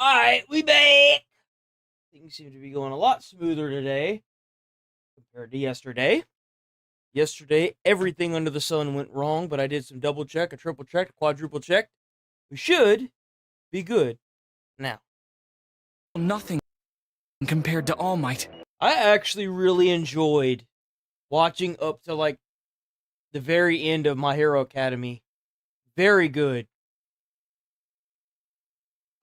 Alright, we back! Things seem to be going a lot smoother today compared to yesterday. Yesterday, everything under the sun went wrong, but I did some double check, a triple check, a quadruple check. We should be good now. Nothing compared to All Might. I actually really enjoyed watching up to like the very end of My Hero Academy. Very good.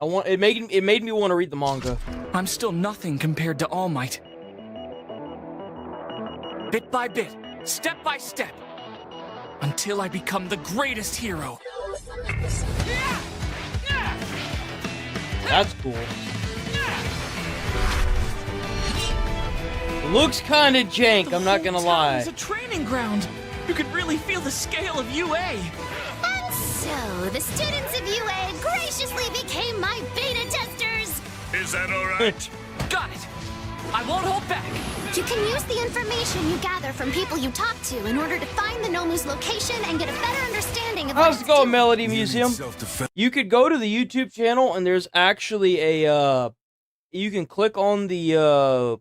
It made me want to read the manga. I'm still nothing compared to All Might. Bit by bit, step by step, until I become the greatest hero. That's cool. Looks kind of jank, I'm not gonna lie. It's a training ground. You could really feel the scale of UA. And so, the students of UA graciously became my beta testers! Is that alright? Got it. I won't hold back. You can use the information you gather from people you talk to in order to find the Nomu's location and get a better understanding of what How's it going, Melody Museum? You could go to the YouTube channel and there's actually a, you can click on the,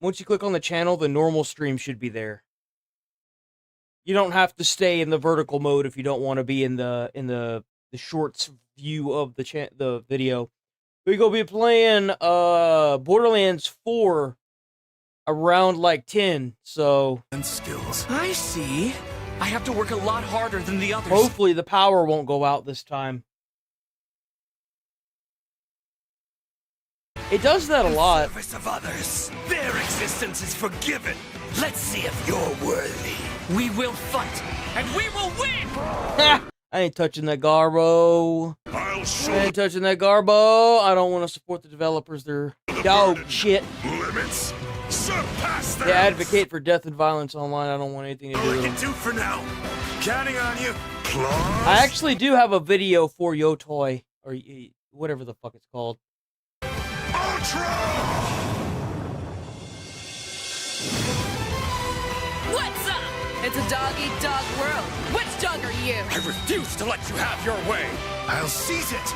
once you click on the channel, the normal stream should be there. You don't have to stay in the vertical mode if you don't want to be in the shorts view of the video. We're gonna be playing Borderlands 4 around like 10, so And skills. I see. I have to work a lot harder than the others. hopefully the power won't go out this time. It does that a lot. Service of others. Their existence is forgiven. Let's see if you're worthy. We will fight, and we will win! I ain't touching that Garbo. I'll show I ain't touching that Garbo. I don't want to support the developers. They're dog shit. limits. Surpass them. They advocate for death and violence online. I don't want anything to do All with I them. can do for now. Counting on you. Claws. I actually do have a video for Yotei, or whatever the fuck it's called. Ultra. What's up? It's a dog-eat-dog world. Which dog are you? I refuse to let you have your way. I'll seize it.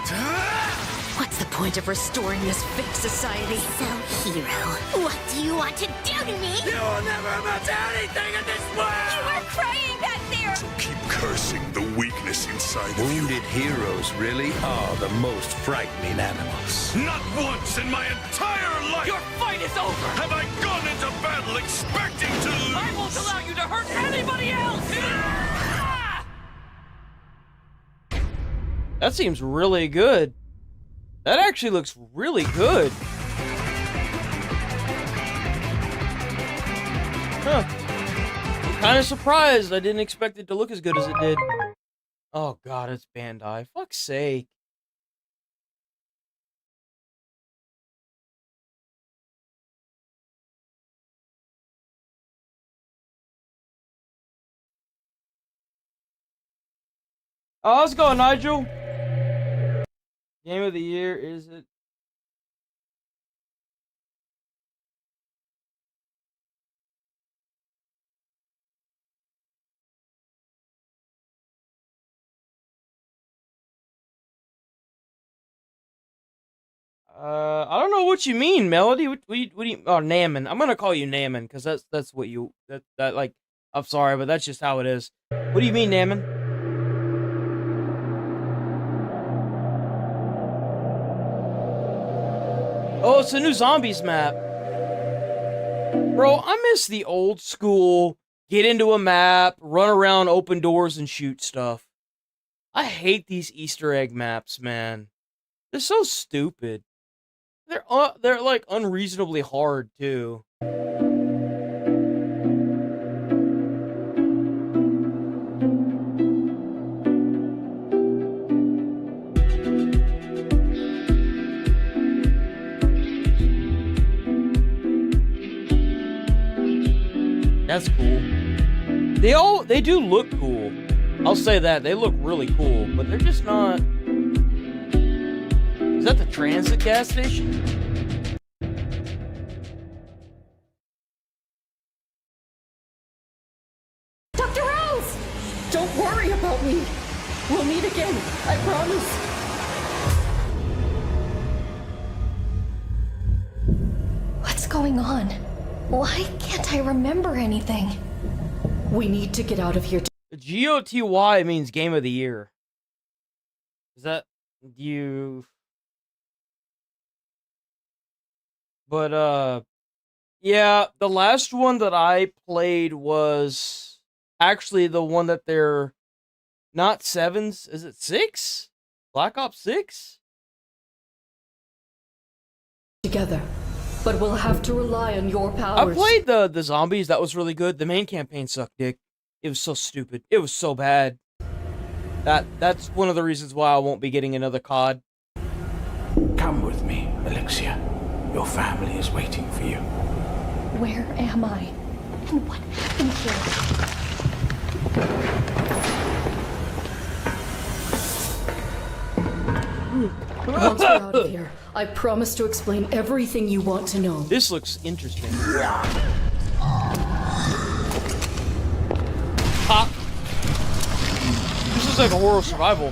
What's the point of restoring this fake society? So, hero, what do you want to do to me? You will never amount to anything in this You world. are crying back there! So keep cursing the weakness inside of you. Wounded heroes really are the most frightening animals. Not once in my entire life Your fight is over! have I gone into battle expecting to lose. I won't allow you to hurt anybody else! That seems really good. That actually looks really good. Huh. I'm kind of surprised. I didn't expect it to look as good as it did. Oh god, it's Bandai. Fuck's sake. Oh, how's it going, Nigel? Game of the year, is it? I don't know what you mean, Melody. What do you? Oh, Naman. I'm gonna call you Naman because that's what you that like. I'm sorry, but that's just how it is. What do you mean, Naman? Oh, it's a new zombies map. Bro, I miss the old school, get into a map, run around, open doors, and shoot stuff. I hate these Easter egg maps, man. They're so stupid. They're like unreasonably hard, too. That's cool. They do look cool. I'll say that. They look really cool, but they're just not. Is that the transit gas station? Dr. Rose! Don't worry about me. We'll meet again, I promise. going on? Why can't I remember anything? We need to get out of here. GOTY means Game of the Year. Is that you? But, yeah, the last one that I played was actually the one that they're not 7s. Is it 6? Black Ops 6? Together. But we'll have to rely on your I powers. played the zombies. That was really good. The main campaign sucked dick. It was so stupid. It was so bad. That's one of the reasons why I won't be getting another COD. Come with me, Alexia. Your family is waiting for you. Where am I? And what happened here? Once we're out of here, I promise to explain everything you want to know. This looks interesting. Pop. This is like a horror survival.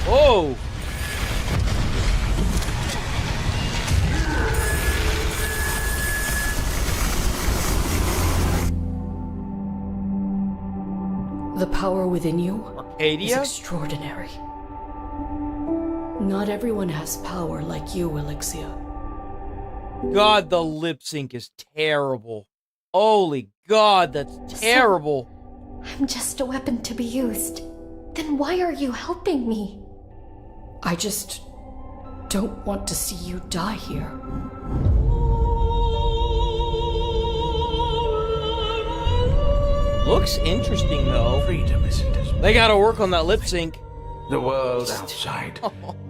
Whoa. The power within you is Arcadia? extraordinary. Not everyone has power like you, Alexia. God, the lip sync is terrible. Holy God, that's terrible. I'm just a weapon to be used. Then why are you helping me? I just don't want to see you die here. Looks interesting though. Freedom isn't as They gotta work on that lip sync. the world outside.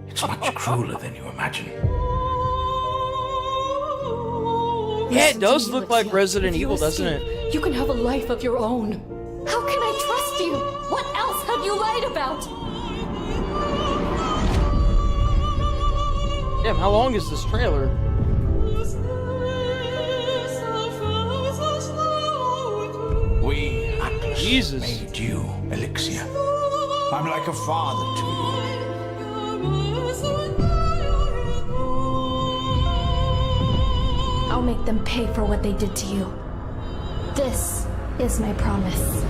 It's much crueler than you imagine. Yeah, it Listen to does me, look like Alexia. Resident If you Evil, doesn't escape, it? You can have a life of your own. How can I trust you? What else have you lied about? Damn, how long is this trailer? We, Atlas, Jesus. made you, Alexia. I'm like a father to I'll make them pay for what they did to you. This is my promise.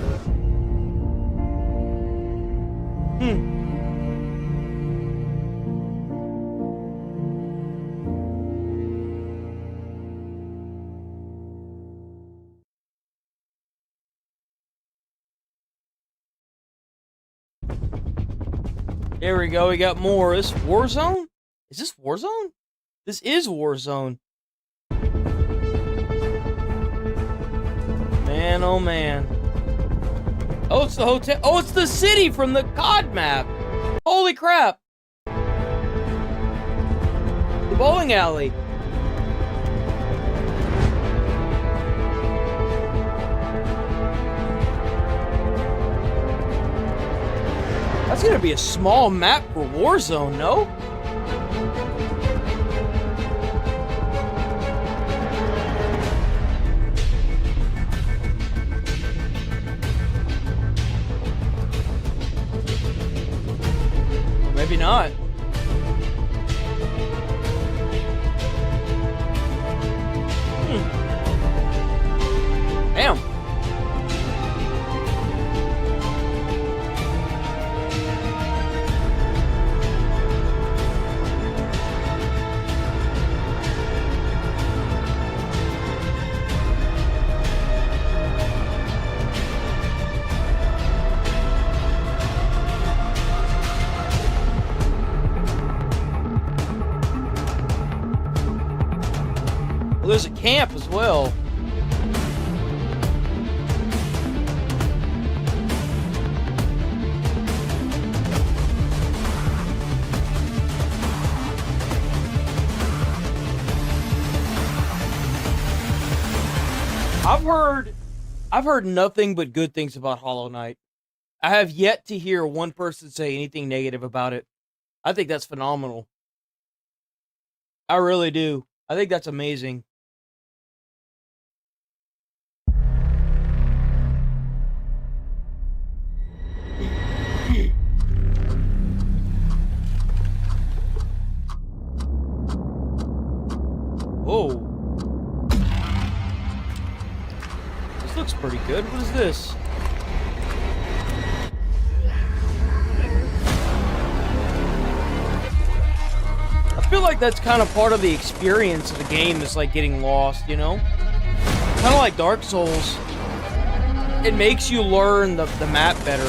There we go, we got more. This Warzone? Is this Warzone? This is Warzone. Man, oh man. Oh, it's the hotel. Oh, it's the city from the COD map. Holy crap. The bowling alley. That's gonna be a small map for Warzone, no? Maybe not. Damn. Well, there's a camp as well. I've heard nothing but good things about Hollow Knight. I have yet to hear one person say anything negative about it. I think that's phenomenal. I really do. I think that's amazing. look good. What is this? I feel like that's kind of part of the experience of the game, is like getting lost, you know? Kind of like Dark Souls. It makes you learn the map better.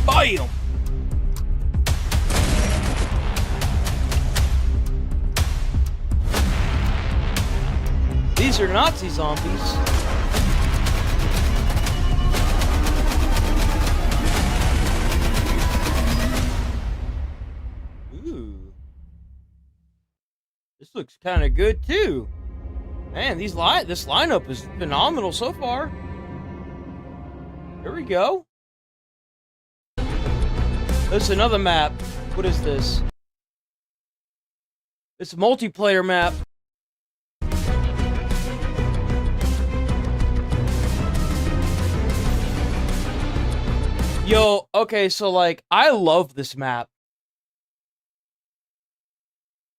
Bam! These are Nazi zombies. Ooh. This looks kind of good too. Man, this lineup is phenomenal so far. Here we go. There's another map. What is this? It's a multiplayer map. Yo, okay, so like, I love this map.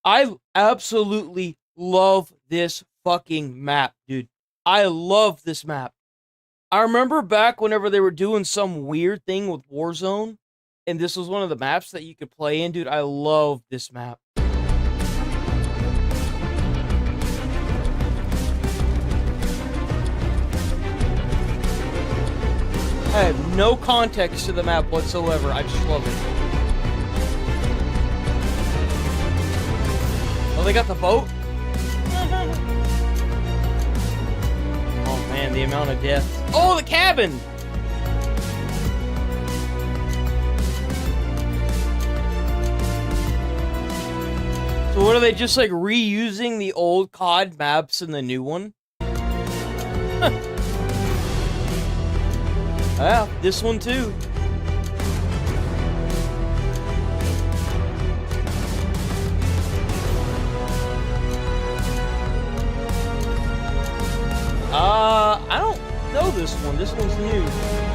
I absolutely love this fucking map, dude. I love this map. I remember back whenever they were doing some weird thing with Warzone, and this was one of the maps that you could play in, dude. I love this map. I have no context to the map whatsoever. I just love it. Oh, they got the boat? Oh man, the amount of death. Oh, the cabin! So what are they, just like reusing the old COD maps in the new one? Yeah, this one too. I don't know this one. This one's new.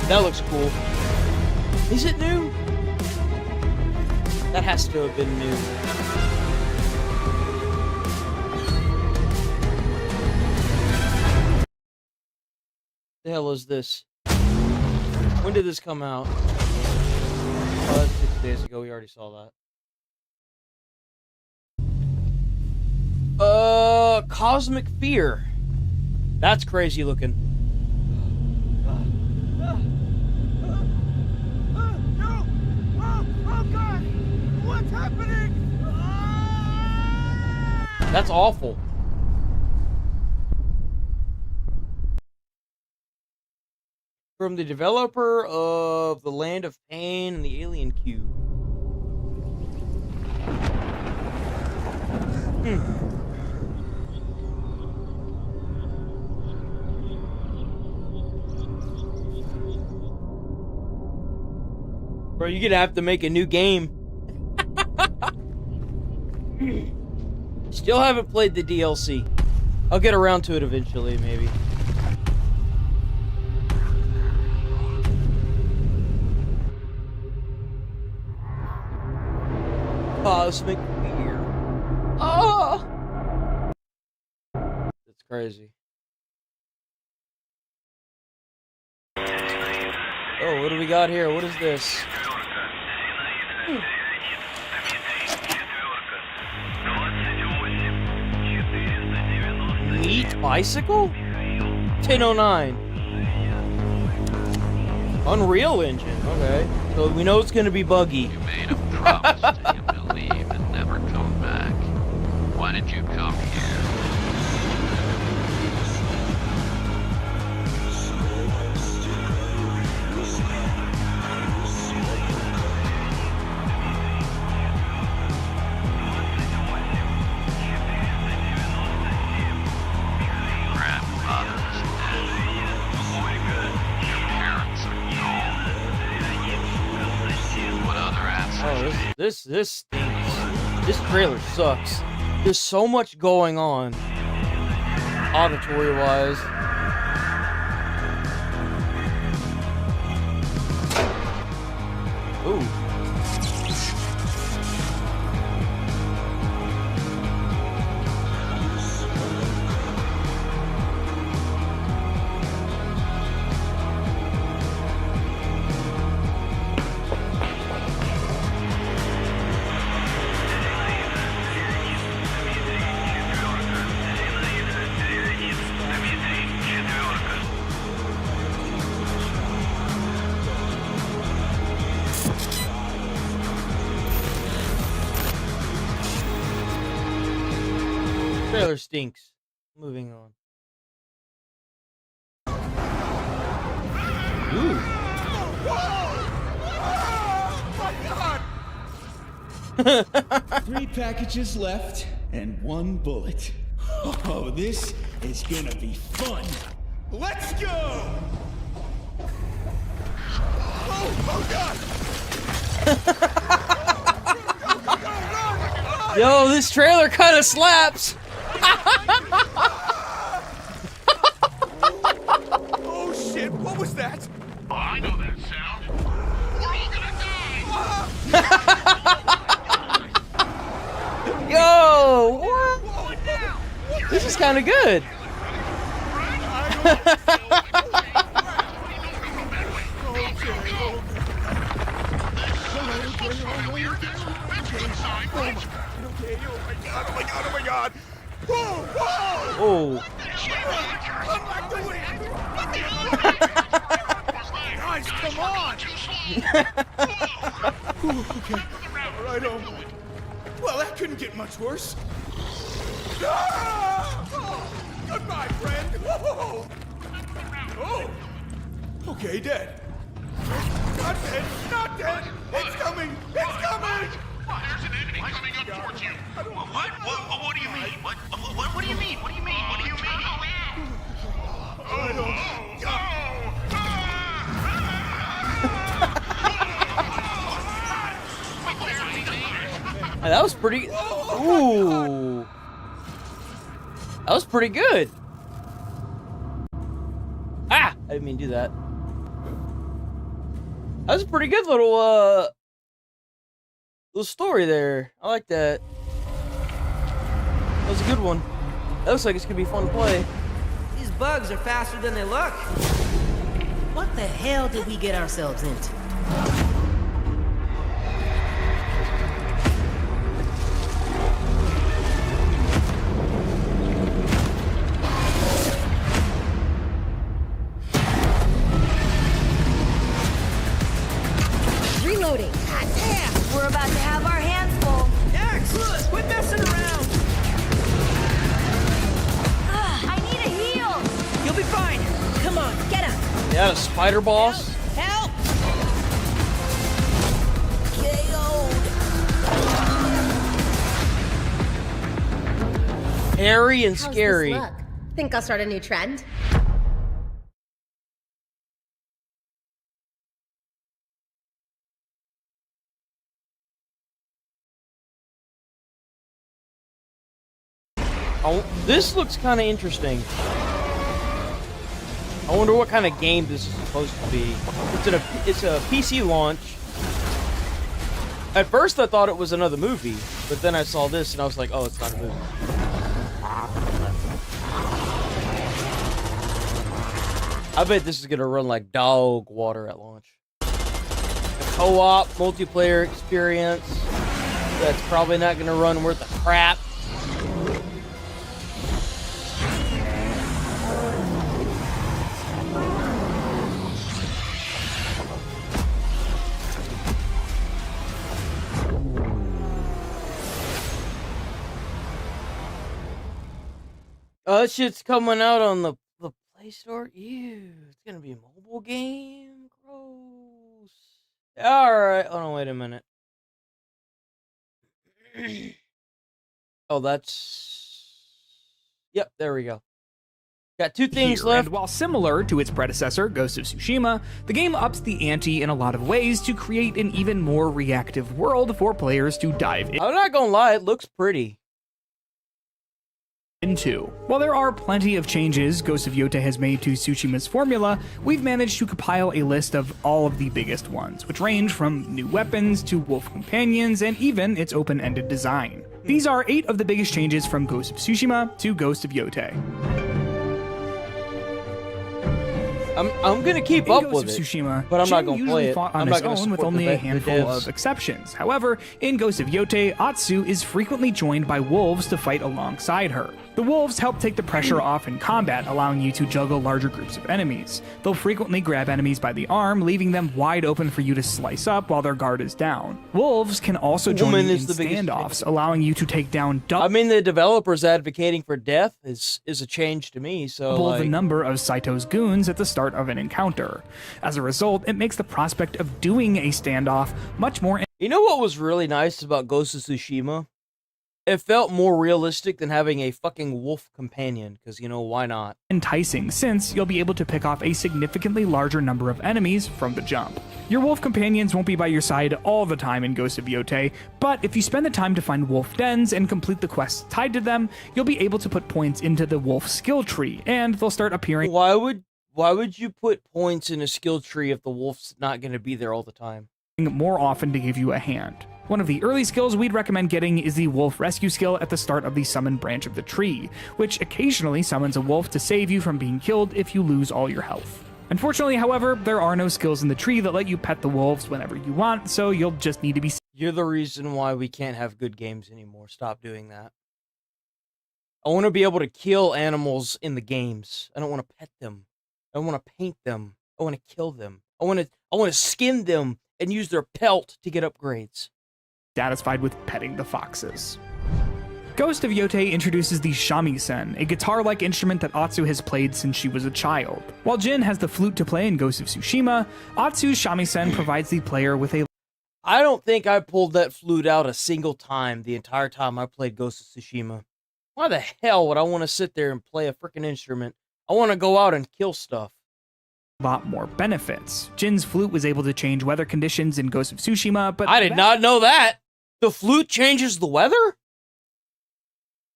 That looks cool. Is it new? That has to have been new. The hell is this? When did this come out? Oh, that's 6 days ago. We already saw that. Cosmic Fear. That's crazy looking. No! Oh God! What's happening? That's awful. From the developer of The Land of Pain and the Alien Cube. Bro, you're gonna have to make a new game. Still haven't played the DLC. I'll get around to it eventually, maybe. Cosmic Fear. Oh! That's crazy. Oh, what do we got here? What is this? Neat bicycle? 1009. Unreal Engine. Okay. So we know it's gonna be buggy. You made a promise to him to leave and never come back. Why did you come here? Grandfather's dead. Your parents are gone. What other answers? Oh, this stinks. This trailer sucks. There's so much going on, auditory-wise. Ooh. trailer stinks. Moving on. Ooh. Oh, 3 packages left and 1 bullet. Oh, this is gonna be fun. Let's go! Oh God! Yo, this trailer kind of slaps. Oh shit! What was that? Oh, I know that sound. We're all gonna die. Yo, what? This is kind of good. Oh my god! Whoa! Oh. Guys, come on! Okay, right on. Well, that couldn't get much worse. Goodbye, friend. Whoa. Oh. Okay, dead. Not dead. Not dead. It's coming. It's coming. Oh, there's an enemy coming up towards you. What? What do you mean? What do you mean? What do you mean? What do you mean? That was pretty. Ooh. That was pretty good. Ah! I didn't mean to do that. That was a pretty good little story there. I like that. That was a good one. That looks like it's gonna be fun to play. These bugs are faster than they look. What the hell did we get ourselves into? Reloading. God damn! We're about to have our hands full. Excellent! Quit messing around! I need a heal. You'll be fine. Come on, get up. Yeah, a spider boss. Help! Hairy and How's scary. this look? Think I'll start a new trend? Oh, this looks kind of interesting. I wonder what kind of game this is supposed to be. It's a PC launch. At first I thought it was another movie, but then I saw this and I was like, oh, it's not a movie. I bet this is gonna run like dog water at launch. A co-op multiplayer experience that's probably not gonna run worth a crap. Oh, that shit's coming out on the Play Store? Ew, it's gonna be a mobile game? Gross. Alright, hold on, wait a minute. Oh, that's... Yep, there we go. Got 2 things left. And while similar to its predecessor, Ghost of Tsushima, the game ups the ante in a lot of ways to create an even more reactive world for players to dive I'm not gonna lie, it looks pretty. into. While there are plenty of changes Ghost of Yotei has made to Tsushima's formula, we've managed to compile a list of all of the biggest ones, which range from new weapons to wolf companions and even its open-ended design. These are 8 of the biggest changes from Ghost of Tsushima to Ghost of Yotei. I'm gonna keep In up Ghost with of it, Tsushima, but I'm not Jin gonna usually play it. fought on I'm his not gonna own with support only the a handful devs. of exceptions. However, in Ghost of Yotei, Atsu is frequently joined by wolves to fight alongside her. The wolves help take the pressure off in combat, allowing you to juggle larger groups of enemies. They'll frequently grab enemies by the arm, leaving them wide open for you to slice up while their guard is down. Wolves can also join Woman you in is the biggest standoffs, allowing you to take down I mean, the developers advocating for death is a change to me. So double like, the number of Saito's goons at the start of an encounter. As a result, it makes the prospect of doing a standoff much more. You know what was really nice about Ghost of Tsushima? It felt more realistic than having a fucking wolf companion, because, you know, why not? Enticing, since you'll be able to pick off a significantly larger number of enemies from the jump. Your wolf companions won't be by your side all the time in Ghost of Yotei, but if you spend the time to find wolf dens and complete the quests tied to them, you'll be able to put points into the wolf skill tree, and they'll start appearing. Why would you put points in a skill tree if the wolf's not going to be there all the time? More often to give you a hand. One of the early skills we'd recommend getting is the wolf rescue skill at the start of the summon branch of the tree, which occasionally summons a wolf to save you from being killed if you lose all your health. Unfortunately, however, there are no skills in the tree that let you pet the wolves whenever you want, so you'll just need to be. You're the reason why we can't have good games anymore. Stop doing that. I want to be able to kill animals in the games. I don't want to pet them. I don't want to paint them. I want to kill them. I want to skin them and use their pelt to get upgrades. Satisfied with petting the foxes. Ghost of Yotei introduces the shamisen, a guitar-like instrument that Atsu has played since she was a child. While Jin has the flute to play in Ghost of Tsushima, Atsu's shamisen provides the player with a. I don't think I pulled that flute out a single time the entire time I played Ghost of Tsushima. Why the hell would I want to sit there and play a freaking instrument? I want to go out and kill stuff. Lot more benefits. Jin's flute was able to change weather conditions in Ghost of Tsushima, but I did not know that. The flute changes the weather?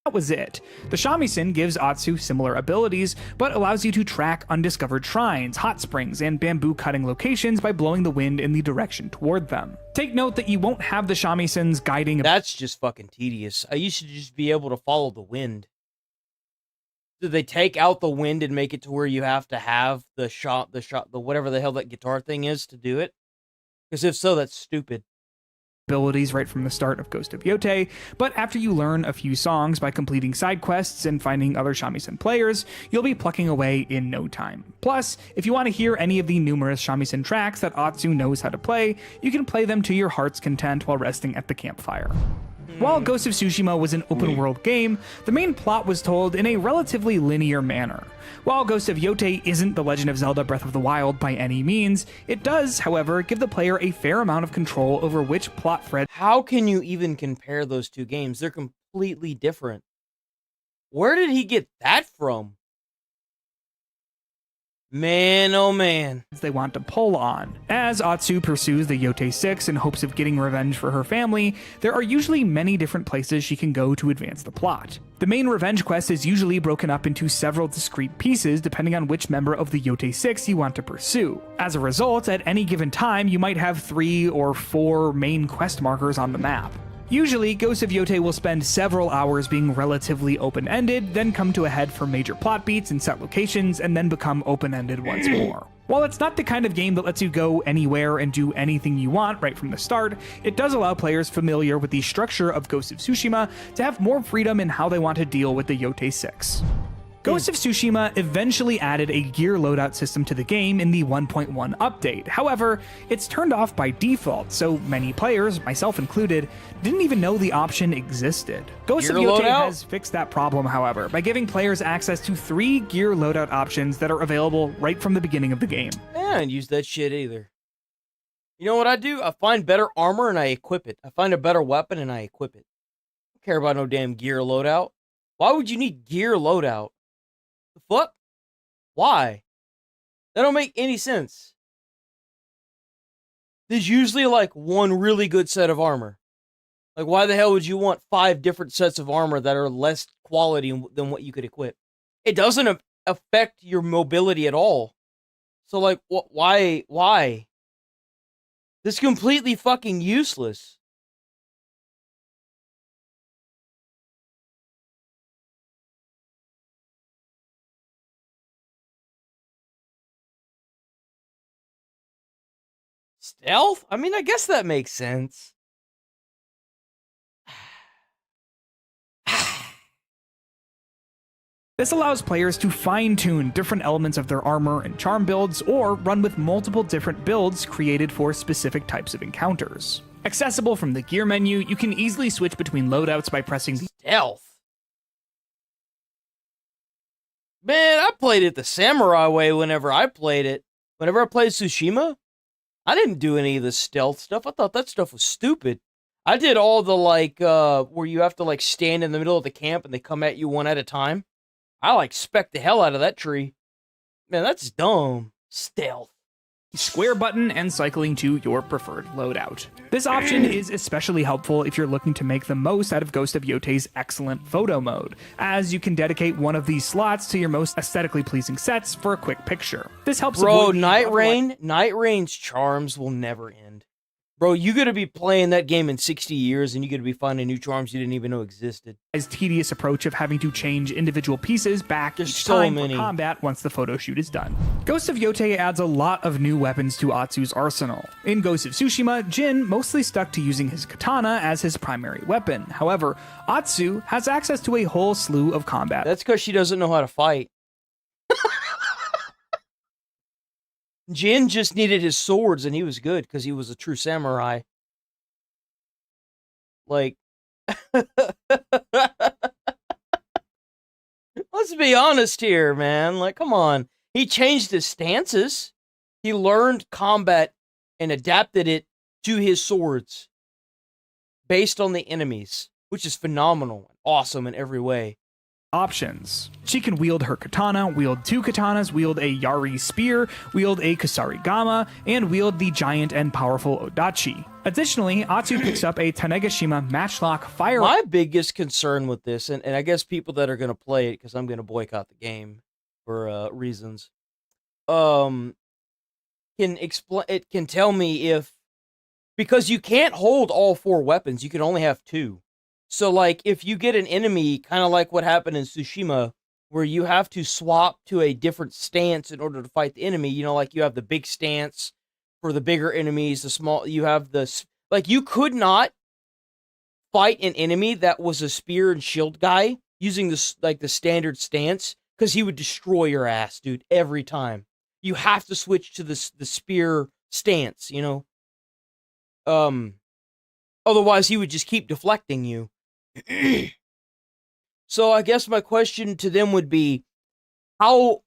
That was it. The shamisen gives Atsu similar abilities, but allows you to track undiscovered shrines, hot springs, and bamboo cutting locations by blowing the wind in the direction toward them. Take note that you won't have the shamisen's guiding. That's just fucking tedious. I used to just be able to follow the wind. Did they take out the wind and make it to where you have to have the whatever the hell that guitar thing is to do it? Because if so, that's stupid. Abilities right from the start of Ghost of Yotei, but after you learn a few songs by completing side quests and finding other shamisen players, you'll be plucking away in no time. Plus, if you want to hear any of the numerous shamisen tracks that Atsu knows how to play, you can play them to your heart's content while resting at the campfire. While Ghost of Tsushima was an open-world game, the main plot was told in a relatively linear manner. While Ghost of Yotei isn't The Legend of Zelda Breath of the Wild by any means, it does, however, give the player a fair amount of control over which plot thread. How can you even compare those two games? They're completely different. Where did he get that from? Man, oh man. They want to pull on. As Atsu pursues the Yotei 6 in hopes of getting revenge for her family, there are usually many different places she can go to advance the plot. The main revenge quest is usually broken up into several discrete pieces depending on which member of the Yotei 6 you want to pursue. As a result, at any given time, you might have 3 or 4 main quest markers on the map. Usually, Ghost of Yotei will spend several hours being relatively open-ended, then come to a head for major plot beats and set locations, and then become open-ended once more. While it's not the kind of game that lets you go anywhere and do anything you want right from the start, it does allow players familiar with the structure of Ghost of Tsushima to have more freedom in how they want to deal with the Yotei 6. Ghost of Tsushima eventually added a gear loadout system to the game in the 1.1 update. However, it's turned off by default, so many players, myself included, didn't even know the option existed. Ghost of Yotei has fixed that problem, however, by giving players access to 3 gear loadout options that are available right from the beginning of the game. I don't use that shit either. You know what I do? I find better armor and I equip it. I find a better weapon and I equip it. I don't care about no damn gear loadout. Why would you need gear loadout? The fuck? Why? That don't make any sense. There's usually like one really good set of armor. Like, why the hell would you want 5 different sets of armor that are less quality than what you could equip? It doesn't affect your mobility at all. So, like, why? This is completely fucking useless. Stealth? I mean, I guess that makes sense. This allows players to fine-tune different elements of their armor and charm builds, or run with multiple different builds created for specific types of encounters. Accessible from the gear menu, you can easily switch between loadouts by pressing the Stealth? Man, I played it the samurai way whenever I played it. Whenever I played Tsushima, I didn't do any of the stealth stuff. I thought that stuff was stupid. I did all the, like, where you have to, like, stand in the middle of the camp and they come at you one at a time. I, like, spec the hell out of that tree. Man, that's dumb. Stealth. square button and cycling to your preferred loadout. This option is especially helpful if you're looking to make the most out of Ghost of Yotei's excellent photo mode, as you can dedicate one of these slots to your most aesthetically pleasing sets for a quick picture. This helps Bro, avoid Night Rain's charms will never end. Bro, you gotta be playing that game in 60 years and you gotta be finding new charms you didn't even know existed. As tedious approach of having to change individual pieces back There's each so time many. for combat once the photo shoot is done. Ghost of Yotei adds a lot of new weapons to Atsu's arsenal. In Ghost of Tsushima, Jin mostly stuck to using his katana as his primary weapon. However, Atsu has access to a whole slew of combat. That's because she doesn't know how to fight. Jin just needed his swords and he was good because he was a true samurai. Like, let's be honest here, man. Like, come on. He changed his stances. He learned combat and adapted it to his swords based on the enemies, which is phenomenal and awesome in every way. Options. She can wield her katana, wield two katanas, wield a Yari spear, wield a Kusarigama, and wield the giant and powerful Odachi. Additionally, Atsu picks up a Tanegashima matchlock fire. My biggest concern with this, and I guess people that are going to play it, because I'm going to boycott the game for reasons, can tell me if, because you can't hold all four weapons, you can only have two. So, like, if you get an enemy, kind of like what happened in Tsushima, where you have to swap to a different stance in order to fight the enemy, you know, like you have the big stance for the bigger enemies, the small, you have the, like, you could not fight an enemy that was a spear and shield guy using this, like, the standard stance, because he would destroy your ass, dude, every time. You have to switch to the spear stance, you know? Otherwise, he would just keep deflecting you. So I guess my question to them would be, how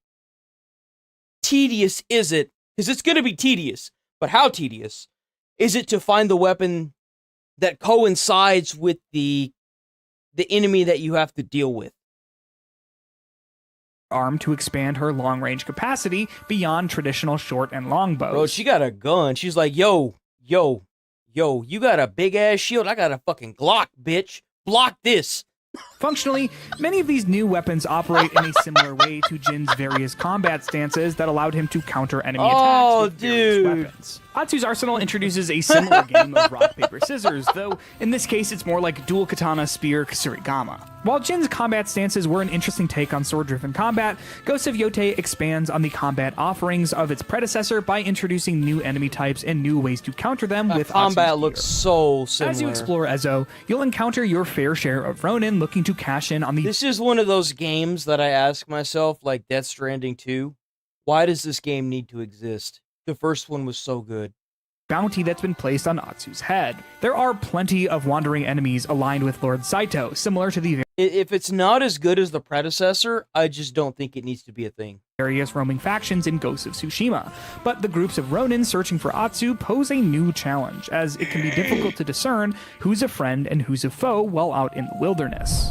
tedious is it? Because it's going to be tedious, but how tedious is it to find the weapon that coincides with the enemy that you have to deal with? Arm to expand her long-range capacity beyond traditional short and long bows. Bro, she got a gun. She's like, yo, you got a big-ass shield. I got a fucking Glock, bitch. Block this. Functionally, many of these new weapons operate in a similar way to Jin's various combat stances that allowed him to counter enemy attacks with various weapons. Atsu's arsenal introduces a similar game of rock, paper, scissors, though in this case it's more like dual katana, spear, Kusarigama. While Jin's combat stances were an interesting take on sword-driven combat, Ghost of Yotei expands on the combat offerings of its predecessor by introducing new enemy types and new ways to counter them with combat Atsu's looks gear. so similar. As you explore Ezo, you'll encounter your fair share of Ronin looking to cash in on the... This is one of those games that I ask myself, like Death Stranding 2, why does this game need to exist? The first one was so good. Bounty that's been placed on Atsu's head. There are plenty of wandering enemies aligned with Lord Saito, similar to the If it's not as good as the predecessor, I just don't think it needs to be a thing. various roaming factions in Ghost of Tsushima. But the groups of Ronin searching for Atsu pose a new challenge, as it can be difficult to discern who's a friend and who's a foe while out in the wilderness.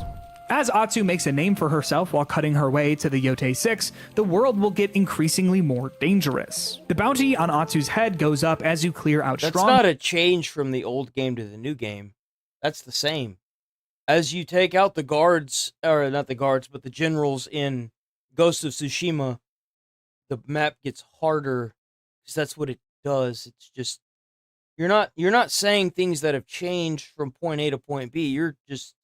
As Atsu makes a name for herself while cutting her way to the Yotei 6, the world will get increasingly more dangerous. The bounty on Atsu's head goes up as you clear out That's strong... not a change from the old game to the new game. That's the same. As you take out the guards, or not the guards, but the generals in Ghost of Tsushima, the map gets harder, because that's what it does. It's just, you're not saying things that have changed from point A to point B. You're just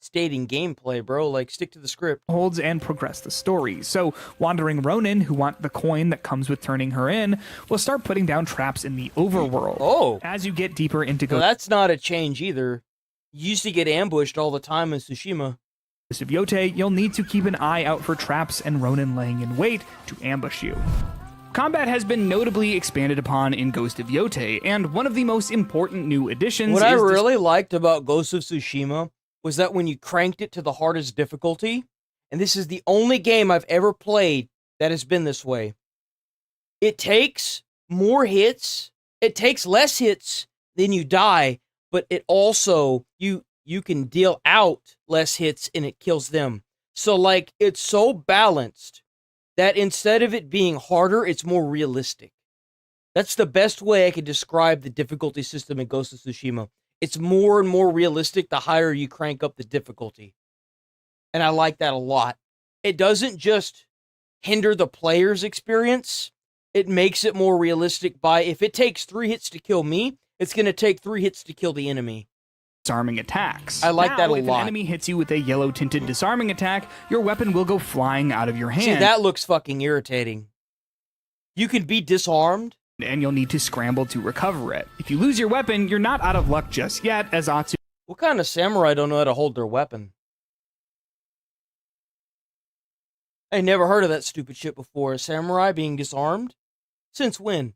stating gameplay, bro. Like, stick to the script. Holds and progress the story. So, wandering Ronin, who want the coin that comes with turning her in, will start putting down traps in the overworld. Oh. As you get deeper into Well, that's not a change either. You used to get ambushed all the time in Tsushima. Ghost of Yotei, you'll need to keep an eye out for traps and Ronin laying in wait to ambush you. Combat has been notably expanded upon in Ghost of Yotei, and one of the most important new additions What I really liked about Ghost of Tsushima was that when you cranked it to the hardest difficulty, and this is the only game I've ever played that has been this way, it takes more hits, it takes less hits than you die, but it also, you can deal out less hits and it kills them. So, like, it's so balanced that instead of it being harder, it's more realistic. That's the best way I could describe the difficulty system in Ghost of Tsushima. It's more and more realistic the higher you crank up the difficulty. And I like that a lot. It doesn't just hinder the player's experience, it makes it more realistic by, if it takes 3 hits to kill me, it's going to take 3 hits to kill the enemy. Disarming attacks. I like that a if lot. An enemy hits you with a yellow-tinted disarming attack, your weapon will go flying out of your hand. See, that looks fucking irritating. You can be disarmed, and you'll need to scramble to recover it. If you lose your weapon, you're not out of luck just yet, as Atsu... What kind of samurai don't know how to hold their weapon? I never heard of that stupid shit before. A samurai being disarmed? Since when?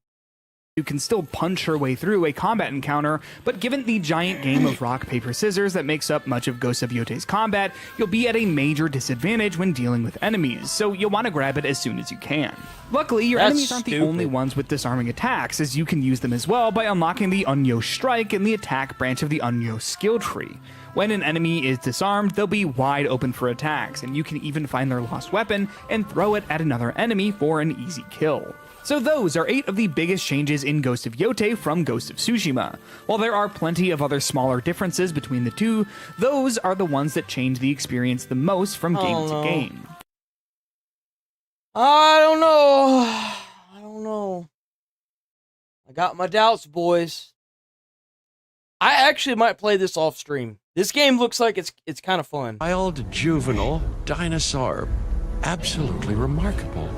You can still punch her way through a combat encounter, but given the giant game of rock, paper, scissors that makes up much of Ghost of Yotei's combat, you'll be at a major disadvantage when dealing with enemies, so you'll want to grab it as soon as you can. Luckily, your enemies aren't the only ones with disarming attacks, as you can use them as well by unlocking the Unyo Strike in the attack branch of the Unyo skill tree. When an enemy is disarmed, they'll be wide open for attacks, and you can even find their lost weapon and throw it at another enemy for an easy kill. So those are 8 of the biggest changes in Ghost of Yotei from Ghost of Tsushima. While there are plenty of other smaller differences between the two, those are the ones that change the experience the most from game to game. I don't know. I got my doubts, boys. I actually might play this off stream. This game looks like it's kind of fun. Wild, juvenile, dinosaur. Absolutely remarkable.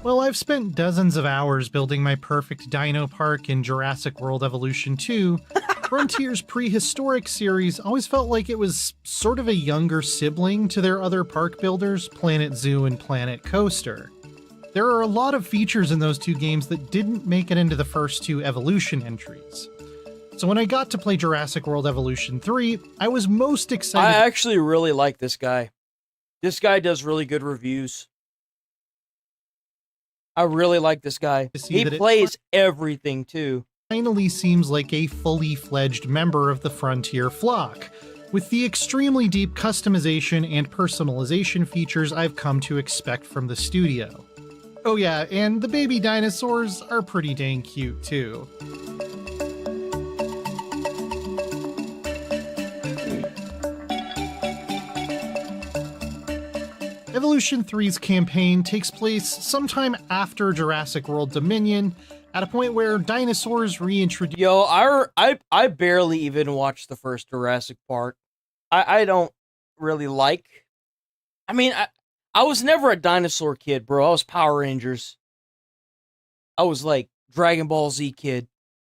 Well, I've spent dozens of hours building my perfect dino park in Jurassic World Evolution 2. Frontier's prehistoric series always felt like it was sort of a younger sibling to their other park builders, Planet Zoo and Planet Coaster. There are a lot of features in those 2 games that didn't make it into the first 2 Evolution entries. So when I got to play Jurassic World Evolution 3, I was most excited. I actually really like this guy. This guy does really good reviews. I really like this guy. He plays everything, too. Finally seems like a fully fledged member of the Frontier flock, with the extremely deep customization and personalization features I've come to expect from the studio. Oh yeah, and the baby dinosaurs are pretty dang cute, too. Evolution 3's campaign takes place sometime after Jurassic World Dominion, at a point where dinosaurs reintroduce. Yo, I barely even watched the first Jurassic Park. I don't really like. I mean, I was never a dinosaur kid, bro. I was Power Rangers. I was like Dragon Ball Z kid.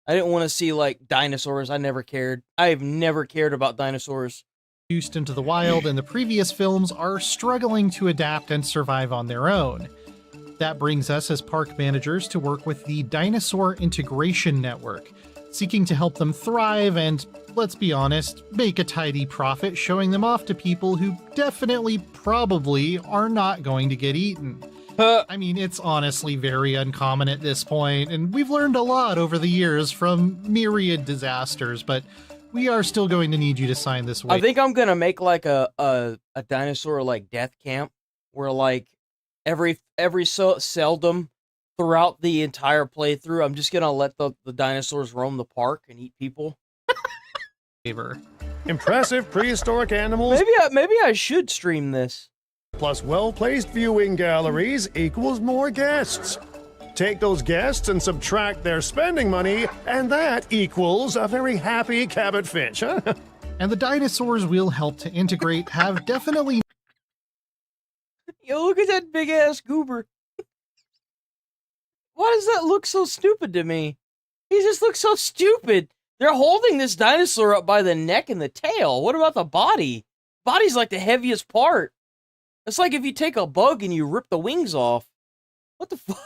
I didn't want to see like dinosaurs. I never cared. I've never cared about dinosaurs. Into the wild, and the previous films are struggling to adapt and survive on their own. That brings us as park managers to work with the Dinosaur Integration Network, seeking to help them thrive and, let's be honest, make a tidy profit showing them off to people who definitely, probably, are not going to get eaten. I mean, it's honestly very uncommon at this point, and we've learned a lot over the years from myriad disasters, but we are still going to need you to sign this waiver. I think I'm gonna make like a dinosaur like death camp where like every so seldom throughout the entire playthrough, I'm just gonna let the dinosaurs roam the park and eat people. Impressive prehistoric animals. Maybe I should stream this. Plus well-placed viewing galleries equals more guests. Take those guests and subtract their spending money, and that equals a very happy Cabot Finch, huh? And the dinosaurs we'll help to integrate have definitely... Yo, look at that big ass goober. Why does that look so stupid to me? He just looks so stupid. They're holding this dinosaur up by the neck and the tail. What about the body? Body's like the heaviest part. It's like if you take a bug and you rip the wings off. What the fuck?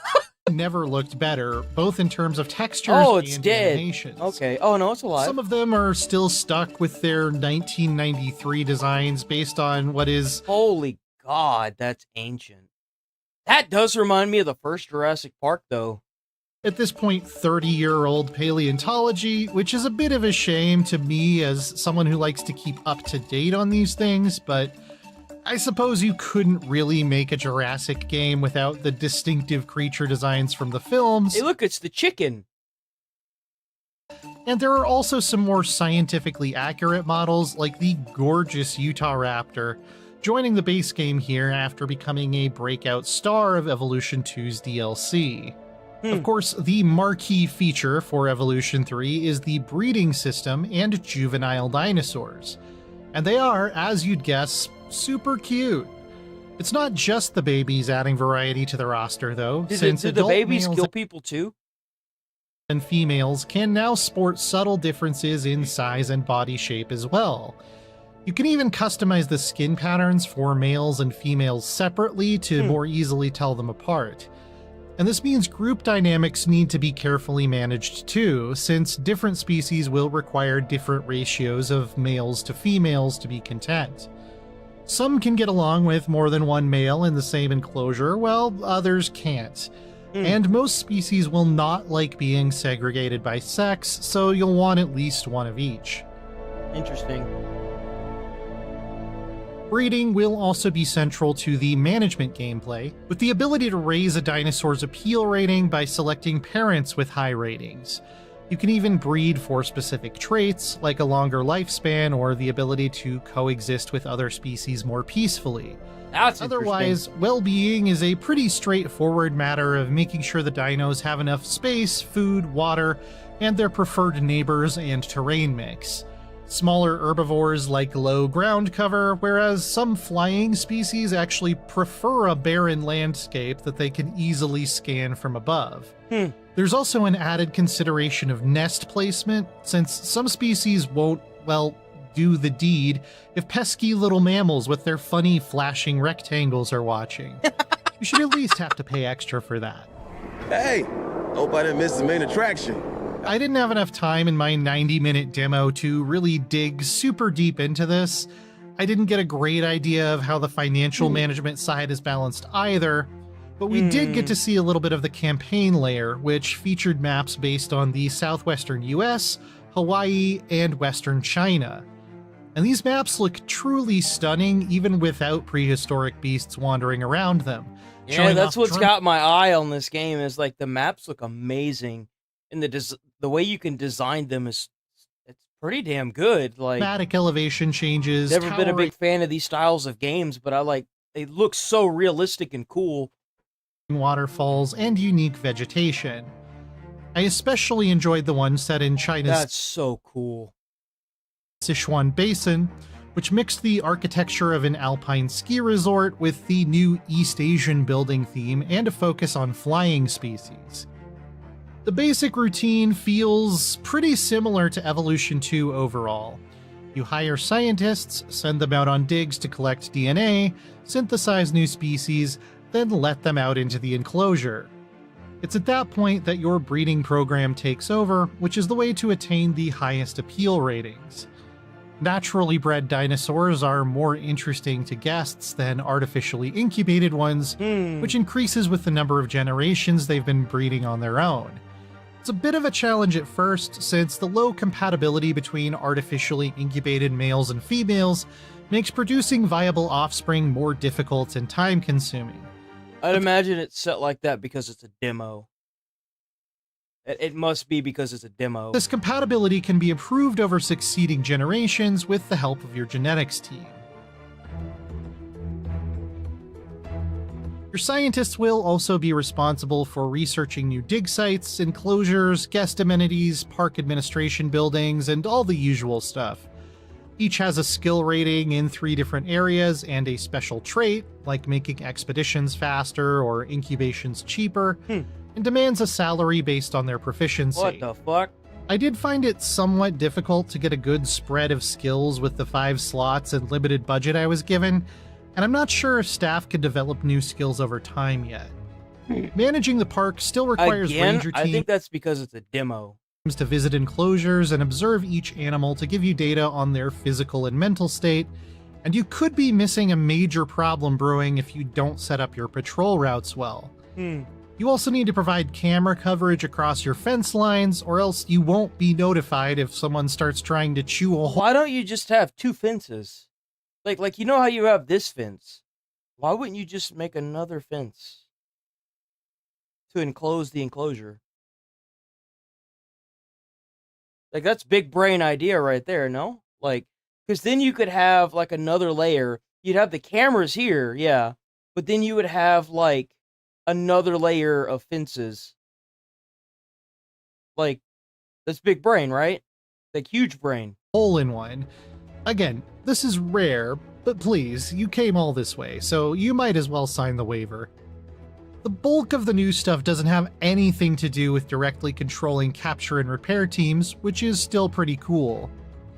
Never looked better, both in terms of textures and animations. Okay. Oh, no, it's alive. Some of them are still stuck with their 1993 designs based on what is... Holy God, that's ancient. That does remind me of the first Jurassic Park, though. At this point, 30-year-old paleontology, which is a bit of a shame to me as someone who likes to keep up to date on these things, but I suppose you couldn't really make a Jurassic game without the distinctive creature designs from the films. Hey, look, it's the chicken. And there are also some more scientifically accurate models, like the gorgeous Utah Raptor, joining the base game here after becoming a breakout star of Evolution 2's DLC. Of course, the marquee feature for Evolution 3 is the breeding system and juvenile dinosaurs. And they are, as you'd guess, super cute. It's not just the babies adding variety to the roster, though, since did the babies kill people too? And females can now sport subtle differences in size and body shape as well. You can even customize the skin patterns for males and females separately to more easily tell them apart. And this means group dynamics need to be carefully managed too, since different species will require different ratios of males to females to be content. Some can get along with more than one male in the same enclosure, while others can't. And most species will not like being segregated by sex, so you'll want at least one of each. Interesting. Breeding will also be central to the management gameplay, with the ability to raise a dinosaur's appeal rating by selecting parents with high ratings. You can even breed for specific traits, like a longer lifespan or the ability to coexist with other species more peacefully. That's Otherwise, well-being is a pretty straightforward matter of making sure the dinos have enough space, food, water, and their preferred neighbors and terrain mix. Smaller herbivores like low ground cover, whereas some flying species actually prefer a barren landscape that they can easily scan from above. There's also an added consideration of nest placement, since some species won't, well, do the deed if pesky little mammals with their funny flashing rectangles are watching. You should at least have to pay extra for that. Hey, hope I didn't miss the main attraction. I didn't have enough time in my 90-minute demo to really dig super deep into this. I didn't get a great idea of how the financial management side is balanced either, but we did get to see a little bit of the campaign layer, which featured maps based on the southwestern US, Hawaii, and western China. And these maps look truly stunning even without prehistoric beasts wandering around them. Yeah, that's what's got my eye on this game, is like the maps look amazing. And the way you can design them it's pretty damn good. Like dramatic elevation changes. Never been a big fan of these styles of games, but they look so realistic and cool. Waterfalls and unique vegetation. I especially enjoyed the one set in China's That's so cool. Sichuan Basin, which mixed the architecture of an alpine ski resort with the new East Asian building theme and a focus on flying species. The basic routine feels pretty similar to Evolution 2 overall. You hire scientists, send them out on digs to collect DNA, synthesize new species, then let them out into the enclosure. It's at that point that your breeding program takes over, which is the way to attain the highest appeal ratings. Naturally bred dinosaurs are more interesting to guests than artificially incubated ones, which increases with the number of generations they've been breeding on their own. It's a bit of a challenge at first, since the low compatibility between artificially incubated males and females makes producing viable offspring more difficult and time-consuming. I'd imagine it's set like that because it's a demo. It must be because it's a demo. This compatibility can be improved over succeeding generations with the help of your genetics team. Your scientists will also be responsible for researching new dig sites, enclosures, guest amenities, park administration buildings, and all the usual stuff. Each has a skill rating in 3 different areas and a special trait, like making expeditions faster or incubations cheaper, and demands a salary based on their proficiency. What the fuck? I did find it somewhat difficult to get a good spread of skills with the 5 slots and limited budget I was given, and I'm not sure if staff could develop new skills over time yet. Managing the park still requires ranger teams. I think that's because it's a demo. To visit enclosures and observe each animal to give you data on their physical and mental state, and you could be missing a major problem brewing if you don't set up your patrol routes well. You also need to provide camera coverage across your fence lines, or else you won't be notified if someone starts trying to chew a hole. Why don't you just have 2 fences? Like you know how you have this fence? Why wouldn't you just make another fence to enclose the enclosure? Like, that's big brain idea right there, no? Like, because then you could have, like, another layer. You'd have the cameras here, yeah. But then you would have, like, another layer of fences. Like, that's big brain, right? Like, huge brain. Hole in one. Again, this is rare, but please, you came all this way, so you might as well sign the waiver. The bulk of the new stuff doesn't have anything to do with directly controlling capture and repair teams, which is still pretty cool.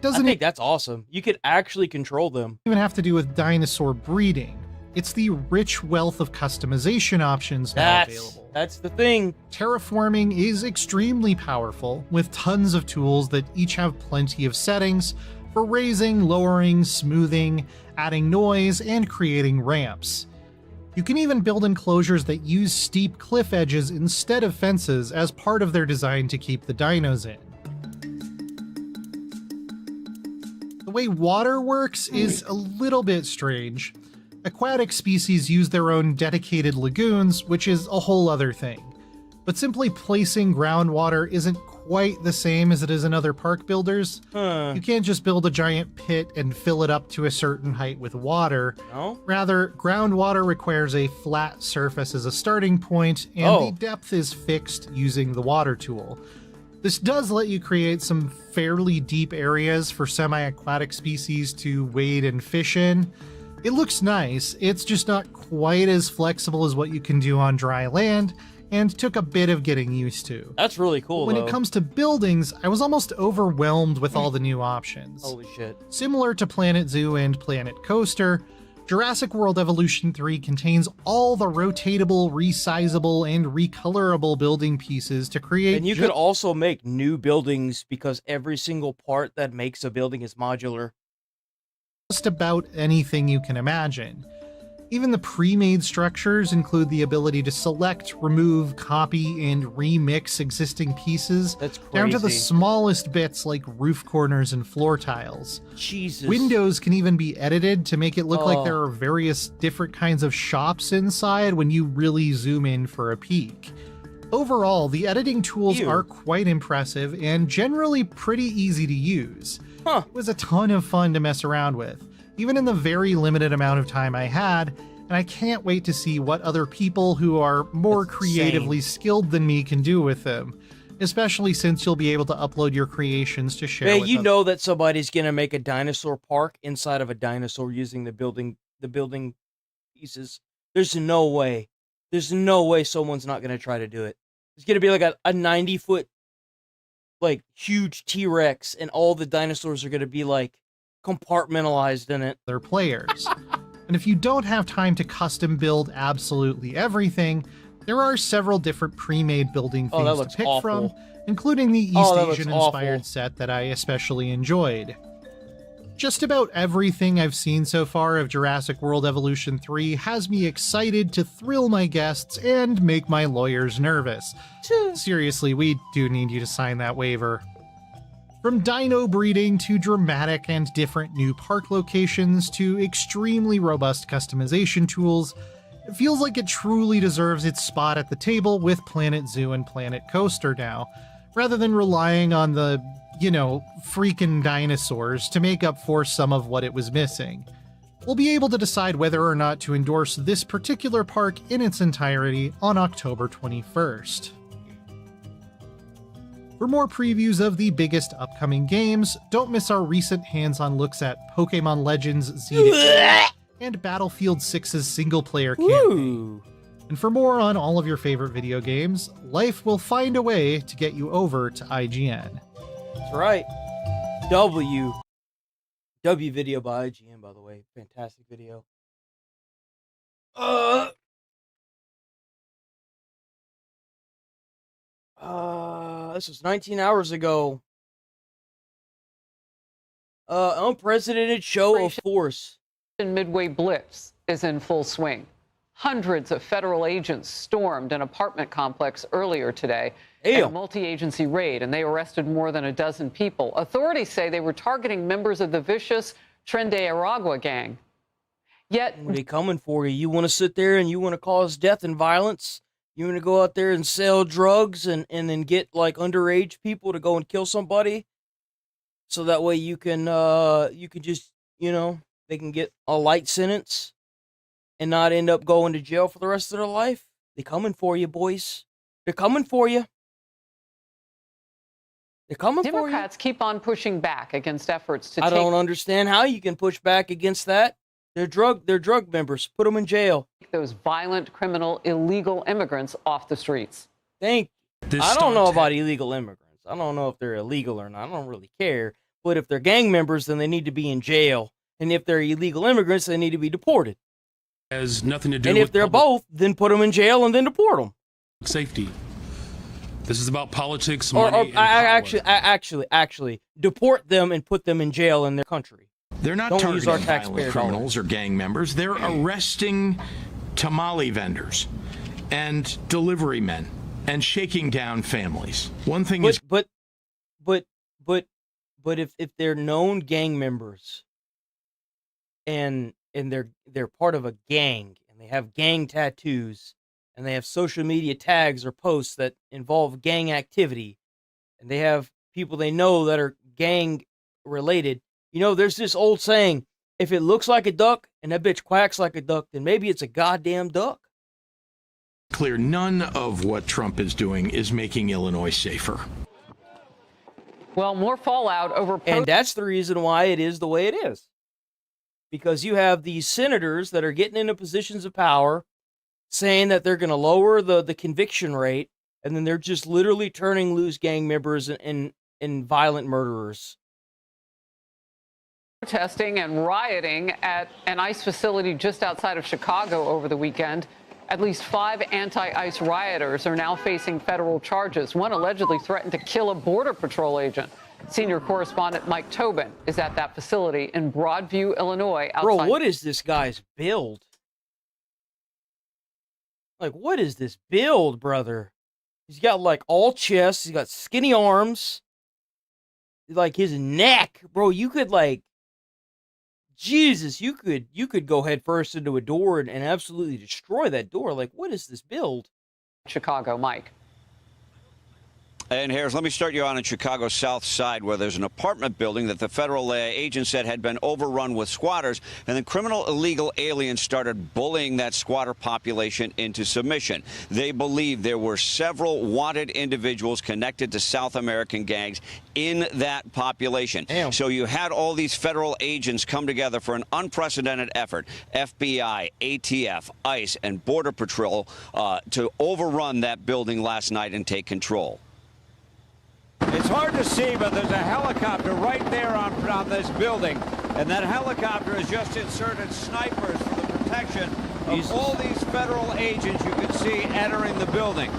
I think that's awesome. You could actually control them. Even have to do with dinosaur breeding. It's the rich wealth of customization options now available. That's the thing. Terraforming is extremely powerful, with tons of tools that each have plenty of settings for raising, lowering, smoothing, adding noise, and creating ramps. You can even build enclosures that use steep cliff edges instead of fences as part of their design to keep the dinos in. The way water works is a little bit strange. Aquatic species use their own dedicated lagoons, which is a whole other thing. But simply placing groundwater isn't quite the same as it is in other park builders. You can't just build a giant pit and fill it up to a certain height with water. No? Rather, groundwater requires a flat surface as a starting point, and the depth is fixed using the water tool. This does let you create some fairly deep areas for semi-aquatic species to wade and fish in. It looks nice, it's just not quite as flexible as what you can do on dry land, and took a bit of getting used to. That's really cool, When it comes to buildings, I was almost overwhelmed with all the new options. Holy shit. Similar to Planet Zoo and Planet Coaster, Jurassic World Evolution 3 contains all the rotatable, resizable, and recolorable building pieces to create. And you could also make new buildings because every single part that makes a building is modular. Just about anything you can imagine. Even the pre-made structures include the ability to select, remove, copy, and remix existing pieces down to the smallest bits like roof corners and floor tiles. Jesus. Windows can even be edited to make it look like there are various different kinds of shops inside when you really zoom in for a peek. Overall, the editing tools are quite impressive and generally pretty easy to use. It was a ton of fun to mess around with, even in the very limited amount of time I had, and I can't wait to see what other people who are more creatively skilled than me can do with them, especially since you'll be able to upload your creations to share with you others. know that somebody's gonna make a dinosaur park inside of a dinosaur using the building pieces. There's no way. There's no way someone's not gonna try to do it. It's gonna be like a 90-foot, like, huge T-Rex, and all the dinosaurs are gonna be like compartmentalized in it. Their players. And if you don't have time to custom build absolutely everything, there are several different pre-made building themes to pick from, including the East Asian-inspired set that I especially enjoyed. Just about everything I've seen so far of Jurassic World Evolution 3 has me excited to thrill my guests and make my lawyers nervous. Seriously, we do need you to sign that waiver. From dino breeding to dramatic and different new park locations to extremely robust customization tools, it feels like it truly deserves its spot at the table with Planet Zoo and Planet Coaster now, rather than relying on the, freaking dinosaurs to make up for some of what it was missing. We'll be able to decide whether or not to endorse this particular park in its entirety on October 21st. For more previews of the biggest upcoming games, don't miss our recent hands-on looks at Pokémon Legends Z and Battlefield 6's single-player campaign. And for more on all of your favorite video games, life will find a way to get you over to IGN. That's right. W video by IGN, by the way. Fantastic video. This was 19 hours ago. Unprecedented show of force. Midway Blitz is in full swing. Hundreds of federal agents stormed an apartment complex earlier today in a multi-agency raid, and they arrested more than a dozen people. Authorities say they were targeting members of the vicious Tren de Aragua gang. Yet they coming for you. You want to sit there and you want to cause death and violence? You want to go out there and sell drugs and then get like underage people to go and kill somebody? So that way you can just, they can get a light sentence and not end up going to jail for the rest of their life. They're coming for you, boys. They're coming for you. They're coming for you. Democrats keep on pushing back against efforts to I don't understand how you can push back against that. They're drug members. Put them in jail. Those violent, criminal, illegal immigrants off the streets. I don't know about illegal immigrants. I don't know if they're illegal or not. I don't really care. But if they're gang members, then they need to be in jail. And if they're illegal immigrants, they need to be deported. Has nothing to do with. And if they're both, then put them in jail and then deport them. Safety. This is about politics, money, and actually, deport them and put them in jail in their country. They're not targeting violent criminals or gang members. They're arresting tamale vendors and delivery men and shaking down families. One thing is, but if they're known gang members and they're part of a gang and they have gang tattoos and they have social media tags or posts that involve gang activity and they have people they know that are gang related. There's this old saying, if it looks like a duck and that bitch quacks like a duck, then maybe it's a goddamn duck. Clear, none of what Trump is doing is making Illinois safer. Well, more fallout over... And that's the reason why it is the way it is. Because you have these senators that are getting into positions of power saying that they're going to lower the conviction rate, and then they're just literally turning loose gang members and violent murderers. Protesting and rioting at an ICE facility just outside of Chicago over the weekend. At least 5 anti-ICE rioters are now facing federal charges. One allegedly threatened to kill a Border Patrol agent. Senior correspondent Mike Tobin is at that facility in Broadview, Illinois. Bro, what is this guy's build? Like, what is this build, brother? He's got, like, all chest. He's got skinny arms. Like, his neck. Bro, you could, like... Jesus, you could go head first into a door and absolutely destroy that door. Like, what is this build? Chicago, Mike. And Harris, let me start you on in Chicago's South Side, where there's an apartment building that the federal agent said had been overrun with squatters, and then criminal illegal aliens started bullying that squatter population into submission. They believe there were several wanted individuals connected to South American gangs in that population. Damn. So you had all these federal agents come together for an unprecedented effort, FBI, ATF, ICE, and Border Patrol, to overrun that building last night and take control. It's hard to see, but there's a helicopter right there on this building. And that helicopter has just inserted snipers for the protection of all these federal agents you can see entering the building.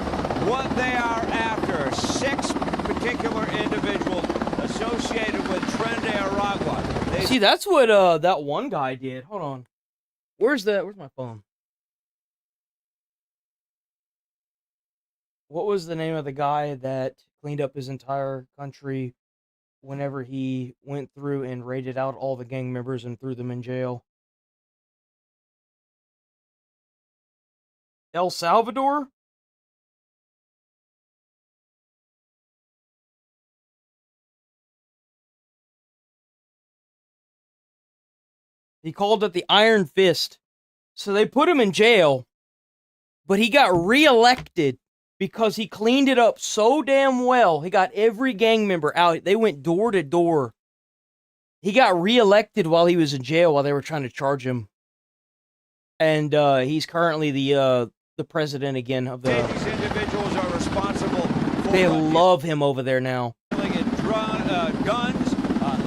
What they are after, 6 particular individuals associated with Tren de Aragua. See, that's what that one guy did. Hold on. Where's my phone? What was the name of the guy that cleaned up his entire country whenever he went through and raided out all the gang members and threw them in jail? El Salvador? He called it the Iron Fist. So they put him in jail, but he got reelected because he cleaned it up so damn well. He got every gang member out. They went door to door. He got reelected while he was in jail while they were trying to charge him. And he's currently the president again of the... These individuals are responsible for... They love him over there now. Guns,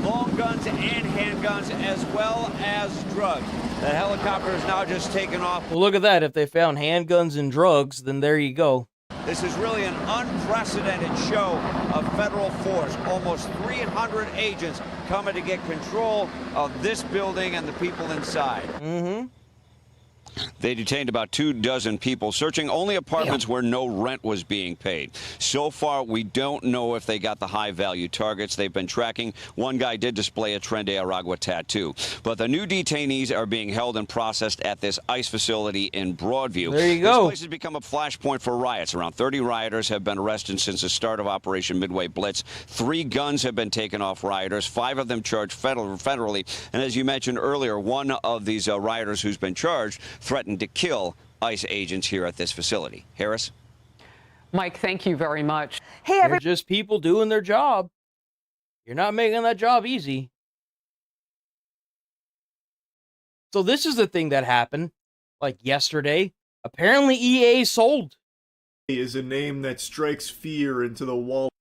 long guns and handguns, as well as drugs. The helicopter is now just taken off. Well, look at that. If they found handguns and drugs, then there you go. This is really an unprecedented show of federal force. Almost 300 agents coming to get control of this building and the people inside. Mm-hmm. They detained about 24 people, searching only apartments where no rent was being paid. So far, we don't know if they got the high-value targets they've been tracking. One guy did display a Tren de Aragua tattoo. But the new detainees are being held and processed at this ICE facility in Broadview. There you go. This place has become a flashpoint for riots. Around 30 rioters have been arrested since the start of Operation Midway Blitz. 3 guns have been taken off rioters, 5 of them charged federally. And as you mentioned earlier, one of these rioters who's been charged threatened to kill ICE agents here at this facility. Harris? Mike, thank you very much. Hey, they're just people doing their job. You're not making that job easy. So this is the thing that happened, like yesterday. Apparently EA sold. Is a name that strikes fear into the wallet.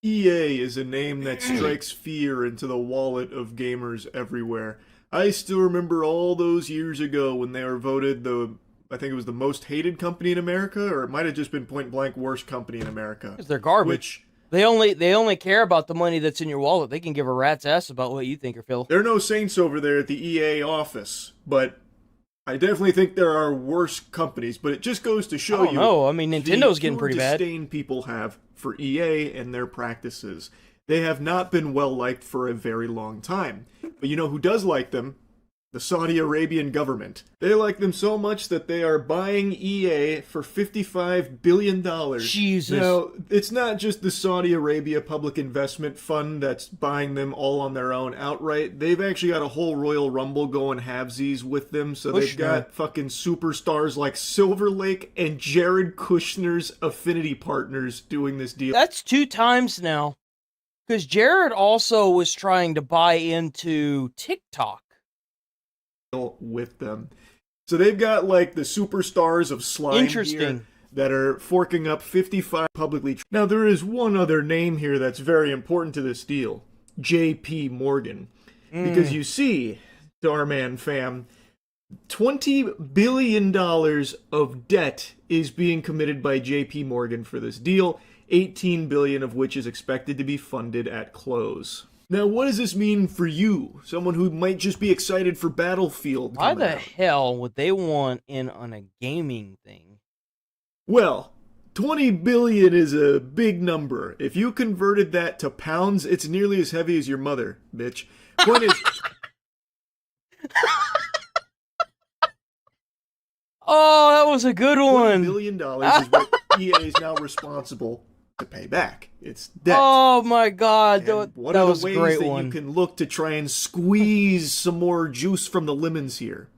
EA is a name that strikes fear into the wallet of gamers everywhere. I still remember all those years ago when they were voted I think it was the most hated company in America, or it might have just been point blank worst company in America. Because they're garbage. They only care about the money that's in your wallet. They can give a rat's ass about what you think or feel. There are no saints over there at the EA office, but I definitely think there are worse companies. But it just goes to show you. No, I mean Nintendo's getting pretty bad. The disdain people have for EA and their practices. They have not been well liked for a very long time. But you know who does like them? The Saudi Arabian government. They like them so much that they are buying EA for $55 billion. Jesus. Now, it's not just the Saudi Arabia Public Investment Fund that's buying them all on their own outright. They've actually got a whole Royal Rumble going halvesies with them. So they've got fucking superstars like Silver Lake and Jared Kushner's affinity partners doing this deal. That's 2 times now. Because Jared also was trying to buy into TikTok. With them. So they've got like the superstars of slime here that are forking up 55 publicly. Now there is one other name here that's very important to this deal. JP Morgan. Because you see, Starman fam, $20 billion of debt is being committed by JP Morgan for this deal, $18 billion of which is expected to be funded at close. Now, what does this mean for you? Someone who might just be excited for Battlefield. Why the hell would they want in on a gaming thing? Well, 20 billion is a big number. If you converted that to pounds, it's nearly as heavy as your mother, bitch. Point is... Oh, that was a good one. $20 billion is what EA is now responsible to pay back. It's debt. Oh my god, what are the ways that you can look to try and squeeze some more juice from the lemons here?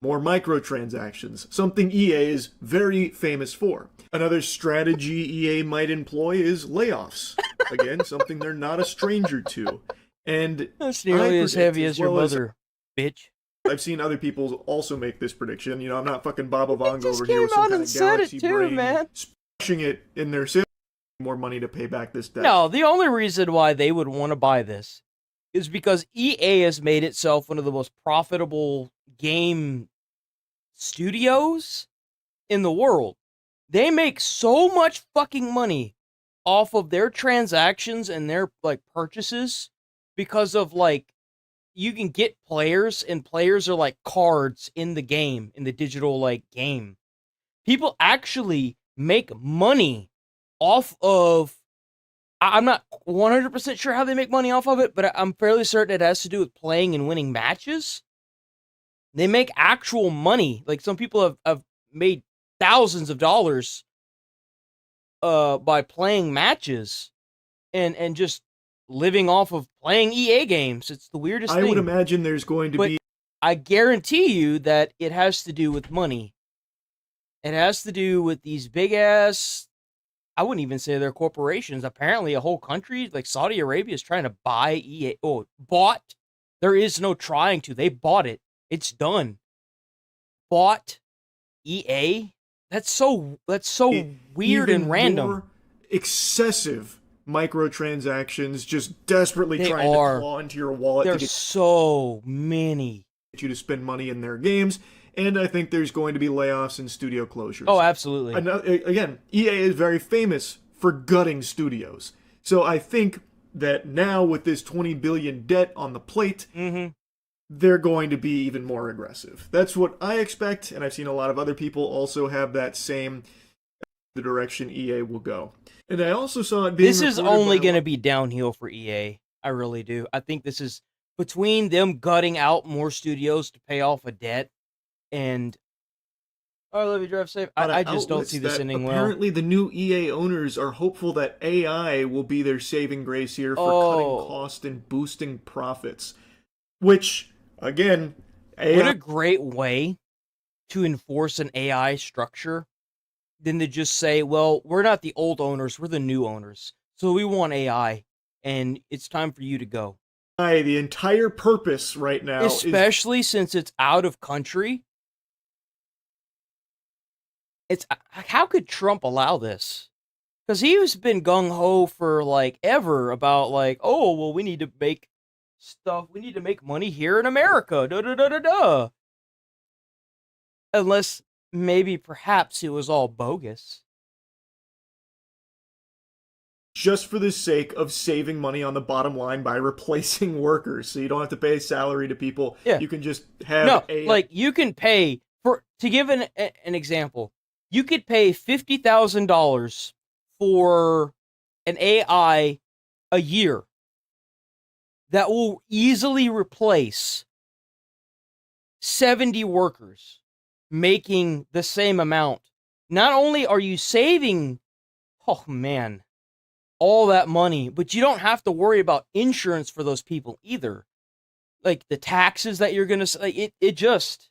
More microtransactions, something EA is very famous for. Another strategy EA might employ is layoffs. Again, something they're not a stranger to. And that's nearly as heavy as your mother, bitch. I've seen other people also make this prediction. You know, I'm not fucking Baba Vanga over here with some kind of galaxy brain, man. Splashing it in their sales. More money to pay back this debt. No, the only reason why they would want to buy this is because EA has made itself one of the most profitable game studios in the world. They make so much fucking money off of their transactions and their like purchases because of like you can get players and players are like cards in the game, in the digital like game. People actually make money off of, I'm not 100% sure how they make money off of it, but I'm fairly certain it has to do with playing and winning matches. They make actual money. Like some people have made thousands of dollars by playing matches and just living off of playing EA games. It's the weirdest thing. I would imagine there's going to be... I guarantee you that it has to do with money. It has to do with these big ass, I wouldn't even say they're corporations. Apparently a whole country like Saudi Arabia is trying to buy EA. Oh, bought. There is no trying to. They bought it. It's done. Bought EA. That's so weird and random. More excessive microtransactions, just desperately They trying are. to claw into your wallet There's to get so many. you to spend money in their games. And I think there's going to be layoffs and studio closures. Oh, absolutely. Again, EA is very famous for gutting studios. So I think that now with this 20 billion debt on the plate, they're going to be even more aggressive. That's what I expect, and I've seen a lot of other people also have that same the direction EA will go. And I also saw it being This is only going to be downhill for EA. I really do. I think this is between them gutting out more studios to pay off a debt and I love you, drive safe. I just don't see this ending well. Apparently, the new EA owners are hopeful that AI will be their saving grace here for cutting cost and boosting profits. Which, again, AI... What a great way to enforce an AI structure than to just say, well, we're not the old owners, we're the new owners. So we want AI, and it's time for you to go. The entire purpose right now Especially since it's out of country. It's how could Trump allow this? Because he's been gung-ho for like ever about like, oh, well, we need to make stuff, we need to make money here in America. Da-da-da-da-da. Unless maybe perhaps it was all bogus. Just for the sake of saving money on the bottom line by replacing workers. So you don't have to pay salary to people. Yeah. You can just have like you can pay to give an example. You could pay $50,000 for an AI a year that will easily replace 70 workers making the same amount. Not only are you saving, oh man, all that money, but you don't have to worry about insurance for those people either. Like the taxes that you're going to, it just...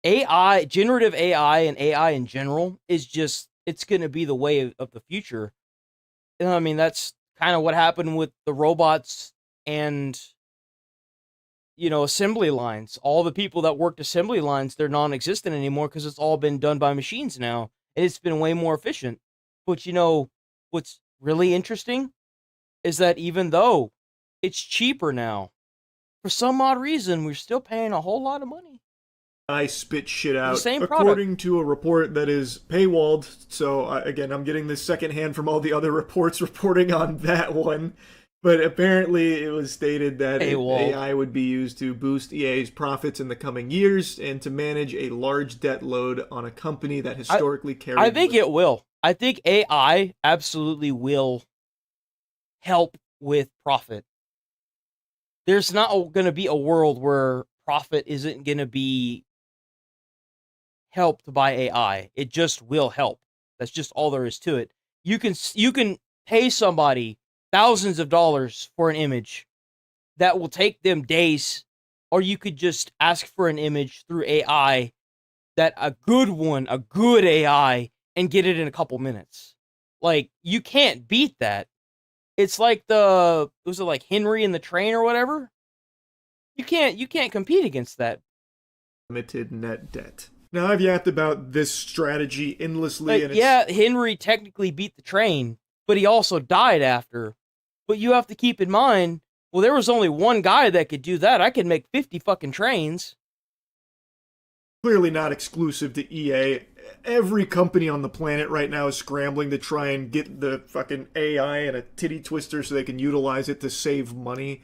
AI, generative AI and AI in general is just, it's going to be the way of the future. I mean, that's kind of what happened with the robots and, assembly lines. All the people that worked assembly lines, they're non-existent anymore because it's all been done by machines now. And it's been way more efficient. But what's really interesting is that even though it's cheaper now, for some odd reason, we're still paying a whole lot of money. I spit shit out same according to a report that is paywalled. So again, I'm getting this secondhand from all the other reports reporting on that one. But apparently it was stated that AI would be used to boost EA's profits in the coming years and to manage a large debt load on a company that historically carried... I think it will. I think AI absolutely will help with profit. There's not going to be a world where profit isn't going to be helped by AI. It just will help. That's just all there is to it. You can pay somebody thousands of dollars for an image that will take them days, or you could just ask for an image through AI, that a good AI, and get it in a couple minutes. Like, you can't beat that. It's like was it like Henry and the Train or whatever? You can't compete against that. Limited net debt. Now, I've yapped about this strategy endlessly. And Henry technically beat the train, but he also died after. But you have to keep in mind, well, there was only one guy that could do that. I could make 50 fucking trains. Clearly not exclusive to EA. Every company on the planet right now is scrambling to try and get the fucking AI and a titty twister so they can utilize it to save money.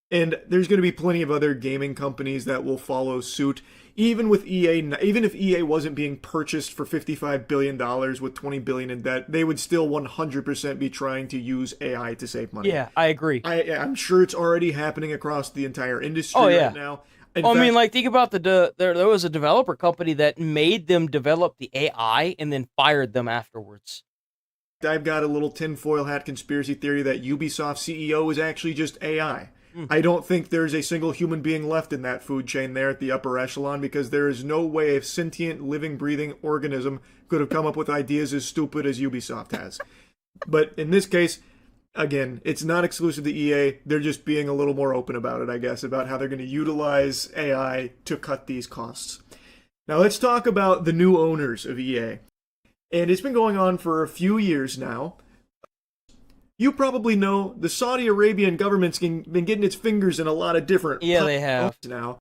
And there's going to be plenty of other gaming companies that will follow suit. Even with EA, even if EA wasn't being purchased for $55 billion with $20 billion in debt, they would still 100% be trying to use AI to save money. Yeah, I agree. I'm sure it's already happening across the entire industry right now. I mean, like, think about there was a developer company that made them develop the AI and then fired them afterwards. I've got a little tinfoil hat conspiracy theory that Ubisoft CEO is actually just AI. I don't think there's a single human being left in that food chain there at the upper echelon, because there is no way a sentient, living, breathing organism could have come up with ideas as stupid as Ubisoft has. But in this case, again, it's not exclusive to EA. They're just being a little more open about it, I guess, about how they're going to utilize AI to cut these costs. Now let's talk about the new owners of EA. And it's been going on for a few years now. You probably know the Saudi Arabian government's been getting its fingers in a lot of different they have now.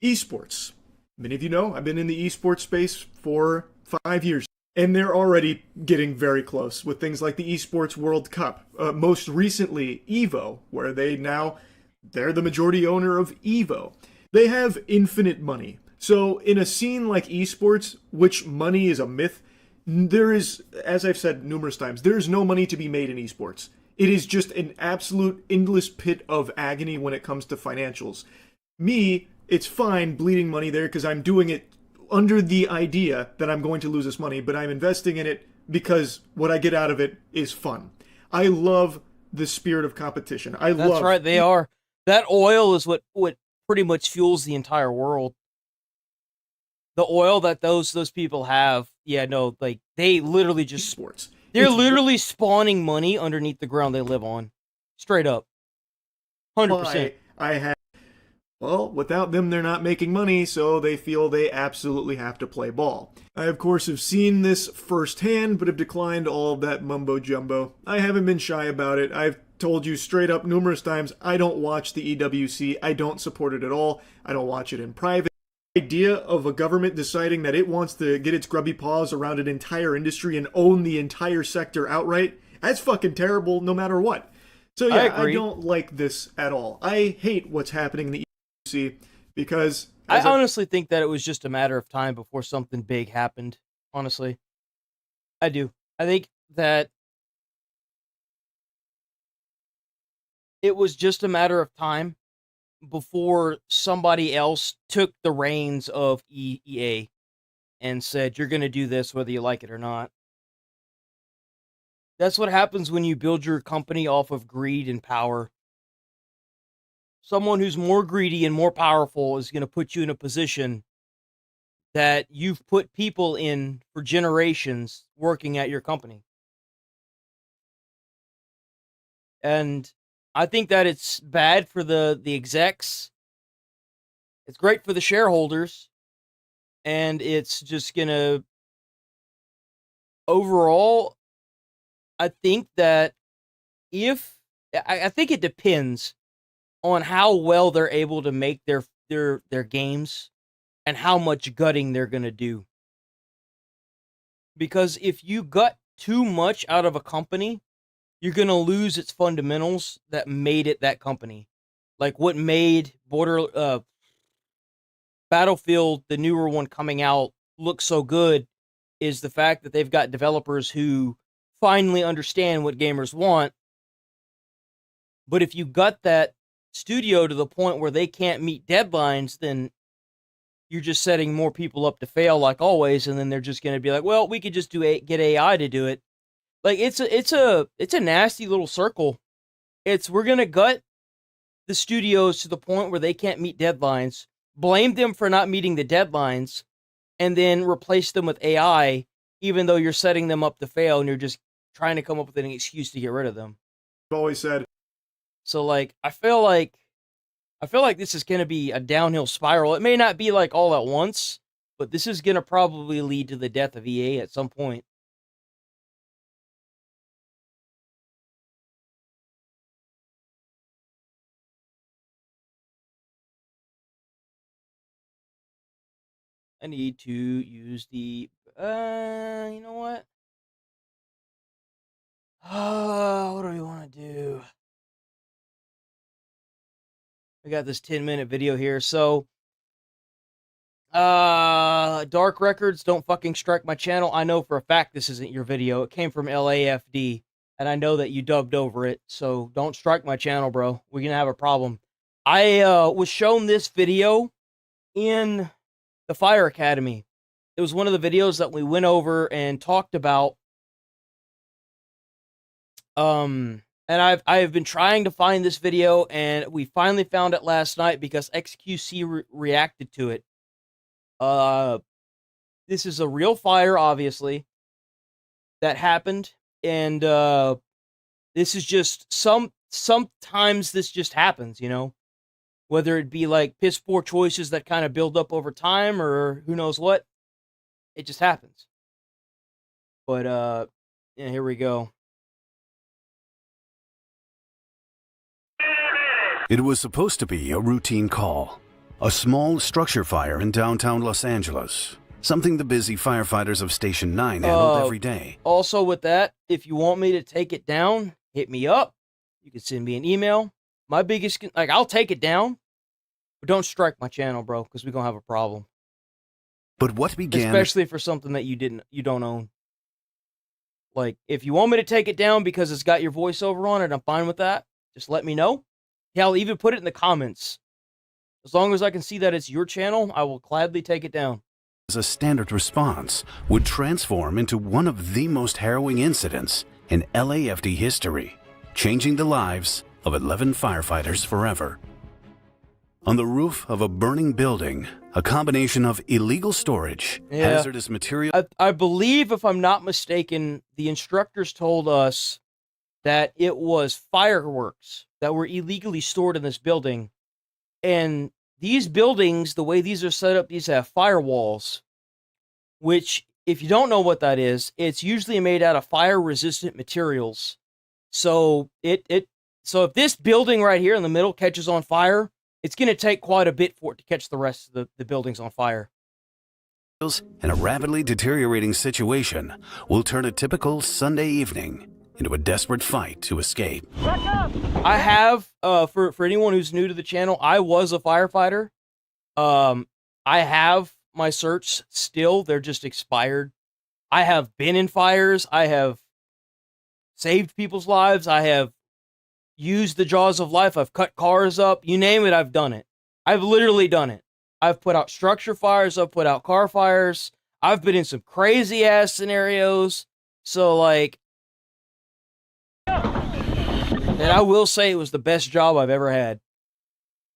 Esports. Many of you know I've been in the esports space for 5 years, and they're already getting very close with things like the Esports World Cup. Most recently, Evo, where they're the majority owner of Evo. They have infinite money. So in a scene like esports, which money is a myth, there is, as I've said numerous times, there is no money to be made in esports. It is just an absolute endless pit of agony when it comes to financials. Me, it's fine bleeding money there because I'm doing it under the idea that I'm going to lose this money, but I'm investing in it because what I get out of it is fun. I love the spirit of competition. That's right, they are. That oil is what pretty much fuels the entire world. The oil that those people have, like they literally just sports. They're literally spawning money underneath the ground they live on, straight up, 100%. Well, without them, they're not making money, so they feel they absolutely have to play ball. I, of course, have seen this firsthand, but have declined all of that mumbo-jumbo. I haven't been shy about it. I've told you straight up numerous times, I don't watch the EWC. I don't support it at all. I don't watch it in private. The idea of a government deciding that it wants to get its grubby paws around an entire industry and own the entire sector outright, that's fucking terrible no matter what. So yeah, I don't like this at all. I hate what's happening in the EWC because... I honestly think that it was just a matter of time before something big happened, honestly. I do. I think that it was just a matter of time before somebody else took the reins of EA and said, you're going to do this whether you like it or not. That's what happens when you build your company off of greed and power. Someone who's more greedy and more powerful is going to put you in a position that you've put people in for generations working at your company. And I think that it's bad for the execs. It's great for the shareholders. And it's just going to... Overall, I think that I think it depends on how well they're able to make their games and how much gutting they're going to do. Because if you gut too much out of a company, you're going to lose its fundamentals that made it that company. Like what made Battlefield, the newer one coming out, look so good is the fact that they've got developers who finally understand what gamers want. But if you gut that studio to the point where they can't meet deadlines, then you're just setting more people up to fail like always, and then they're just going to be like, well, we could just get AI to do it. Like it's a nasty little circle. We're going to gut the studios to the point where they can't meet deadlines, blame them for not meeting the deadlines, and then replace them with AI, even though you're setting them up to fail and you're just trying to come up with an excuse to get rid of them. I've always said. So like, I feel like this is going to be a downhill spiral. It may not be like all at once, but this is going to probably lead to the death of EA at some point. I need to use the, you know what? What do we want to do? I got this 10-minute video here. So, Dark Records, don't fucking strike my channel. I know for a fact this isn't your video. It came from LAFD, and I know that you dubbed over it. So don't strike my channel, bro. We're going to have a problem. I was shown this video in the Fire Academy. It was one of the videos that we went over and talked about. And And I have been trying to find this video, and we finally found it last night because XQC reacted to it. This is a real fire, obviously, that happened, and this is just sometimes this just happens, you know, whether it be like piss poor choices that kind of build up over time, or who knows what, it just happens. But yeah, here we go. It was supposed to be a routine call. A small structure fire in downtown Los Angeles. Something the busy firefighters of Station 9 handled every day. Also with that, if you want me to take it down, hit me up. You can send me an email. My biggest, like, I'll take it down, but don't strike my channel, bro, because we're going to have a problem. But what began... Especially for something that you don't own. Like, if you want me to take it down because it's got your voiceover on it, I'm fine with that. Just let me know. Yeah, I'll even put it in the comments. As long as I can see that it's your channel, I will gladly take it down. As a standard response, would transform into one of the most harrowing incidents in LAFD history, changing the lives of 11 firefighters forever. On the roof of a burning building, a combination of illegal storage, hazardous material... I believe, if I'm not mistaken, the instructors told us that it was fireworks that were illegally stored in this building. And these buildings, the way these are set up, these have firewalls, which, if you don't know what that is, it's usually made out of fire-resistant materials. So so if this building right here in the middle catches on fire, it's going to take quite a bit for it to catch the rest of the buildings on fire. And a rapidly deteriorating situation will turn a typical Sunday evening into a desperate fight to escape. I have, for anyone who's new to the channel, I was a firefighter. I have my certs still. They're just expired. I have been in fires. I have saved people's lives. I have used the jaws of life. I've cut cars up. You name it, I've done it. I've literally done it. I've put out structure fires. I've put out car fires. I've been in some crazy ass scenarios. So, like, and I will say it was the best job I've ever had.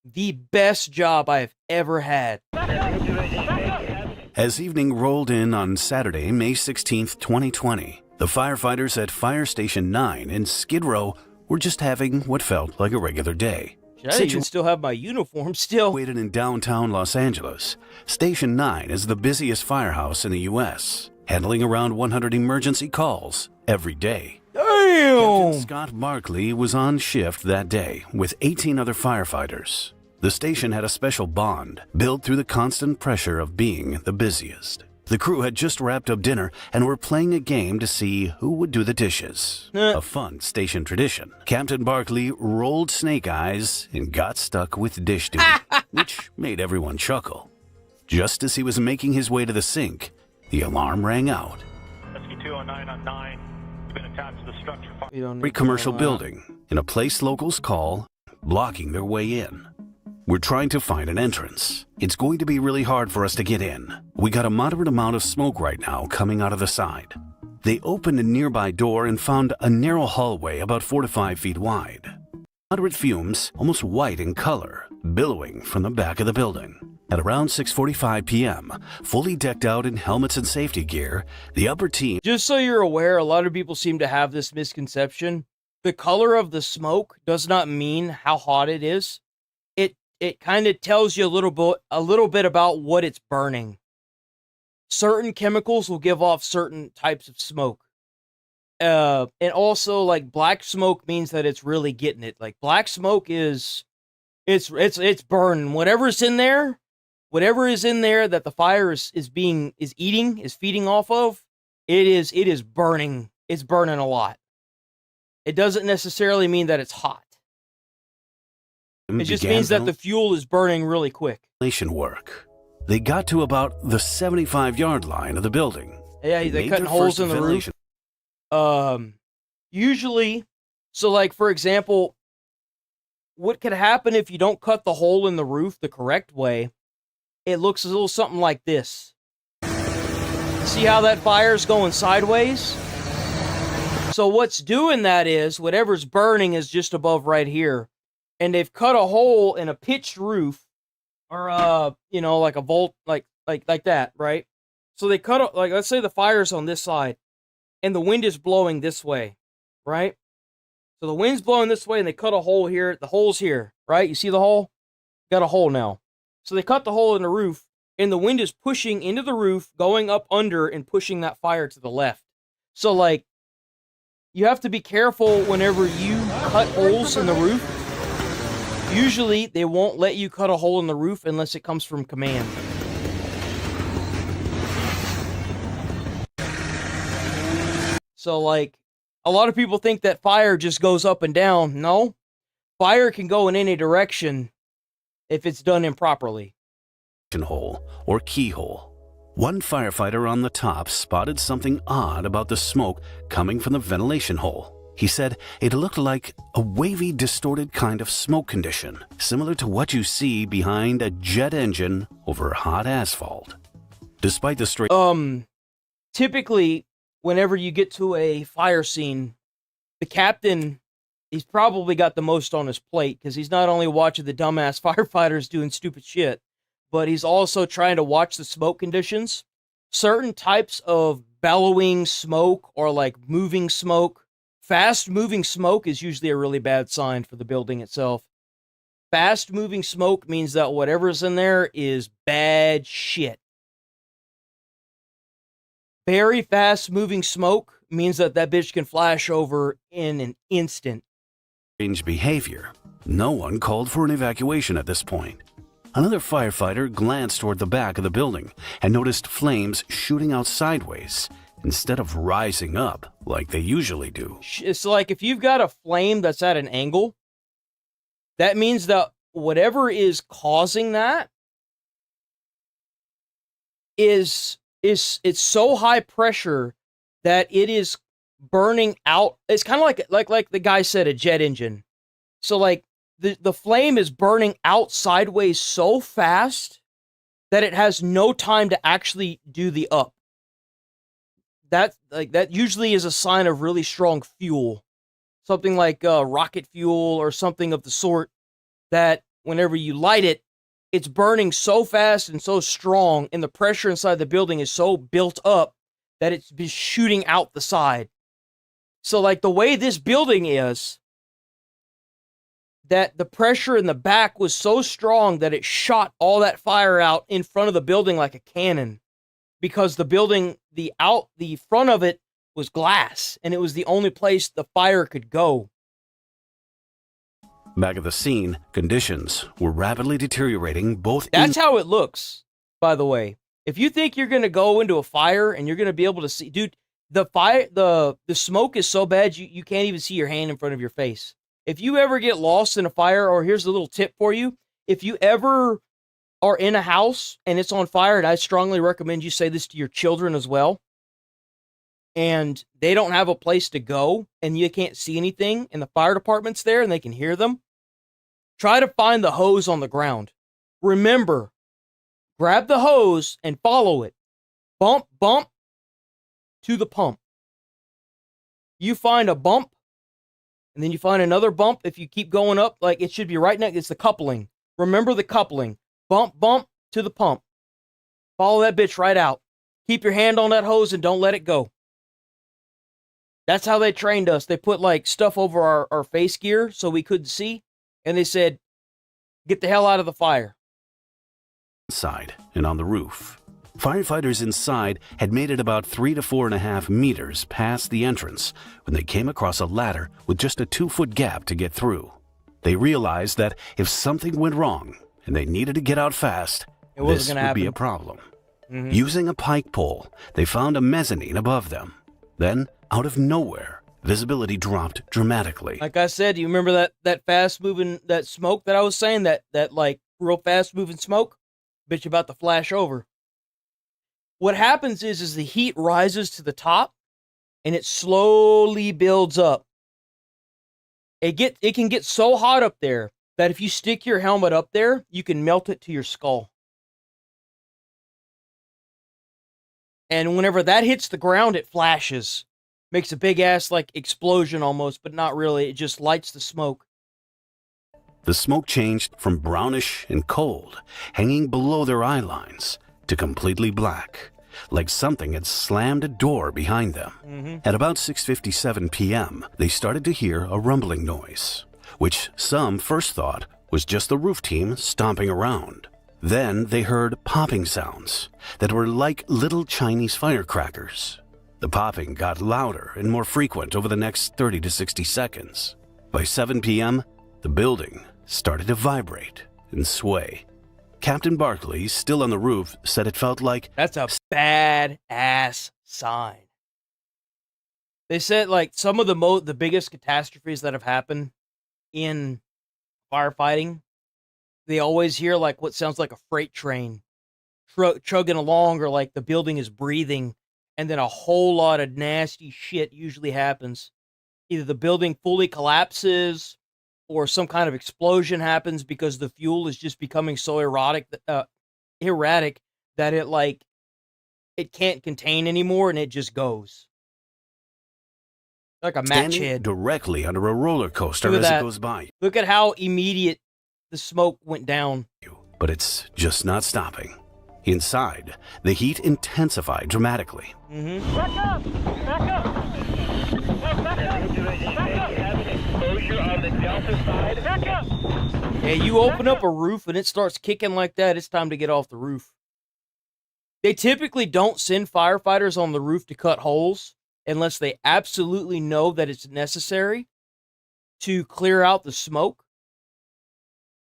The best job I've ever had. As evening rolled in on Saturday, May 16th, 2020, the firefighters at Fire Station 9 in Skid Row were just having what felt like a regular day. I even still have my uniform still. Situated in downtown Los Angeles, Station 9 is the busiest firehouse in the U.S., handling around 100 emergency calls every day. Damn! Captain Scott Barkley was on shift that day with 18 other firefighters. The station had a special bond built through the constant pressure of being the busiest. The crew had just wrapped up dinner and were playing a game to see who would do the dishes. A fun station tradition. Captain Barkley rolled snake eyes and got stuck with dish duty, which made everyone chuckle. Just as he was making his way to the sink, the alarm rang out. Rescue 209 on 9. You've been attached to the structure. A commercial building in a place locals call blocking their way in. We're trying to find an entrance. It's going to be really hard for us to get in. We got a moderate amount of smoke right now coming out of the side. They opened a nearby door and found a narrow hallway about 4 to 5 feet wide. Moderate fumes, almost white in color, billowing from the back of the building. At around 6:45 p.m., fully decked out in helmets and safety gear, the upper team... Just so you're aware, a lot of people seem to have this misconception. The color of the smoke does not mean how hot it is. It kind of tells you a little bit about what it's burning. Certain chemicals will give off certain types of smoke. And also, like, black smoke means that it's really getting it. Like, black smoke is it's burning. Whatever is in there that the fire is feeding off of, it is burning. It's burning a lot. It doesn't necessarily mean that it's hot. It just means that the fuel is burning really quick. Work. They got to about the 75-yard line of the building. Yeah, they're cutting holes in the roof. Usually, so like, for example, what could happen if you don't cut the hole in the roof the correct way? It looks a little something like this. See how that fire's going sideways? So what's doing that is whatever's burning is just above right here. And they've cut a hole in a pitched roof or you know, like a vault, like that, right? So they cut like, let's say the fire's on this side and the wind is blowing this way, right? So the wind's blowing this way and they cut a hole here. The hole's here, right? You see the hole? Got a hole now. So they cut the hole in the roof and the wind is pushing into the roof, going up under and pushing that fire to the left. So like, you have to be careful whenever you cut holes in the roof. Usually, they won't let you cut a hole in the roof unless it comes from command. So, like, a lot of people think that fire just goes up and down. No. Fire can go in any direction if it's done improperly. Hole or keyhole. One firefighter on the top spotted something odd about the smoke coming from the ventilation hole. He said it looked like a wavy, distorted kind of smoke condition, similar to what you see behind a jet engine over hot asphalt. Despite the straight... Typically, whenever you get to a fire scene, the captain, he's probably got the most on his plate, because he's not only watching the dumbass firefighters doing stupid shit, but he's also trying to watch the smoke conditions. Certain types of bellowing smoke or like moving smoke, fast moving smoke is usually a really bad sign for the building itself. Fast moving smoke means that whatever's in there is bad shit. Very fast moving smoke means that that bitch can flash over in an instant. Strange behavior. No one called for an evacuation at this point. Another firefighter glanced toward the back of the building and noticed flames shooting out sideways instead of rising up like they usually do. It's like if you've got a flame that's at an angle, that means that whatever is causing that is it's so high pressure that it is burning out. It's kind of like the guy said, a jet engine. So like the flame is burning out sideways so fast that it has no time to actually do the up. That usually is a sign of really strong fuel. Something like rocket fuel or something of the sort, that whenever you light it, it's burning so fast and so strong, and the pressure inside the building is so built up that it's been shooting out the side. So like the way this building is, that the pressure in the back was so strong that it shot all that fire out in front of the building like a cannon, because the building, the front of it was glass, and it was the only place the fire could go. Back at the scene, conditions were rapidly deteriorating both... That's how it looks, by the way. If you think you're going to go into a fire and you're going to be able to see... Dude, the smoke is so bad you can't even see your hand in front of your face. If you ever get lost in a fire, or here's a little tip for you. If you ever are in a house and it's on fire, and I strongly recommend you say this to your children as well, and they don't have a place to go and you can't see anything and the fire department's there and they can hear them, try to find the hose on the ground. Remember, grab the hose and follow it. Bump, bump to the pump. You find a bump, and then you find another bump. If you keep going up, like it should be right next, it's the coupling. Remember the coupling. Bump, bump to the pump. Follow that bitch right out. Keep your hand on that hose and don't let it go. That's how they trained us. They put like stuff over our face gear so we couldn't see. And they said, get the hell out of the fire. Inside and on the roof. Firefighters inside had made it about 3 to 4.5 meters past the entrance when they came across a ladder with just a 2-foot gap to get through. They realized that if something went wrong and they needed to get out fast, this would be a problem. Mm-hmm. Using a pike pole, they found a mezzanine above them. Then, out of nowhere, visibility dropped dramatically. Like I said, you remember that fast moving, that smoke that I was saying, that like real fast moving smoke? Bitch about to flash over. What happens is the heat rises to the top and it slowly builds up. It can get so hot up there that if you stick your helmet up there, you can melt it to your skull. And whenever that hits the ground, it flashes. Makes a big ass like explosion almost, but not really. It just lights the smoke. The smoke changed from brownish and cold, hanging below their eye lines, to completely black, like something had slammed a door behind them. At about 6:57 p.m., they started to hear a rumbling noise, which some first thought was just the roof team stomping around. Then they heard popping sounds that were like little Chinese firecrackers. The popping got louder and more frequent over the next 30 to 60 seconds. By 7 p.m., the building started to vibrate and sway. Captain Barkley, still on the roof, said it felt like... That's a bad-ass sign. They said, like, some of the biggest catastrophes that have happened in firefighting, they always hear, like, what sounds like a freight train chugging along, or like the building is breathing, and then a whole lot of nasty shit usually happens. Either the building fully collapses, or some kind of explosion happens because the fuel is just becoming so erratic that it can't contain anymore, and it just goes. Like a match Standing head. directly under a roller coaster as it goes by. Look at how immediate the smoke went down. But it's just not stopping. Inside, the heat intensified dramatically. Back up! Back up! Back up! Exposure on the Delta side. Back up! Yeah, you open up a roof and it starts kicking like that, it's time to get off the roof. They typically don't send firefighters on the roof to cut holes unless they absolutely know that it's necessary to clear out the smoke.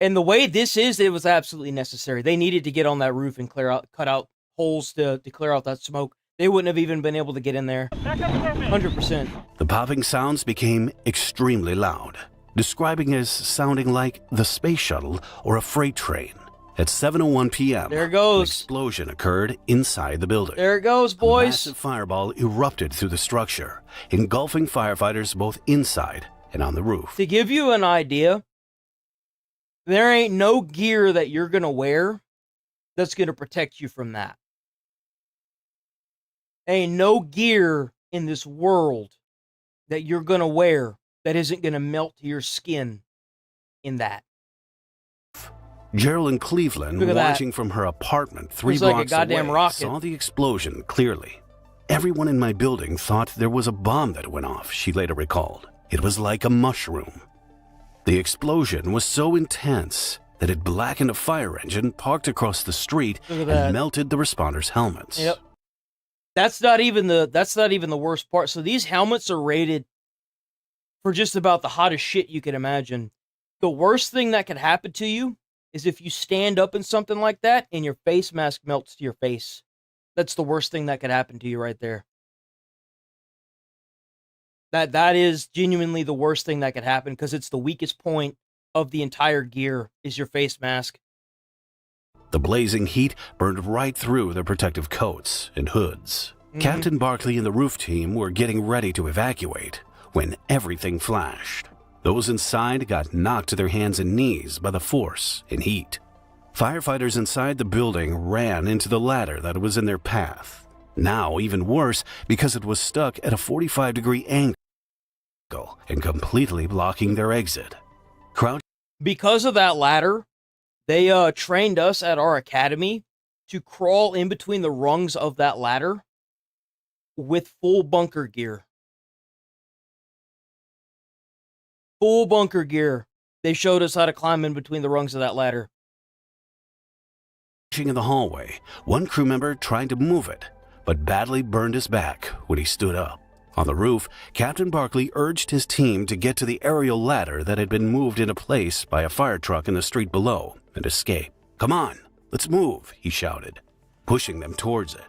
And the way this is, it was absolutely necessary. They needed to get on that roof and cut out holes to clear out that smoke. They wouldn't have even been able to get in there. 100%. The popping sounds became extremely loud, describing as sounding like the space shuttle or a freight train. At 7:01 p.m., there it goes. An explosion occurred inside the building. There it goes, boys. A massive fireball erupted through the structure, engulfing firefighters both inside and on the roof. To give you an idea, there ain't no gear that you're going to wear that's going to protect you from that. Ain't no gear in this world that you're going to wear that isn't going to melt to your skin in that. Geraldine Cleveland, watching from her apartment 3 blocks away, saw the explosion clearly. Everyone in my building thought there was a bomb that went off, she later recalled. It was like a mushroom. The explosion was so intense that it blackened a fire engine parked across the street and melted the responders' helmets. Yep. That's not even the worst part. So these helmets are rated for just about the hottest shit you can imagine. The worst thing that could happen to you is if you stand up in something like that and your face mask melts to your face. That's the worst thing that could happen to you right there. That is genuinely the worst thing that could happen, because it's the weakest point of the entire gear is your face mask. The blazing heat burned right through their protective coats and hoods. Captain Barkley and the roof team were getting ready to evacuate when everything flashed. Those inside got knocked to their hands and knees by the force and heat. Firefighters inside the building ran into the ladder that was in their path. Now even worse, because it was stuck at a 45-degree angle and completely blocking their exit. Because of that ladder, they trained us at our academy to crawl in between the rungs of that ladder with full bunker gear. Full bunker gear. They showed us how to climb in between the rungs of that ladder. In the hallway, one crew member tried to move it, but badly burned his back when he stood up. On the roof, Captain Barkley urged his team to get to the aerial ladder that had been moved into place by a fire truck in the street below and escape. "Come on, let's move," he shouted, pushing them towards it.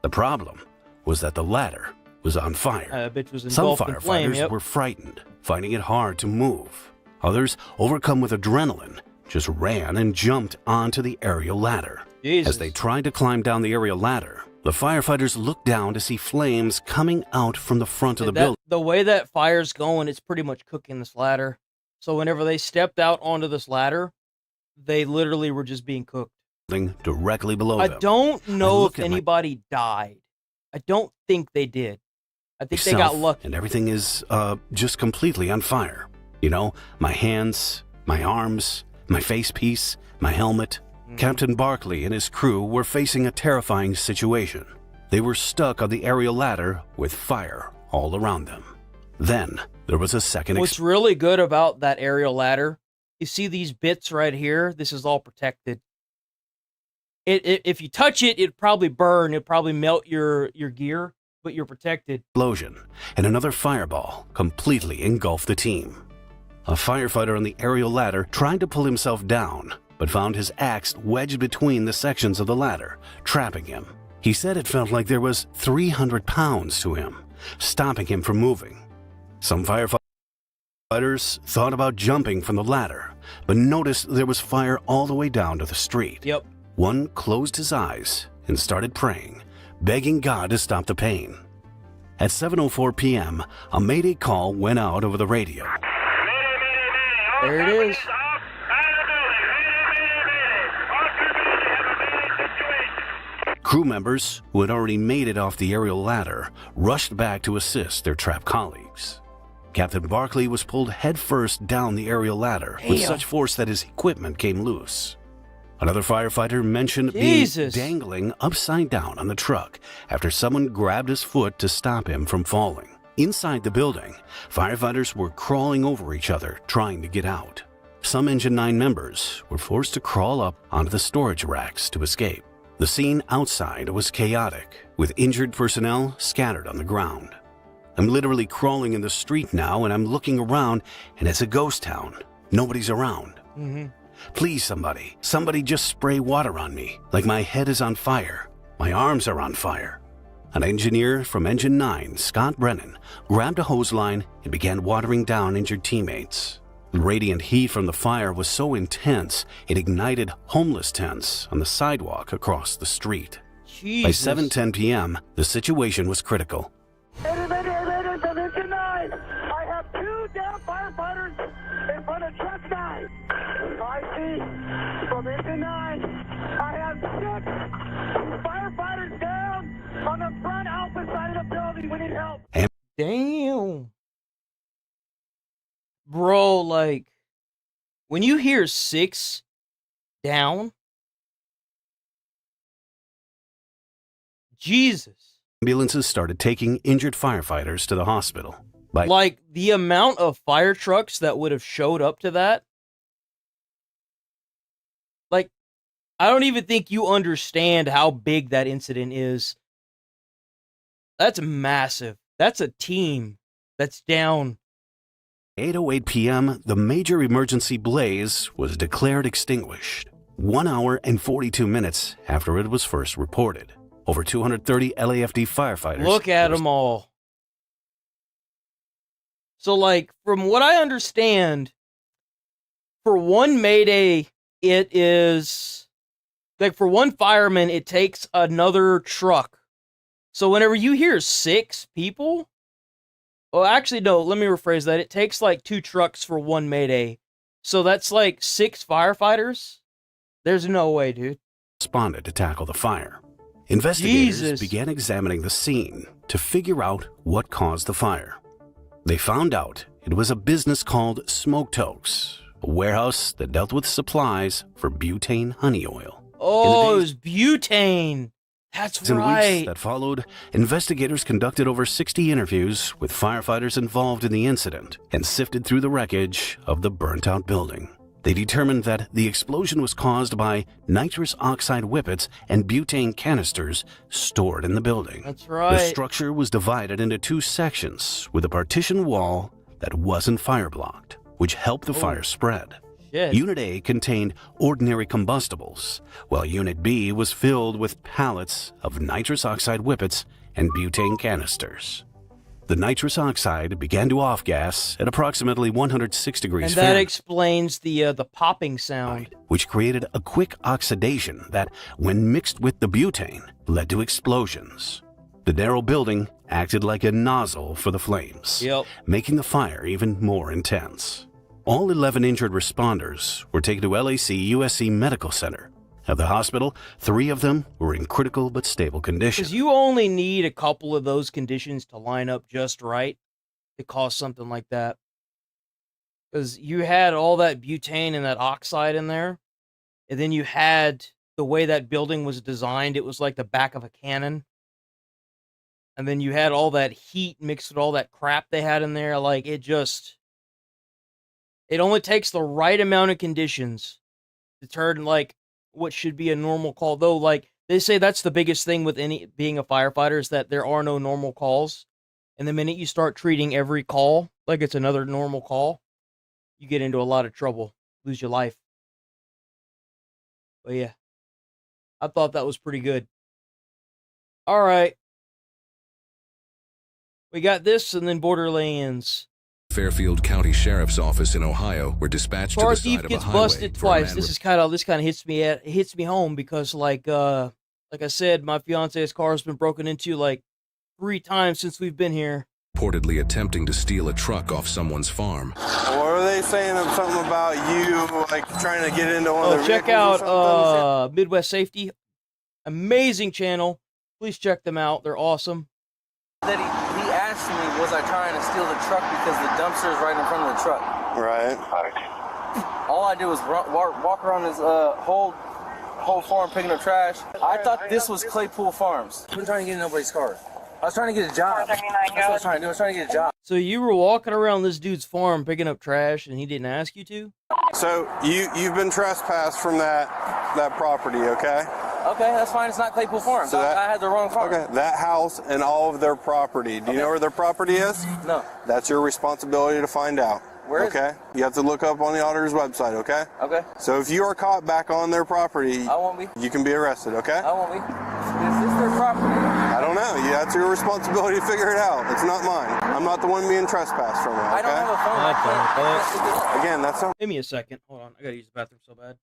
The problem was that the ladder was on fire. Bitch was Some engulfed in flame, firefighters were frightened, finding it hard to move. Others, overcome with adrenaline, just ran and jumped onto the aerial ladder. Jesus. As they tried to climb down the aerial ladder, the firefighters looked down to see flames coming out from the front of the building. The way that fire's going, it's pretty much cooking this ladder. So whenever they stepped out onto this ladder, they literally were just being cooked. Directly below them. I don't know if anybody died. I don't think they did. I think they got lucky. And everything is just completely on fire. You know, my hands, my arms, my face piece, my helmet. Captain Barkley and his crew were facing a terrifying situation. They were stuck on the aerial ladder with fire all around them. Then there was a second. What's really good about that aerial ladder, you see these bits right here? This is all protected. If you touch it, it'd probably burn. It'd probably melt your gear, but you're protected. Explosion, and another fireball completely engulfed the team. A firefighter on the aerial ladder tried to pull himself down, but found his axe wedged between the sections of the ladder, trapping him. He said it felt like there was 300 pounds to him, stopping him from moving. Some firefighters thought about jumping from the ladder, but noticed there was fire all the way down to the street. Yep. One closed his eyes and started praying, begging God to stop the pain. At 7:04 p.m., a mayday call went out over the radio. There it is. Crew members who had already made it off the aerial ladder rushed back to assist their trapped colleagues. Captain Barkley was pulled headfirst down the aerial ladder with such force that his equipment came loose. Another firefighter mentioned being dangling upside down on the truck after someone grabbed his foot to stop him from falling. Inside the building, firefighters were crawling over each other trying to get out. Some Engine 9 members were forced to crawl up onto the storage racks to escape. The scene outside was chaotic, with injured personnel scattered on the ground. I'm literally crawling in the street now, and I'm looking around, and it's a ghost town. Nobody's around. Please, somebody just spray water on me, like my head is on fire. My arms are on fire. An engineer from Engine 9, Scott Brennan, grabbed a hose line and began watering down injured teammates. The radiant heat from the fire was so intense, it ignited homeless tents on the sidewalk across the street. By 7:10 p.m., the situation was critical. Engine 9, I have 2 down firefighters in front of truck 9. I see from Engine 9, I have 6 firefighters down on the front alpha side of the building. We need help. Damn. Bro, like, when you hear 6 down, Jesus. Ambulances started taking injured firefighters to the hospital. Like, the amount of fire trucks that would have showed up to that, like, I don't even think you understand how big that incident is. That's massive. That's a team that's down. 8:08 p.m., the major emergency blaze was declared extinguished, 1 hour and 42 minutes after it was first reported. Over 230 LAFD firefighters. Look at them all. So, like, from what I understand, for one mayday, it is, like, for one fireman, it takes another truck. So whenever you hear 6 people, well, actually, no, let me rephrase that. It takes like 2 trucks for one mayday. So that's like 6 firefighters? There's no way, dude. Responded to tackle the fire. Investigators began examining the scene to figure out what caused the fire. They found out it was a business called Smoketoes, a warehouse that dealt with supplies for butane honey oil. Oh, it was butane. That's right. In weeks that followed, investigators conducted over 60 interviews with firefighters involved in the incident and sifted through the wreckage of the burnt-out building. They determined that the explosion was caused by nitrous oxide whippets and butane canisters stored in the building. That's right. The structure was divided into 2 sections with a partition wall that wasn't fire-blocked, which helped the fire spread. Shit. Unit A contained ordinary combustibles, while Unit B was filled with pallets of nitrous oxide whippets and butane canisters. The nitrous oxide began to off-gas at approximately 106 degrees and that Fahrenheit, explains the popping sound. which created a quick oxidation that, when mixed with the butane, led to explosions. The narrow building acted like a nozzle for the flames, making the fire even more intense. All 11 injured responders were taken to LAC USC Medical Center, At the hospital, 3 of them were in critical but stable condition. Because you only need a couple of those conditions to line up just right to cause something like that. Because you had all that butane and that oxide in there, and then you had the way that building was designed, it was like the back of a cannon. And then you had all that heat mixed with all that crap they had in there. Like, it only takes the right amount of conditions to turn, like, what should be a normal call. Though, like, they say that's the biggest thing with being a firefighter is that there are no normal calls. And the minute you start treating every call like it's another normal call, you get into a lot of trouble, lose your life. But yeah, I thought that was pretty good. All right. We got this and then Borderlands. Fairfield County Sheriff's Office in Ohio were dispatched to the side of a gets highway. Busted twice. This kind of hits me home because like I said, my fiance's car has been broken into like 3 times since we've been here. Reportedly attempting to steal a truck off someone's farm. What are they saying? Something about you like trying to get into one of their Check vehicles out Midwest Safety. Amazing channel. Please check them out. They're awesome. That he asked me, was I trying to steal the truck because the dumpster is right in front of the truck. Right. All I did was walk around his whole farm picking up trash. I thought this was Claypool Farms. I wasn't trying to get in nobody's car. I was trying to get a job. That's what I was trying to do. I was trying to get a job. So you were walking around this dude's farm picking up trash and he didn't ask you to? So you've been trespassed from that property, okay? Okay, that's fine. It's not Claypool Farms. So I had the wrong farm. Okay, that house and all of their property. Do you know where their property is? No. That's your responsibility to find out. Where is it? You have to look up on the auditor's website, okay? Okay. So if you are caught back on their property, I won't be. You can be arrested, okay? I won't be. Is this their property? I don't know. That's your responsibility to figure it out. It's not mine. I'm not the one being trespassed from it, okay? I don't have a phone. Again, that's not... Give me a second. Hold on. I gotta use the bathroom so bad.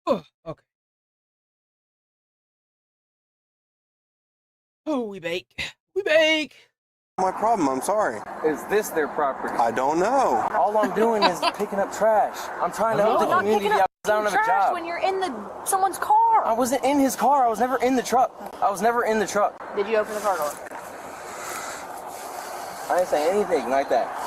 Oh, okay. Oh, we bake. We bake. My problem, I'm sorry. Is this their property? I don't know. All I'm doing is picking up trash. I'm trying to help the community out. I don't have a job. When you're in someone's car. I wasn't in his car. I was never in the truck. I was never in the truck. Did you open the car door? I didn't say anything like that.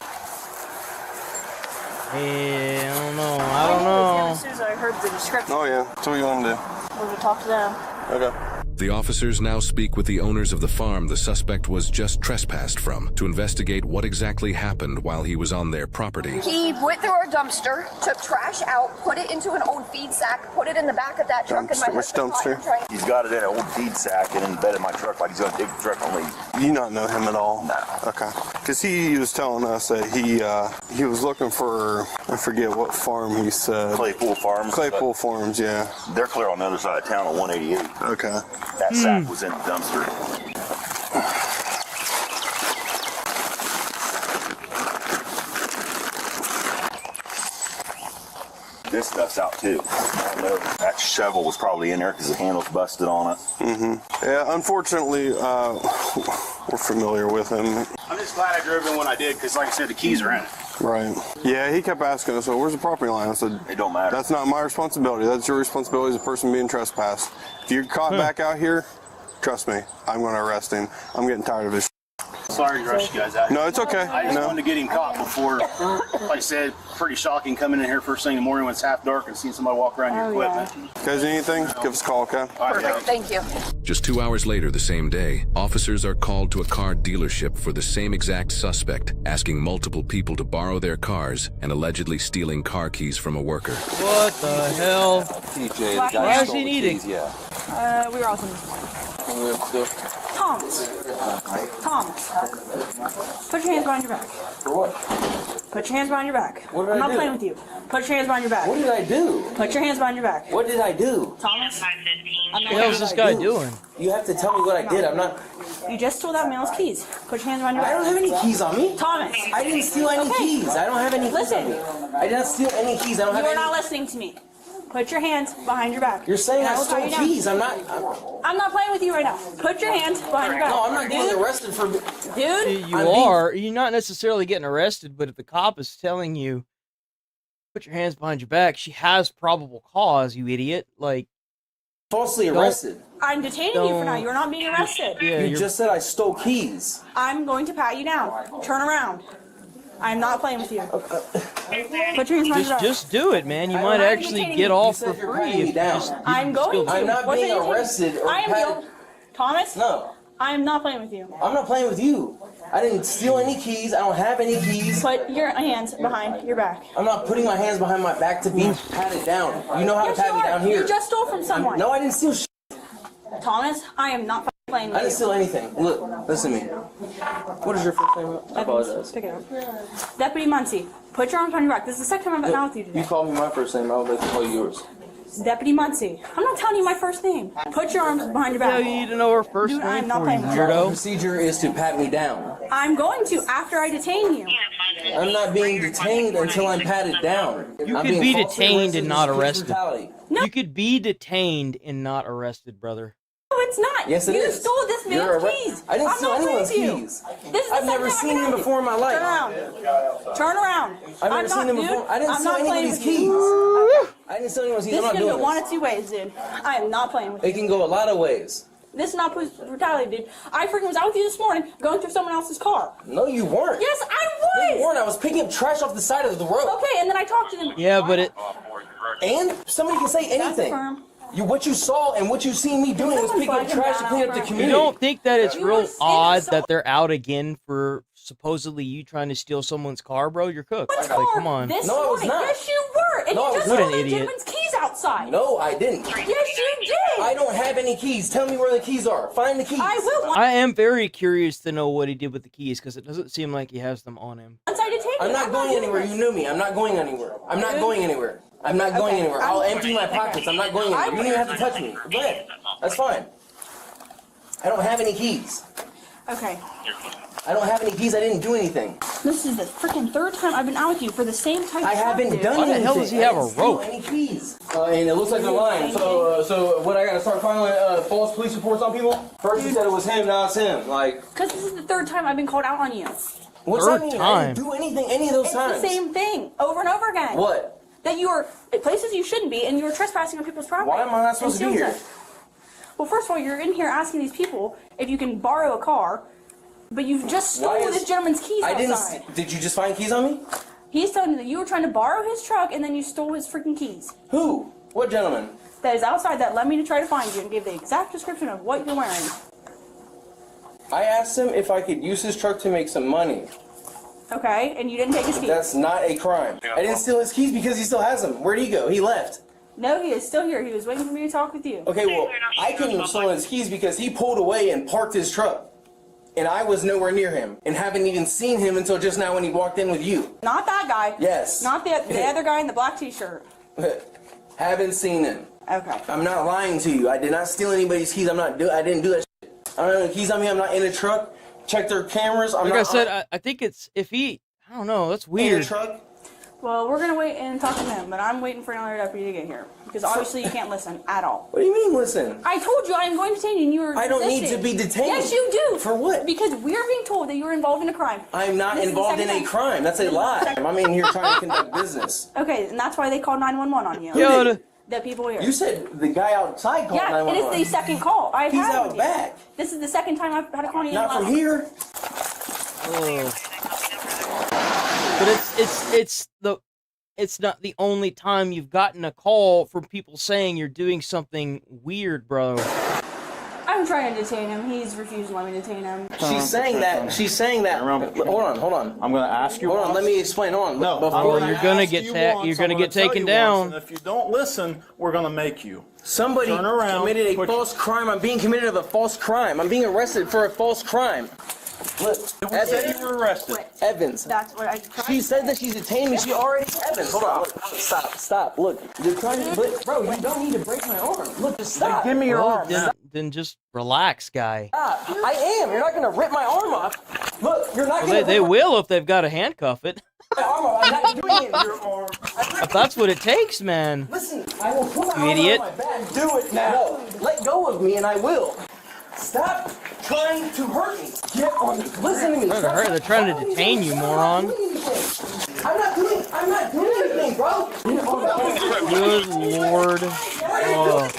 Yeah, I don't know. I don't know. As soon as I heard the description. Oh yeah. So what you want to do? We're gonna talk to them. Okay. The officers now speak with the owners of the farm the suspect was just trespassed from to investigate what exactly happened while he was on their property. He went through our dumpster, took trash out, put it into an old feed sack, put it in the back of that truck. Which dumpster? He's got it in an old feed sack and in the bed of my truck like he's going to take the truck and leave. You do not know him at all? No. Okay. Because he was telling us that he was looking for, I forget what farm he said. Claypool Farms. Claypool Farms, yeah. They're clear on the other side of town on 188. Okay. That sack was in the dumpster. This stuff's out too. I know that shovel was probably in there because the handle's busted on it. Mm-hmm. Yeah, unfortunately, we're familiar with him. I'm just glad I drove in when I did because, like I said, the keys are in it. Right. Yeah, he kept asking us, so where's the property line? I said, it don't matter. That's not my responsibility. That's your responsibility as a person being trespassed. If you're caught back out here, Trust me, I'm going to arrest him. I'm getting tired of his. Sorry to rush you guys out. No, it's okay. I just wanted to get him caught before, like I said, pretty shocking coming in here first thing in the morning when it's half dark and seeing somebody walk around your equipment. Guys, anything? Give us a call, okay? Perfect, thank you. Just 2 hours later the same day, officers are called to a car dealership for the same exact suspect, asking multiple people to borrow their cars and allegedly stealing car keys from a worker. What the hell? TJ, Why is he needing? Yeah. We were awesome. Thomas. Thomas. Put your hands behind your back. For what? Put your hands behind your back. What did I I'm not do? playing with you. Put your hands behind your back. What did I do? Put your hands behind your back. What did I do? Thomas. What the hell is this guy doing? You have to tell me what I did. I'm not. You just stole that male's keys. Put your hands behind your back. I don't have any keys on me. Thomas. I didn't steal any keys. I don't have any keys on me. I did not steal any keys. I don't have You are any. not listening to me. Put your hands behind your back. You're saying And I will tie stole you down. keys. I'm not. I'm not playing with you right now. Put your hands behind your back. No, I'm not getting arrested for. Dude. You are. You're not necessarily getting arrested, but if the cop is telling you, put your hands behind your back, she has probable cause, you idiot. Like, Falsely arrested. I'm detaining you for now. You're not being arrested. Yeah, You just said I stole keys. I'm going to pat you down. Turn around. I'm not playing with you. Put your hands behind your back. just do it, man. You might actually get off for free. If you just, I'm going to. I'm not What's being the intent? arrested or I am patted. Thomas? No. I am not playing with you. I'm not playing with you. I didn't steal any keys. I don't have any keys. Put your hands behind your back. I'm not putting my hands behind my back to be patted down. You know how to pat me down here. You just stole from someone. No, I didn't steal shit. Thomas, I am not playing with I didn't steal anything. Look, listen to me. What is your first name? I apologize. Pick it up. Deputy Muncie, put your arms behind your back. This is the second time I've been out with you today. You called me my first name. I would like to call you yours. Deputy Muncie. I'm not telling you my first name. Put your arms behind your back. Yeah, you need to know her first Dude, name I'm not for playing you, with you. The weirdo. procedure is to pat me down. I'm going to after I detain you. I'm not being detained until I'm patted down. You I'm could being be falsely detained and in not this case arrested. brutality. You could be detained and not arrested, brother. No, it's not. Yes, it you is. stole this You're man's arre- keys. I didn't I'm steal not playing anyone's with you. keys. This is the I've never second seen time him I've before in my life. Turn around. Turn around. I've never I'm seen not, him dude. before. I didn't I'm steal not playing anybody's with keys. you. I didn't steal anyone's keys. This I'm not can go doing one this. of two ways, dude. I am not playing with you. It can go a lot of ways. This is not police brutality, dude. I freaking was out with you this morning going through someone else's car. No, you weren't. Yes, I No, you was. weren't. I was picking up trash off the side of the road. Okay, and then I talked to them. Yeah, but it. And somebody can say anything. What you saw and what you seen me doing was picking up trash to clean up the You community. don't think that it's real odd that they're out again for supposedly you trying to steal someone's car, bro? You're cooked. Like, come on. This No, I was morning. not. Yes, you were. And No, I you just was stole not. that What an idiot. gentleman's keys outside. No, I didn't. Yes, you did. I don't have any keys. Tell me where the keys are. Find the keys. I will. I am very curious to know what he did with the keys because it doesn't seem like he has them on him. Once I detain you, I'm not going anywhere. You knew me. I'm not going anywhere. I'm not going anywhere. I'm not going anywhere. I'll empty my pockets. I'm not going anywhere. You don't even have to touch me. Go ahead. That's fine. I don't have any keys. Okay. I don't have any keys. I didn't do anything. This is the freaking third time I've been out with you for the same type of I haven't dude. done Why the anything. hell does he have a I didn't steal rope? any keys. And it looks like they're lying. So what? I gotta start filing false police reports on people? First you said it was him. Now it's him. Like. Because this is the third time I've been called out on you. What's Third that mean? I time. didn't do anything any of those It's times. the same thing over and over again. What? That you are at places you shouldn't be and you are trespassing on people's property. Why am I not supposed to be And here? stealing stuff. Well, first of all, you're in here asking these people if you can borrow a car, but you've just stole this gentleman's keys outside. Did you just find keys on me? He's telling you that you were trying to borrow his truck and then you stole his freaking keys. Who? What gentleman? That is outside that led me to try to find you and gave the exact description of what you're wearing. I asked him if I could use his truck to make some money. Okay, and you didn't take his keys. That's not a crime. I didn't steal his keys because he still has them. Where'd he go? He left. No, he is still here. He was waiting for me to talk with you. Okay, well, I couldn't have stolen his keys because he pulled away and parked his truck. And I was nowhere near him and haven't even seen him until just now when he walked in with you. Not that guy. Yes. Not the other guy in the black t-shirt. Haven't seen him. Okay. I'm not lying to you. I did not steal anybody's keys. I didn't do that shit. I don't have any keys on me. I'm not in a truck. Check their cameras. Like I said, I think it's if he. I don't know. That's weird. In a truck. Well, we're gonna wait and talk to him, but I'm waiting for another deputy to get here because obviously you can't listen at all. What do you mean listen? I told you I'm going to detain you, and you were. I don't need resisting. to be detained. Yes, you do. For what? Because we're being told that you're involved in a crime. I'm not This is the involved in second a time. crime. That's a lie. I'm in here trying to conduct business. Okay, and that's why they called 911 on you. Yo, The people here. You said the guy outside called Yeah, 911. it is the second call. I've He's had out with you. back. This is the second time I've had a call. Not from here. But it's not the only time you've gotten a call from people saying you're doing something weird, bro. I'm trying to detain him. He's refused to let me detain him. She's saying that. She's saying that. Hold on. I'm gonna ask you. Hold on. Let me explain. Hold on. No, Well, you're gonna get taken down. And if you don't listen, we're gonna make you. Somebody turn around, committed a false crime. I'm being committed of a false crime. I'm being arrested for a false crime. Look, Who said you were arrested? Evans. That's what I. She said that she's detained me. She already. Evans, hold on. Look, stop. Look, you're trying to. Bro, you don't need to break my arm. Look, just stop. Give me your arm. Then just relax, guy. I am. You're not gonna rip my arm off. Look, you're not gonna. They will if they've got to handcuff it. My arm off. I'm not doing it. Your arm. If that's what it takes, man. Listen, I will put my You arm idiot. on my back. Do it now. No, let go of me, and I will. Stop trying to hurt me. Get on me. Listen to me. They're trying to detain you, moron. I'm not doing anything, bro. Good lord. Oh.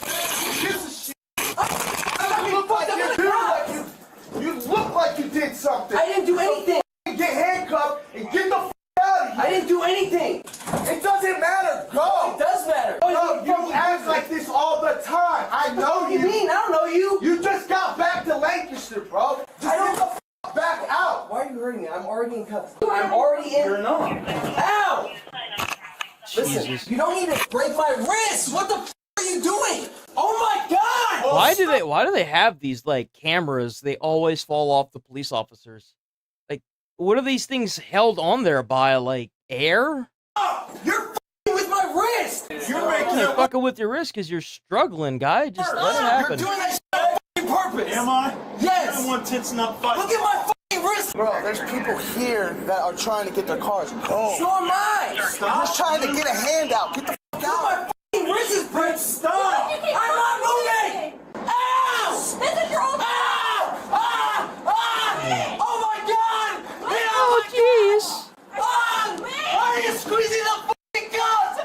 You look like you did something. I didn't do anything. Get handcuffed and get the f out of here. I didn't do anything. It doesn't matter. Go. It does matter. No, you act like this all the time. I know you. What do you mean? I don't know you. You just got back to Lancaster, bro. Just get the f back out. Why are you hurting me? I'm already in cuffs. I'm already in. You're not. Ow! Listen, you don't need to break my wrist. What the f are you doing? Oh my God! Why do they have these like cameras? They always fall off the police officers. Like, what are these things held on there by? Like air? You're f***ing with my wrist. You're making You're fucking with your wrist because you're struggling, guy. Just let it happen. You're doing that shit on f***ing purpose. Am I? Yes. I want tits not fighting. Look at my f***ing wrist. Bro, there's people here that are trying to get their cars. Go. So am I. They're just trying to get a handout. Get the f out. My f***ing wrist is break. Stop. I'm not moving. Ow! This is your old. Oh my God! Oh jeez. Why are you squeezing the f***ing cuffs?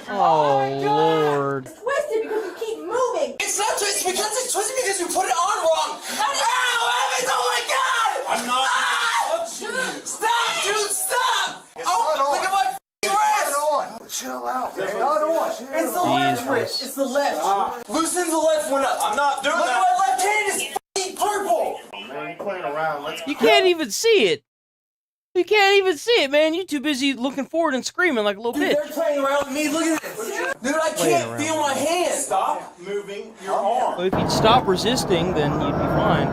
Oh lord. It's twisted because you keep moving. It's not twisted it's twisted because you put it on wrong. Ow, Evans! Oh my God! I'm not. Stop, dude! Stop! Look at my f***ing wrist! Chill out. It's not on. It's the left wrist. It's the left. Loosen the left one up. I'm not doing Look that. at my left hand is f***ing purple. Man, you playing around. Let's You can't even see it. You can't even see it, man. You're too busy looking forward and screaming like a little Dude, bitch. they're playing around with me. Look at this. Dude, I can't feel my hand. Stop moving your arm. Well, if you'd stop resisting, then you'd be fine.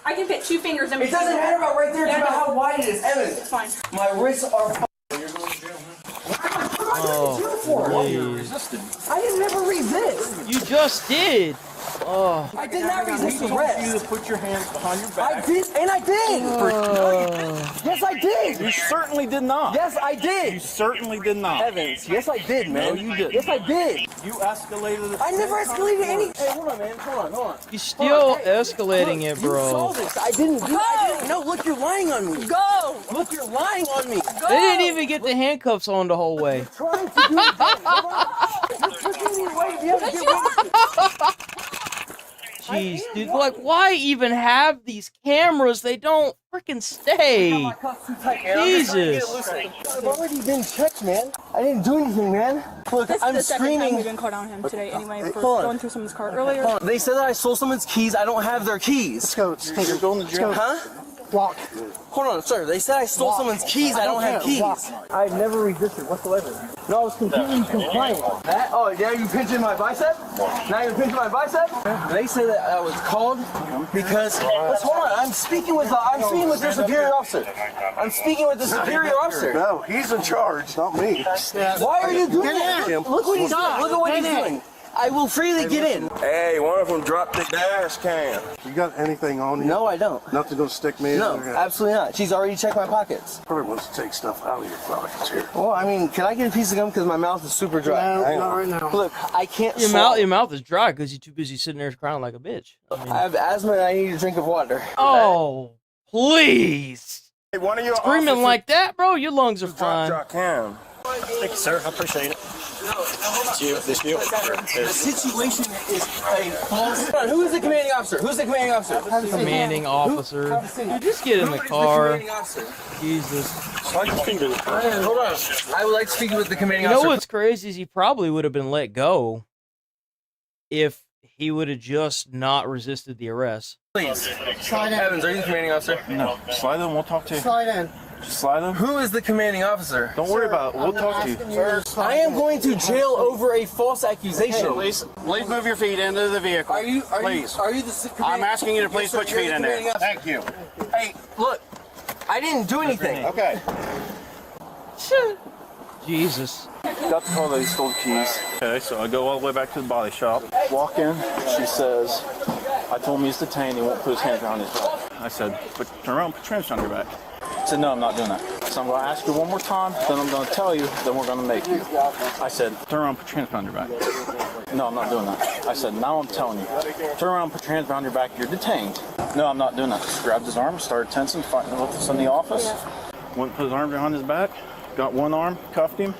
I can fit 2 fingers in It doesn't matter about right there. It's about how wide it is. Evans. It's fine. My wrists are Oh, please. I didn't never resist. You just did. Oh. I did not resist We told you arrest. to put your hands behind your back. I did, and I did. Yes, I did. You certainly did not. Yes, I did. You certainly did not. Evans, yes, I did, man. No, you didn't. Yes, I did. You escalated it. I never escalated any. Hey, hold on, man. Hold on. You're still Hey, escalating look, it, bro. You saw this. I didn't. No, look, you're lying on me. Go. Look, you're lying on me. They didn't even get the handcuffs on the whole way. Trying to do it. You're pushing me away. You have to get rid of Jeez, dude. Like, why even have these cameras? They don't freaking stay. Jesus. I've already been checked, man. I didn't do anything, man. Look, This is I'm the second time screaming. we've been called on him today anyway for Hold on. going through someone's car earlier. Hold on. They said that I stole someone's keys. I don't have their keys. go. You're going to jail. Huh? Walk. Hold on, sir. They said I stole someone's keys. I don't have keys. I've never resisted whatsoever. No, I was completely compliant. That? Oh, now you pinching my bicep? Now you're pinching my bicep? They say that I was called because. Let's hold on. I'm speaking with their superior officer. I'm speaking with the superior officer. No, he's in charge, not me. Why are you doing that? Look what he's doing. Look at what he's doing. I will freely get in. Hey, one of them dropped the dash can. You got anything on you? No, I don't. Nothing gonna stick me in? No, absolutely not. She's already checked my pockets. Probably wants to take stuff out of your pockets here. Well, I mean, can I get a piece of gum because my mouth is super dry? No, not right now. Look, I can't. Your mouth is dry because you're too busy sitting there crying like a bitch. I have asthma and I need a drink of water. Oh, please. Hey, one of your Screaming like that, bro? Your lungs are fine. Thank you, sir. I appreciate it. The situation is a false. Who is the commanding officer? Who's the commanding officer? Commanding officer. Dude, just get in the car. Jesus. Hold on. I would like to speak with the commanding You know officer. what's crazy is he probably would have been let go if he would have just not resisted the arrest. Please. Slide in. Evans, are you the commanding officer? No. Slide in, we'll talk to you. Slide in. Slide in. Who is the commanding officer? Don't worry about it. We'll talk to you. I am going to jail over a false accusation. Please move your feet into the vehicle. Are you the I'm asking you to please put your feet in there. Thank you. Hey, look. I didn't do anything. Okay. Jesus. Got the call that he stole the keys. Okay, so I go all the way back to the body shop. Walk in. She says, I told him he's detained. He won't put his hands behind his back. I said, but turn around, put your hands on your back. I said, no, I'm not doing that. So I'm going to ask you one more time, then I'm going to tell you, then we're going to make you. I said, turn around, put your hands behind your back. No, I'm not doing that. I said, now I'm telling you. Turn around, put your hands behind your back, you're detained. No, I'm not doing that. Just grabbed his arm, started tensing, fighting with us in the office. Went and put his arm behind his back, got one arm, cuffed him.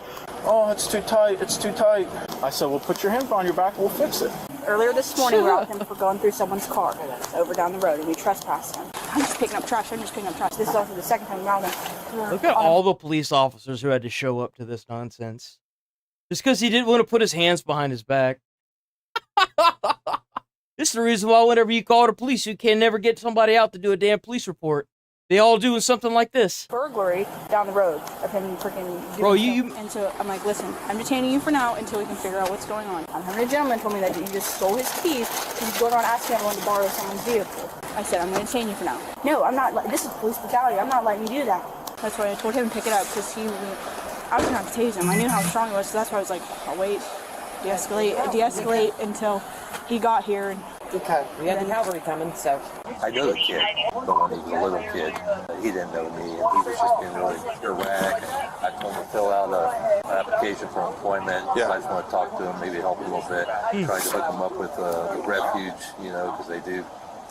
Oh, it's too tight, it's too tight. I said, well, put your hands behind your back, we'll fix it. Earlier this morning, we were out with him for going through someone's car over down the road, and we trespassed him. I'm just picking up trash. This is also the second time around him. Look at all the police officers who had to show up to this nonsense. Just because he didn't want to put his hands behind his back. This is the reason why whenever you call the police, you can never get somebody out to do a damn police report. They all doing something like this. Burglary down the road of him freaking doing Bro, stuff. And so I'm like, listen, I'm detaining you for now until we can figure out what's going on. A gentleman told me that you just stole his keys and he's going around asking everyone to borrow someone's vehicle. I said, I'm going to detain you for now. No, I'm not. This is police brutality. I'm not letting you do that. That's why I told him to pick it up because I was going to tase him. I knew how strong he was, so that's why I was like, I'll wait, de-escalate until he got here. And okay. We had the cavalry coming, so. I know the kid, but when he was a little kid, he didn't know me, and he was just being really erratic. I told him to fill out an application for employment. Yeah. I just want to talk to him, maybe help him a little bit. Trying to hook him up with refuge, because they do.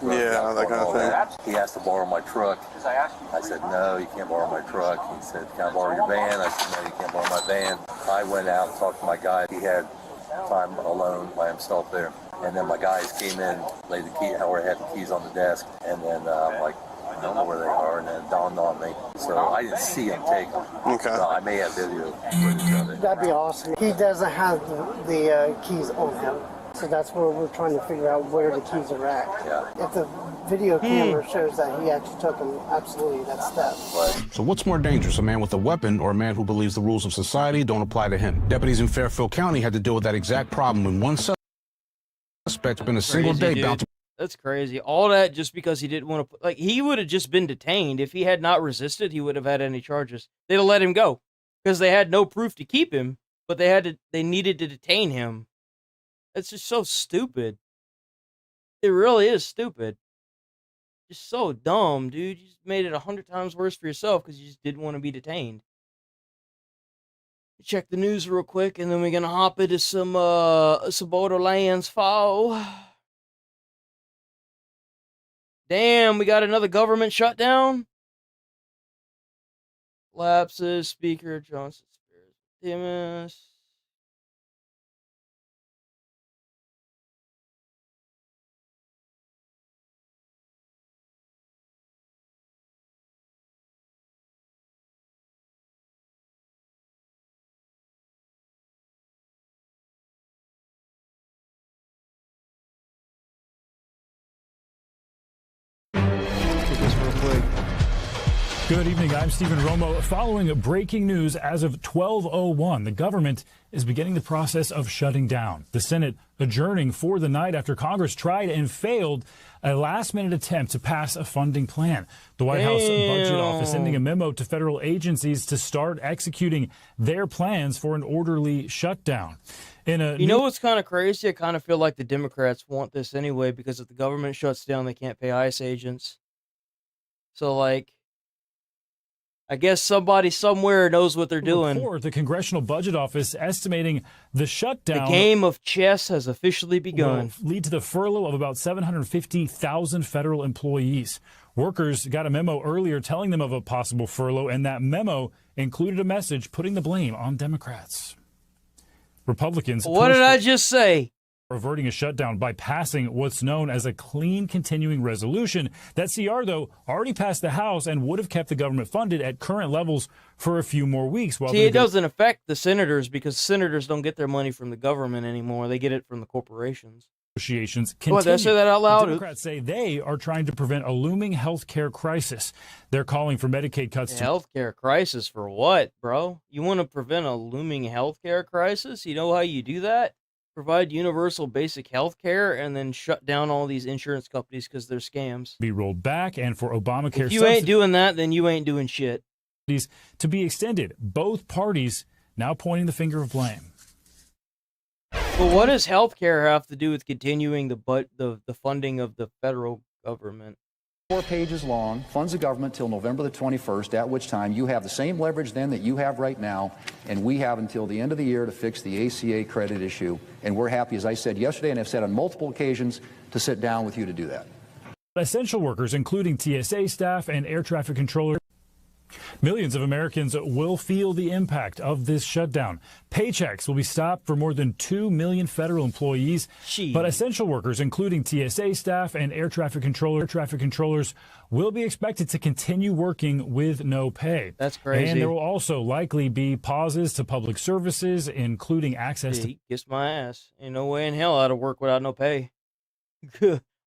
Yeah, that kind of thing. He asked to borrow my truck. I said, no, you can't borrow my truck. He said, can I borrow your van? I said, no, you can't borrow my van. I went out and talked to my guy. He had time alone by himself there. And then my guys came in, laid the key, or had the keys on the desk, and then I'm like, I don't know where they are, and then it dawned on me. So I didn't see him take them. Okay. I may have video footage of it. That'd be awesome. He doesn't have the keys on him, so that's where we're trying to figure out where the keys are at. Yeah. If the video camera shows that he actually took them, absolutely, that's theft. So what's more dangerous, a man with a weapon or a man who believes the rules of society don't apply to him? Deputies in Fairfield County had to deal with that exact problem when one suspect's been a single day bound to. That's crazy. All that just because he didn't want to. He would have just been detained. If he had not resisted, he would have had any charges. They'd have let him go because they had no proof to keep him, but they needed to detain him. It's just so stupid. It really is stupid. Just so dumb, dude. You just made it 100 times worse for yourself because you just didn't want to be detained. Check the news real quick, and then we're gonna hop into some Borderlands fall. Damn, we got another government shutdown. Lapses, Speaker Johnson, Timus. Good evening. I'm Stephen Romo. Following breaking news as of 12:01, the government is beginning the process of shutting down. The Senate adjourning for the night after Congress tried and failed a last-minute attempt to pass a funding plan. The White House Budget Office sending a memo to federal agencies to start executing their plans for an orderly shutdown. You know what's kind of crazy? I kind of feel like the Democrats want this anyway because if the government shuts down, they can't pay ICE agents. So, I guess somebody somewhere knows what they're doing. Report, the Congressional Budget Office estimating the shutdown. The game of chess has officially begun. Will lead to the furlough of about 750,000 federal employees. Workers got a memo earlier telling them of a possible furlough, and that memo included a message putting the blame on Democrats. Republicans. What did I just say? Averting a shutdown by passing what's known as a clean continuing resolution. That CR, though, already passed the House and would have kept the government funded at current levels for a few more weeks. While See, it doesn't affect the senators because senators don't get their money from the government anymore. They get it from the corporations. Negotiations continue. continue. Did I say that out loud? The Democrats say they are trying to prevent a looming health care crisis. They're calling for Medicaid cuts. Health care crisis for what, bro? You want to prevent a looming health care crisis? You know how you do that? Provide universal basic health care and then shut down all these insurance companies because they're scams. Be rolled back, and for Obamacare if you ain't doing that, then you ain't doing shit. To be extended. Both parties now pointing the finger of blame. But what does health care have to do with continuing the funding of the federal government? 4 pages long, funds the government till November the 21st, at which time you have the same leverage then that you have right now, and we have until the end of the year to fix the ACA credit issue. And we're happy, as I said yesterday and have said on multiple occasions, to sit down with you to do that. Essential workers, including TSA staff and air traffic controllers. Millions of Americans will feel the impact of this shutdown. Paychecks will be stopped for more than 2 million federal employees. But essential workers, including TSA staff and air traffic controllers, will be expected to continue working with no pay. That's crazy. And there will also likely be pauses to public services, including access to... Kiss my ass. Ain't no way in hell I'd work without no pay.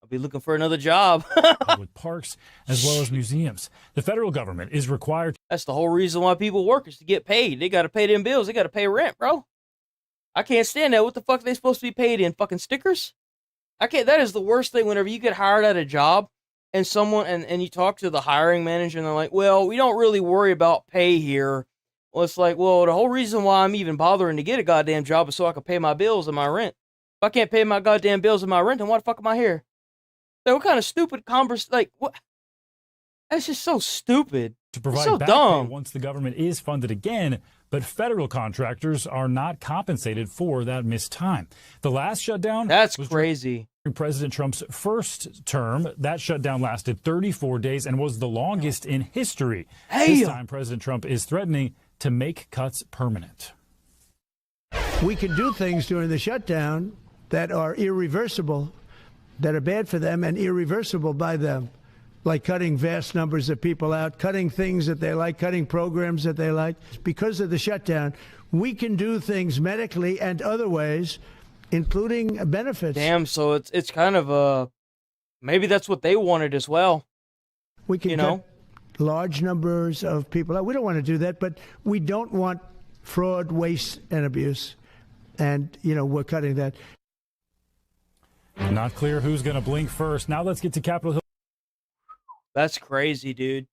I'll be looking for another job. Public parks as well as museums. The federal government is required. That's the whole reason why people work is to get paid. They got to pay them bills. They got to pay rent, bro. I can't stand that. What the fuck are they supposed to be paid in? Fucking stickers? I can't. That is the worst thing whenever you get hired at a job and someone and you talk to the hiring manager and they're like, well, we don't really worry about pay here. Well, it's like, well, the whole reason why I'm even bothering to get a goddamn job is so I can pay my bills and my rent. If I can't pay my goddamn bills and my rent, then why the fuck am I here? So what kind of stupid what? That's just so stupid. To provide so back dumb. pay once the government is funded again, but federal contractors are not compensated for that missed time. The last shutdown... That's crazy. During President Trump's first term, that shutdown lasted 34 days and was the longest in history. This time, President Trump is threatening to make cuts permanent. We can do things during the shutdown that are irreversible, that are bad for them and irreversible by them, like cutting vast numbers of people out, cutting things that they like, cutting programs that they like. Because of the shutdown, we can do things medically and other ways, including benefits. Damn, so it's kind of maybe that's what they wanted as well. We can cut large numbers of people out. We don't want to do that, but we don't want fraud, waste, and abuse. And, we're cutting that. Not clear who's going to blink first. Now let's get to Capitol Hill. That's crazy, dude.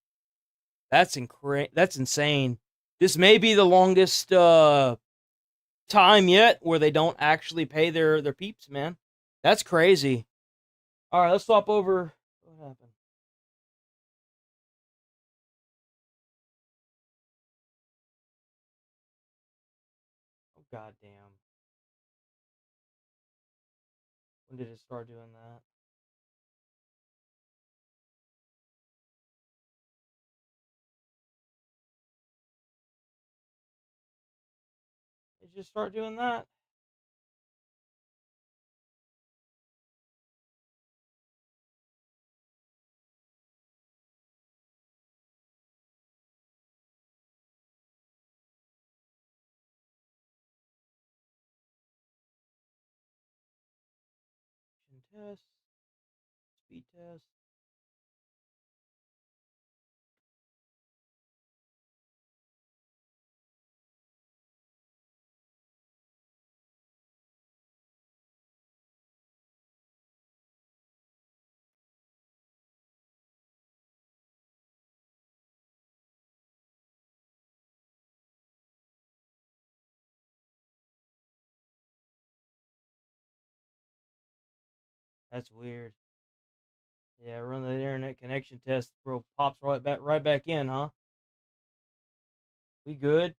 That's insane. This may be the longest time yet where they don't actually pay their peeps, man. That's crazy. All right, let's swap over. What happened? Oh, goddamn. When did it start doing that? Did it just start doing that? Test. Speed test. That's weird. Yeah, run the internet connection test, bro. Pops right back in, huh? We good?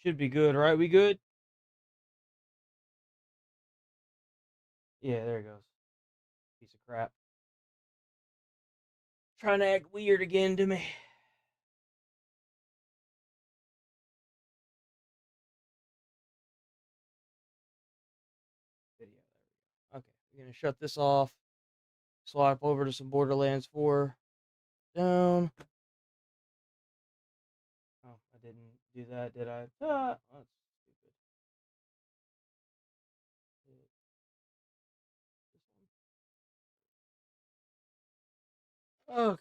Should be good, right? We good? Yeah, there it goes. Piece of crap. Trying to act weird again to me. Video. There we go. Okay, we're gonna shut this off. Swap over to some Borderlands 4. Down. Oh, I didn't do that, did I? Ah, that's stupid. Okay.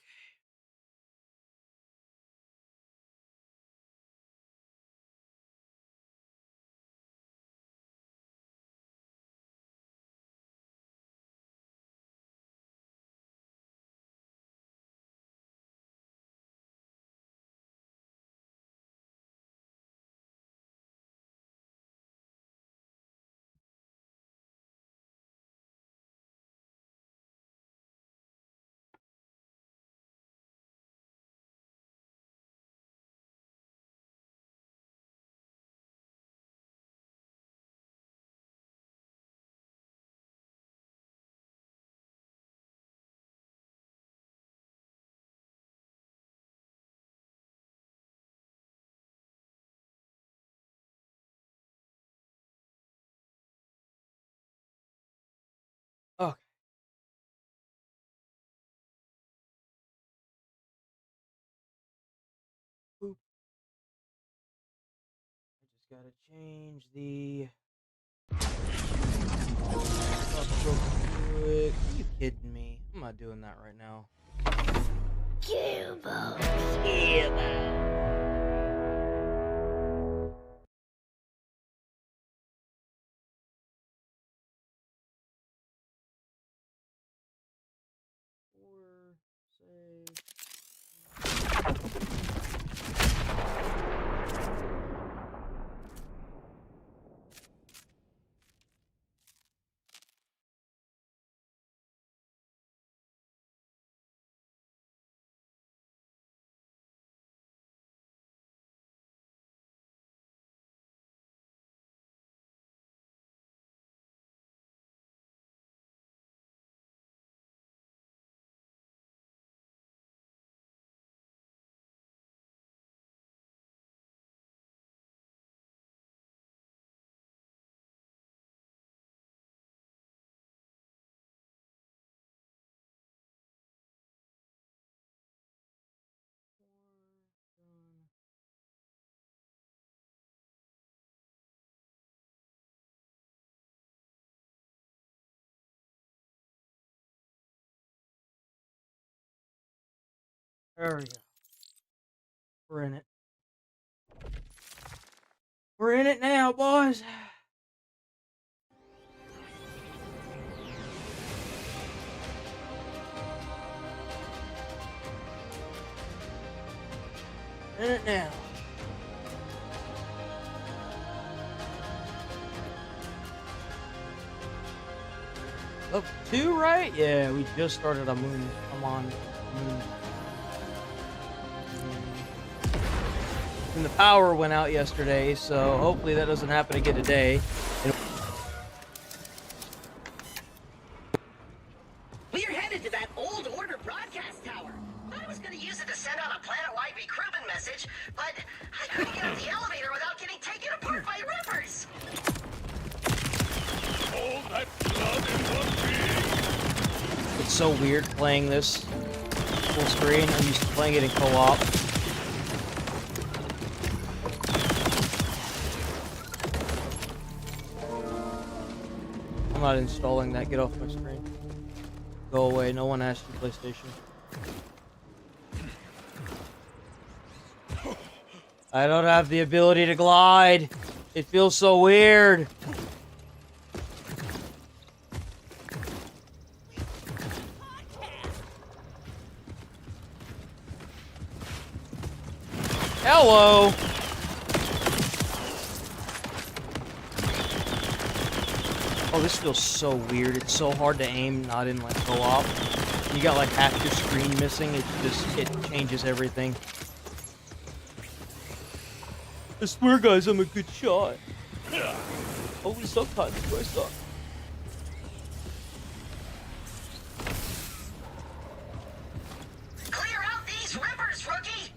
Okay. Boop. I just gotta change the stuff real quick. Are you kidding me? I'm not doing that right now. Cubo. There we go. We're in it. We're in it now, boys. In it now. Up 2, right? Yeah, we just started a moon. I'm on moon. And the power went out yesterday, so hopefully that doesn't happen again today. We're headed to that old order broadcast tower. I was gonna use it to send out a planet-wide recruitment message, but I couldn't get up the elevator without getting taken apart by rippers. All that blood in one being. It's so weird playing this full screen. I'm used to playing it in co-op. I'm not installing that. Get off my screen. Go away. No one asked you, PlayStation. I don't have the ability to glide. It feels so weird. Hello. Oh, this feels so weird. It's so hard to aim, not in like co-op. You got like half your screen missing. It changes everything. I swear, guys, I'm a good shot. Only sometimes do I suck. Clear out these rivers, rookie!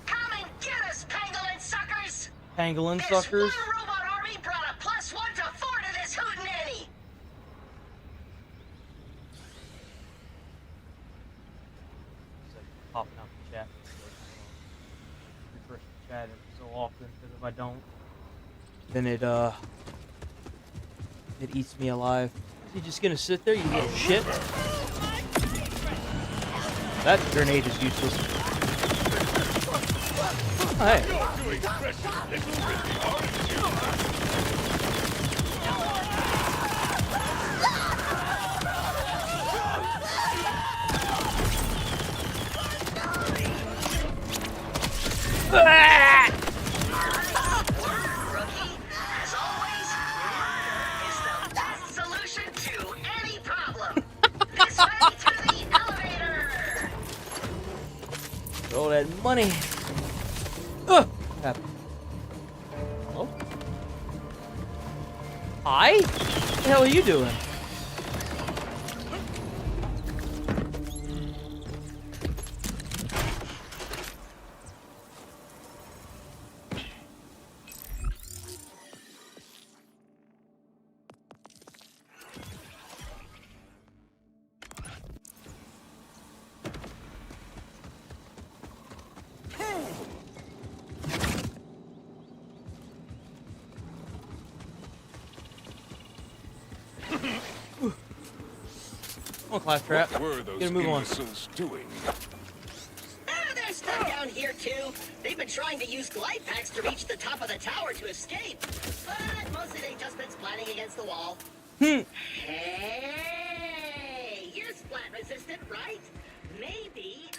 Come and get us, pangolin suckers! Pangolin This suckers? one robot army brought a +1 to 4 to this hootenanny! Popping out the chat. Refresh the chat so often because if I don't, then it eats me alive. You just gonna sit there, you little shit? That grenade is useless. Hey. As always, is the best solution to any problem. This way to the elevator! All that money. Ugh. Happened. Oh. Hi? What the hell are you doing? Come on, Claptrap. What were those Get a move on. imbeciles doing? There's stuff down here too. They've been trying to use glide packs to reach the top of the tower to escape. But mostly they've just been splatting against the wall. Hey, you're splat resistant, right? Maybe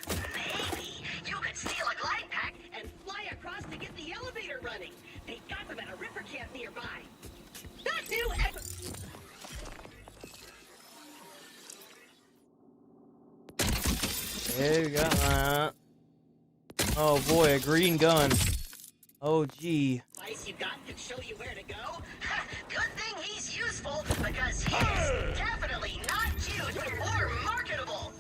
you could steal a glide pack and fly across to get the elevator running. They got them at a ripper camp nearby. That new There you go. Oh boy, a green gun. Oh gee. Device you got can show you where to go. Good thing he's useful because he's definitely not cute or marketable.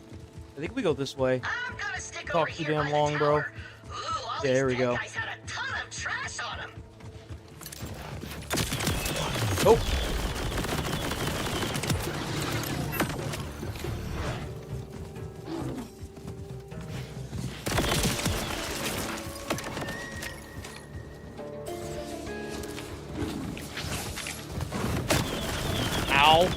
I think we go this way. I'm gonna stick Talk over too here damn by the long, bro. tower. Ooh, all Yeah, there we these dead go. guys had a ton of trash on them. Oh. Ow.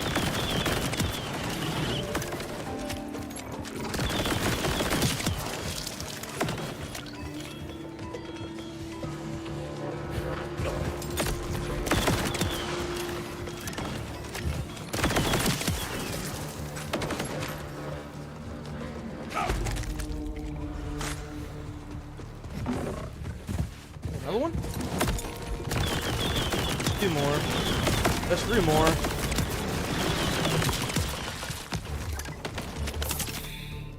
Another one? Two more. That's three more.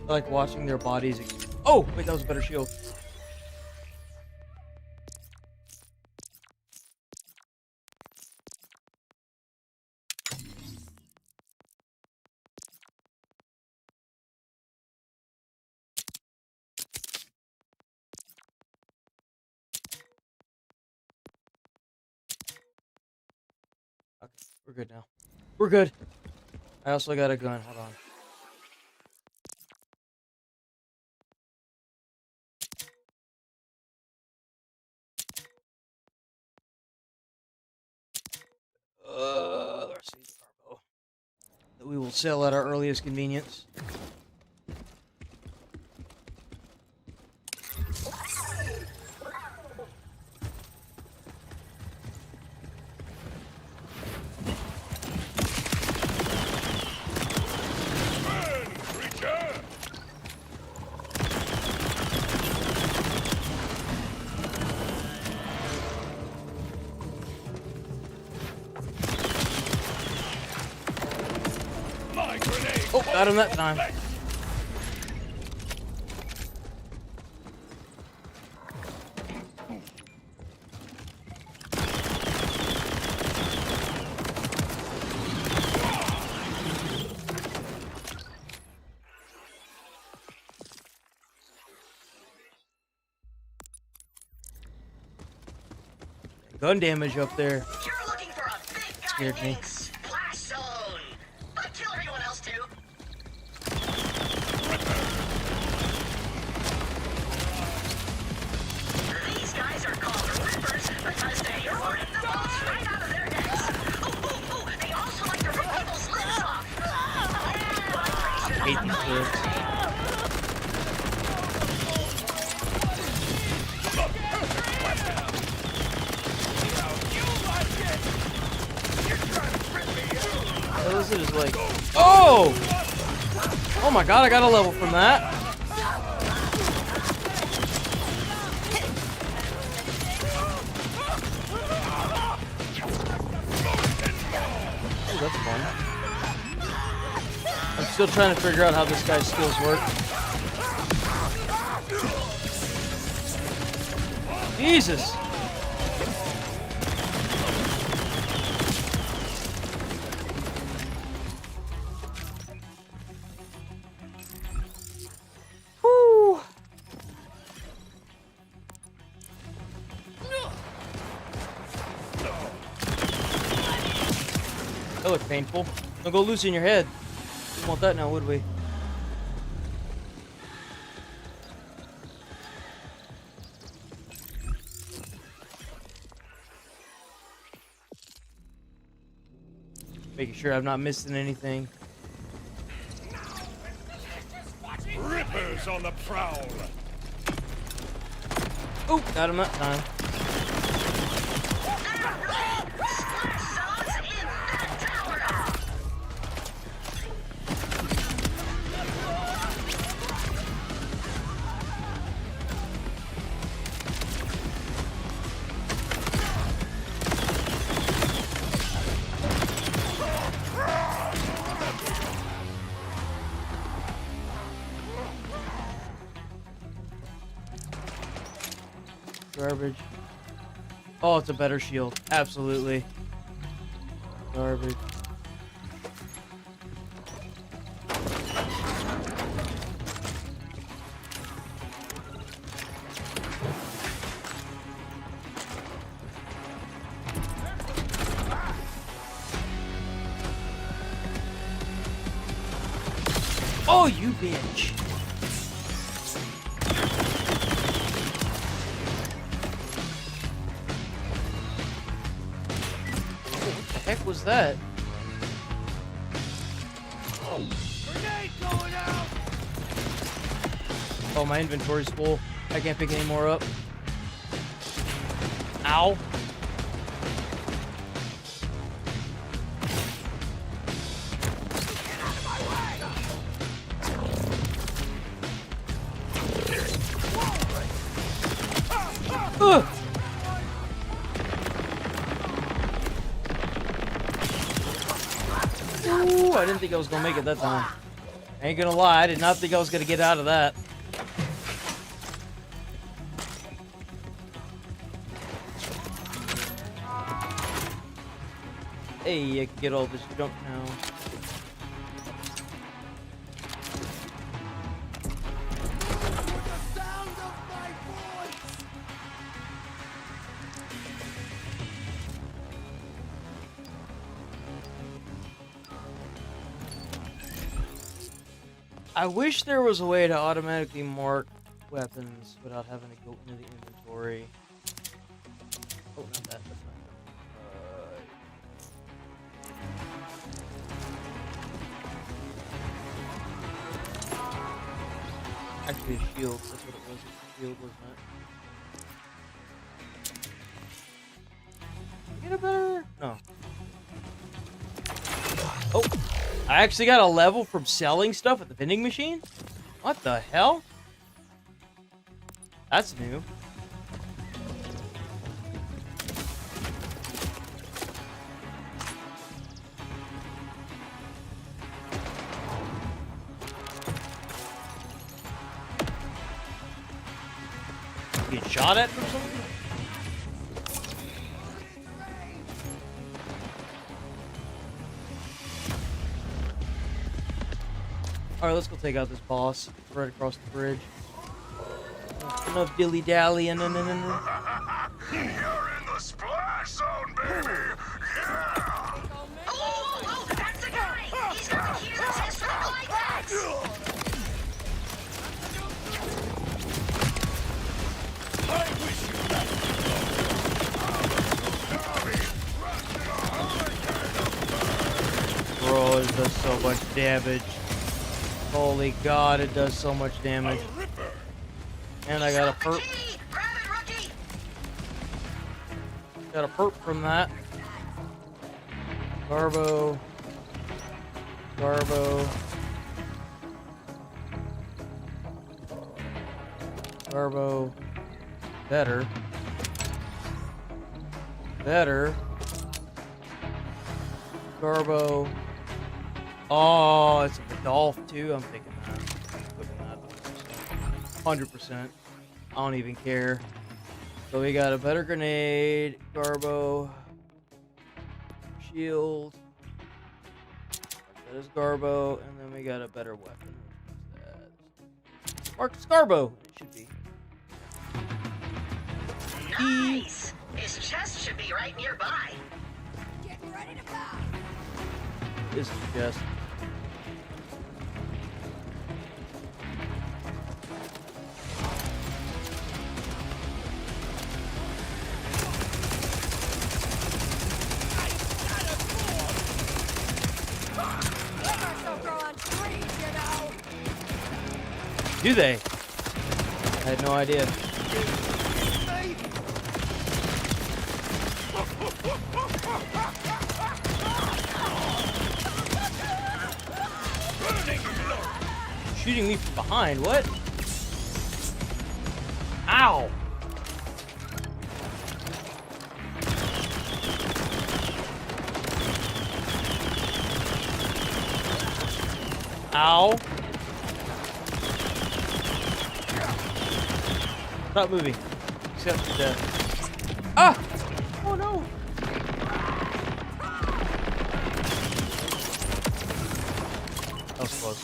I like watching their bodies. Oh, wait, that was a better shield. Okay, we're good now. We're good. I also got a gun. Hold on. Let's see the carbo that we will sell at our earliest convenience. Oh, got him that time. gun damage up there. You're looking for a big guy Scared me. named Splash Zone. I'd kill anyone else too. These guys are called rippers because they rip the balls right out of their necks. Ooh, they also like to rip people's lips off. I hate these kids. This is like, oh! Oh my god, I got a level from that. Ooh, that's fun. I'm still trying to figure out how this guy's skills work. Jesus! Whew. That looked painful. Don't go losing your head. Wouldn't want that now, would we? Making sure I'm not missing anything. Rippers on the prowl. Oh, got him that time. Garbage. Oh, it's a better shield. Absolutely. Garbage. Oh, you bitch. Heck was that? Oh, my inventory's full. I can't pick any more up. Ow. Ugh. Ooh, I didn't think I was gonna make it that time. I ain't gonna lie, I did not think I was gonna get out of that. Hey, I can get all this junk now. I wish there was a way to automatically mark weapons without having to go into the inventory. Oh, not that. That's not actually, shields. That's what it was. Shield, wasn't it? Get a better. No. Oh. I actually got a level from selling stuff at the vending machine? What the hell? That's new. Get shot at from something? Alright, let's go take out this boss right across the bridge. Enough dilly-dally and You're in the splash does so much damage. Holy God, it does so much damage. And I got a perp. Got a perp from that. Garbo. Garbo. Garbo. Better. Better. Garbo. Oh, it's a Vidolph too. I'm taking that. Putting that 100%. I don't even care. So we got a better grenade, Garbo, shield. That is Garbo, and then we got a better weapon. Marcus Garbo. It should be. Nice. His chest should be right nearby. Getting ready to fly. This is just. Do they? I had no idea. Shooting me from behind, what? Ow! Ow! Stop moving. Except for death. Ah! Oh no! That was close.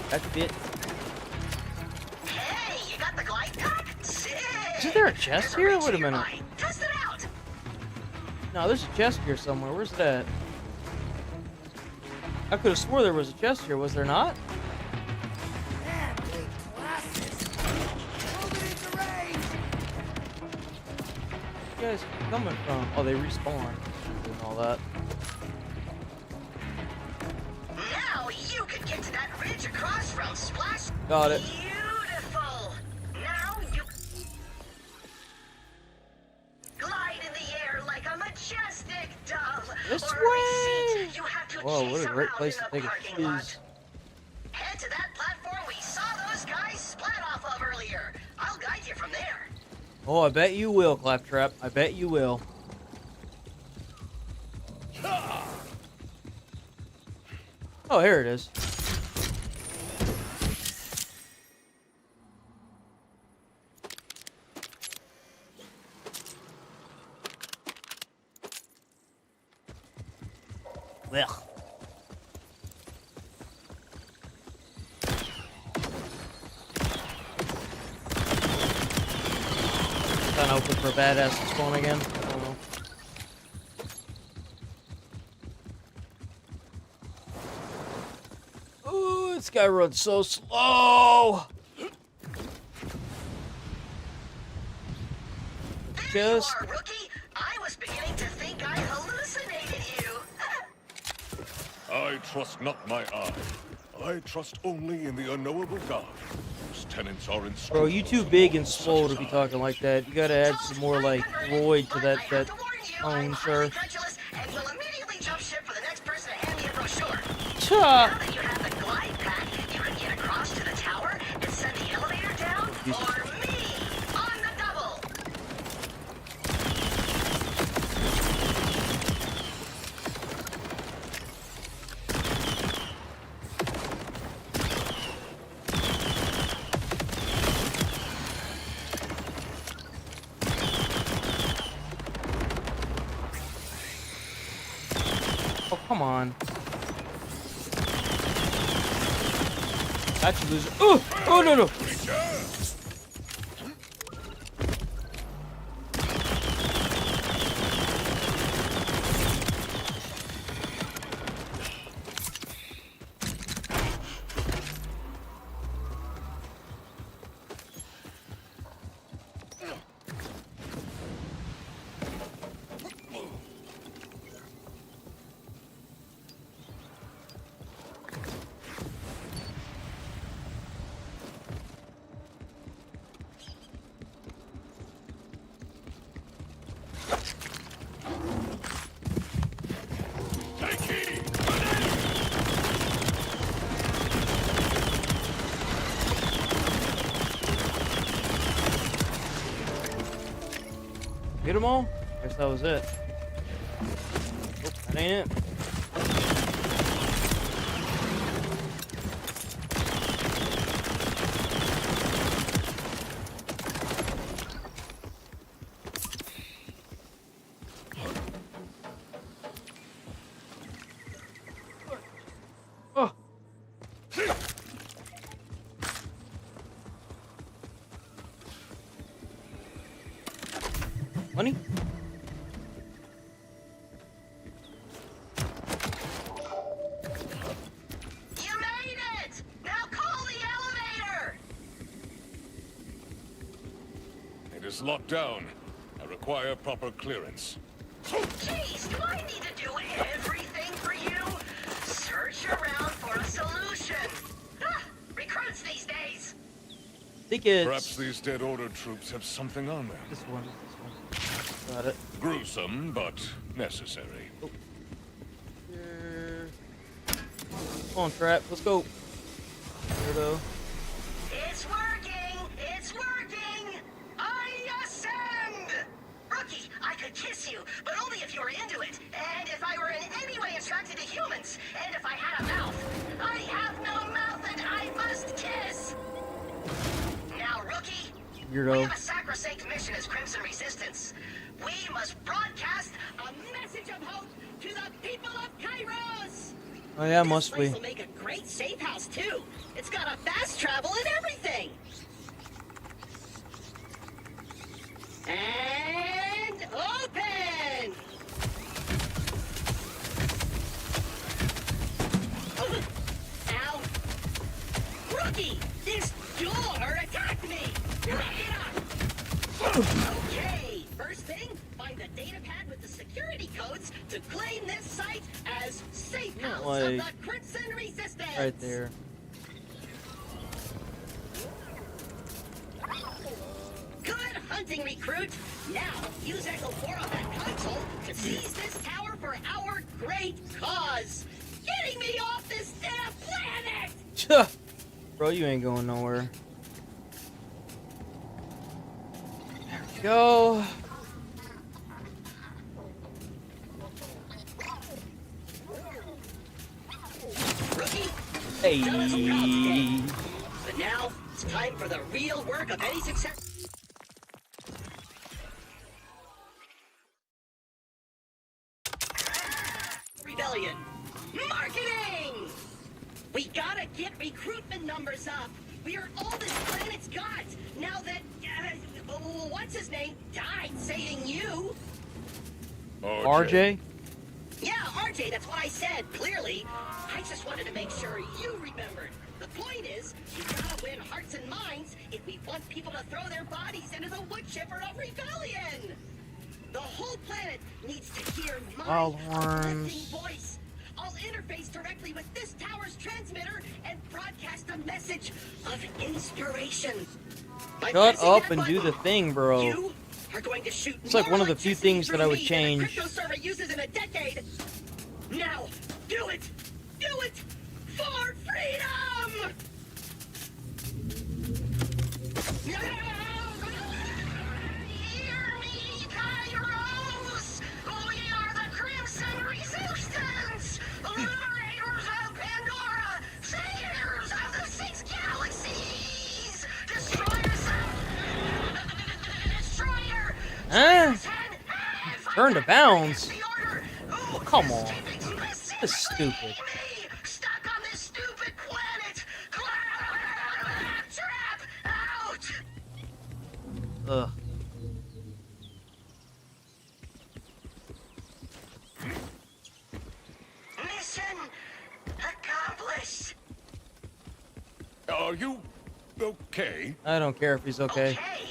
That's it. Hey, you got the glide pack? Sick. Is there a chest here? Wait a minute. Test it out. No, there's a chest here somewhere. Where's it at? I could have swore there was a chest here. Was there not? Where you guys coming from? Oh, they respawn and all that. Now you can get to that ridge across from Splash. Got it. Beautiful. Now you glide in the air like a majestic dove. This or way. Receipt, you have to Whoa, what a great around place in to the take a parking lot. snooze. Head to that platform we saw those guys splat off of earlier. I'll guide you from there. Oh, I bet you will, Claptrap. I bet you will. Oh, here it is. Well. Kind of open for a badass to spawn again. I don't know. Ooh, this guy runs so slow. Just. You are, rookie. I was beginning to think I hallucinated you. I trust not my eye. I trust only in the unknowable God. Whose tenants are in. Bro, you too big and slow to be talking like that. You gotta add some more like Roy to that tone, sir. And will immediately jump ship for the next person to hand me a brochure. Cha. Now that you have the glide pack, you can get across to the tower and send the elevator down for me on the double. Oh, come on. That's a loser. Oh! Oh, no, no! get them all? Guess that was it. Oh, that ain't it. Money? You made it! Now call the elevator! It is locked down. I require proper clearance. Jeez, do I need to do everything for you? Search around for a solution. Recruits these days. I think it's... Perhaps these dead order troops have something on them. This one. Got it. Gruesome, but necessary. Oh. Come on, Trap. Let's go. Weirdo. It's working! It's working! I ascend! Rookie, I could kiss you, but only if you were into it. And if I were in any way attracted to humans. And if I had a mouth. I have no mouth and I must kiss! Now, Rookie, Weirdo. we have a sacrosanct mission as Crimson Resistance. We must broadcast a message of hope to the people of Kairos! Oh yeah, must This be. will make a great safe house too. It's got a fast travel and everything. And open. Ow! Rookie, this door attacked me. Get up. Okay, first thing, find the data pad with the security codes to claim this site as safe house of like the Crimson Resistance. right there. Good hunting, recruit. Now use Echo 4 on that console to seize this tower for our great cause. Getting me off this damn planet. Bro, you ain't going nowhere. There we go. Rookie. Hey. But now it's time for the real work of any success. Rebellion. Marketing! We gotta get recruitment numbers up. We are all this planet's got. Now that, what's his name, died saving you. RJ? Yeah, RJ, that's what I said, clearly. I just wanted to make sure you remembered. The point is, you gotta win hearts and minds if we want people to throw their bodies into the wood chipper of rebellion. The whole planet needs to hear my uplifting voice. I'll interface directly with this tower's transmitter and broadcast a message of inspiration. Shut up and do the thing, bro. You are going to shoot It's like one of the few things that I would change. crypto server uses in a decade. Now, do it! Do it! For freedom! Hear me, Kairos! We are the Crimson Resistance! Liberators of Pandora! Saviors of the 6 galaxies! Destroyers of... Destroyer! Huh? Turn to bounds. Oh, come on. That's stupid. Stuck on this stupid planet! Trap out! Ugh. Mission accomplished. Are you okay? I don't care if he's okay. Okay,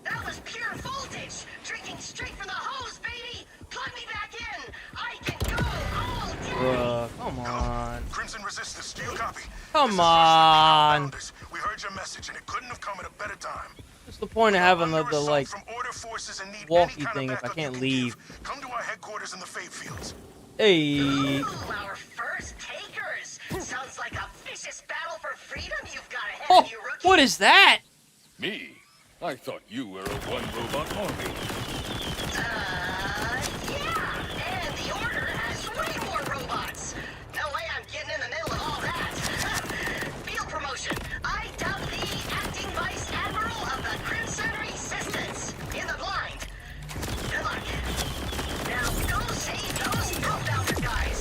that was pure voltage. Drinking straight from the hose, baby. Plug me back in. I can go all day. Bruh, come on. Crimson Resistance, do you copy? Come on. We heard your message and it couldn't have come at a better time. What's the point of having the like Order forces and need walkie any kind thing of if I backup can't you can leave? give. Come to our headquarters in the Fate Fields. Hey. Ooh, our first takers. Sounds like a vicious battle for freedom you've got ahead Oh, of you, rookie. what is that? Me? I thought you were a one-robot army.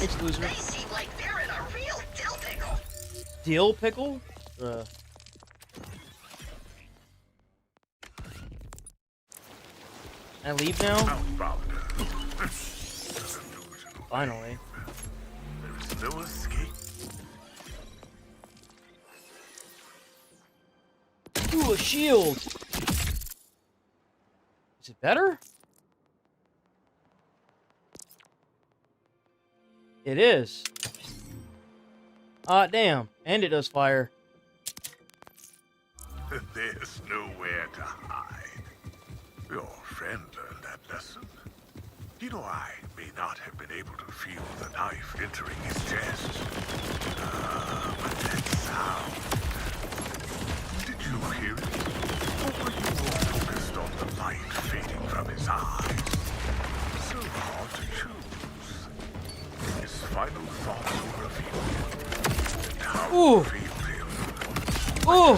Thanks, loser. They seem like they're in a real dill pickle. Dill pickle? Can I leave now? Finally. There's no escape. Ooh, a shield! Is it better? It is. Damn. And it does fire. There's nowhere to hide. Your friend learned that lesson. You know, I may not have been able to feel the knife entering his chest. But that sound. Did you hear it? Or were you more focused on the light fading from his eyes? So hard to choose. His final thoughts will reveal him. And how you feel him. Ooh!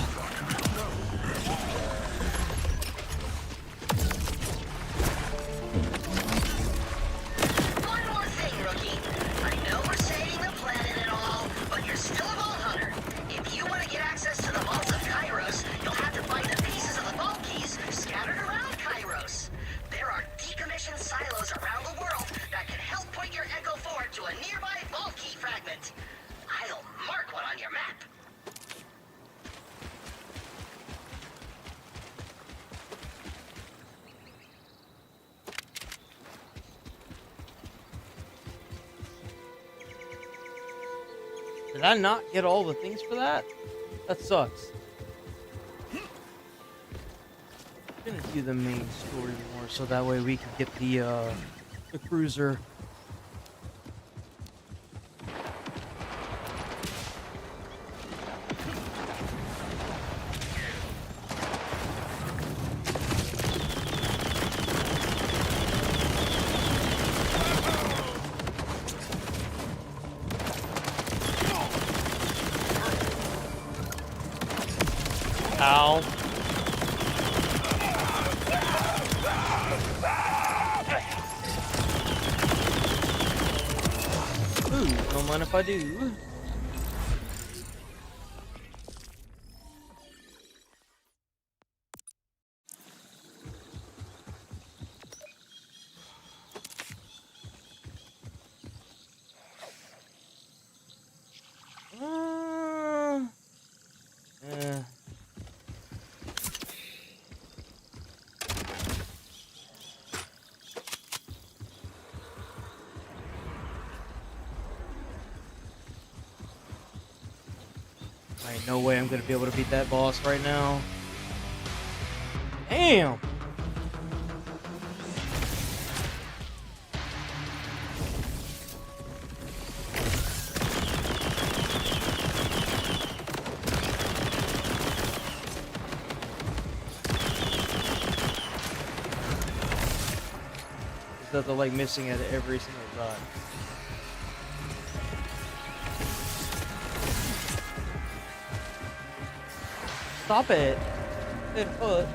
One more thing, rookie. I know we're saving the planet and all, but you're still a vault hunter. If you want to get access to the vaults of Kairos, you'll have to find the pieces of the vault keys scattered around Kairos. There are decommissioned silos around the world that can help point your Echo 4 to a nearby vault key fragment. I'll mark one on your map. Did I not get all the things for that? That sucks. I'm gonna do the main story more so that way we can get the cruiser. Ow. Ooh, don't mind if I do. Ain't no way I'm gonna be able to beat that boss right now. Damn! Is that they're like missing at every single time. Stop it. Good foot.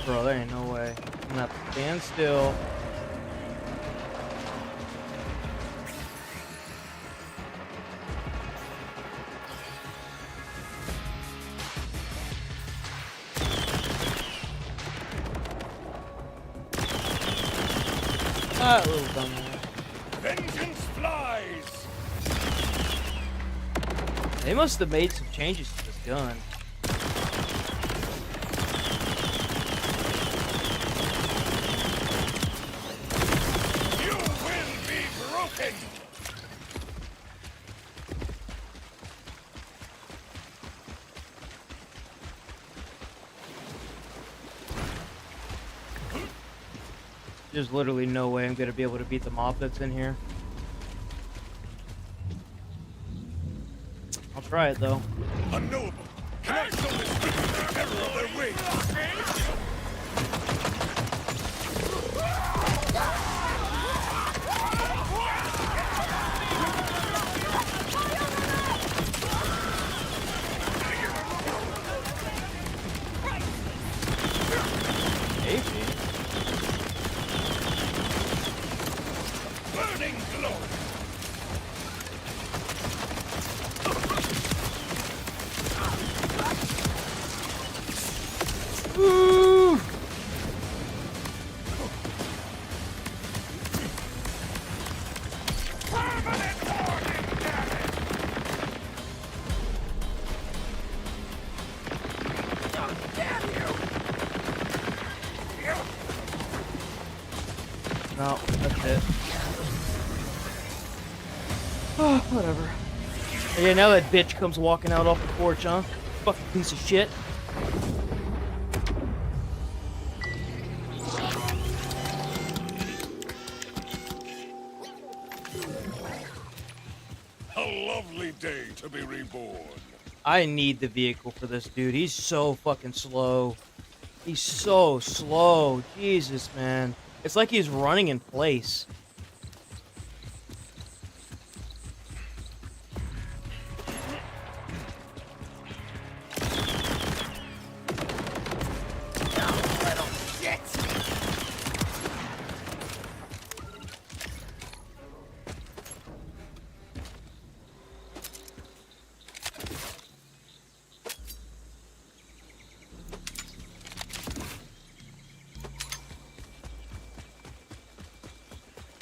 Bro, there ain't no way. I'm gonna have to stand still. That little dumbass. Vengeance flies! They must have made some changes to this gun. You will be broken! There's literally no way I'm gonna be able to beat the mob that's in here. I'll try it though. Unknowable! Cancel this the error of their way! No, that's it. Oh, whatever. Yeah, now that bitch comes walking out off the porch, huh? Fucking piece of shit. A lovely day to be reborn. I need the vehicle for this dude. He's so fucking slow. He's so slow. Jesus, man. It's like he's running in place.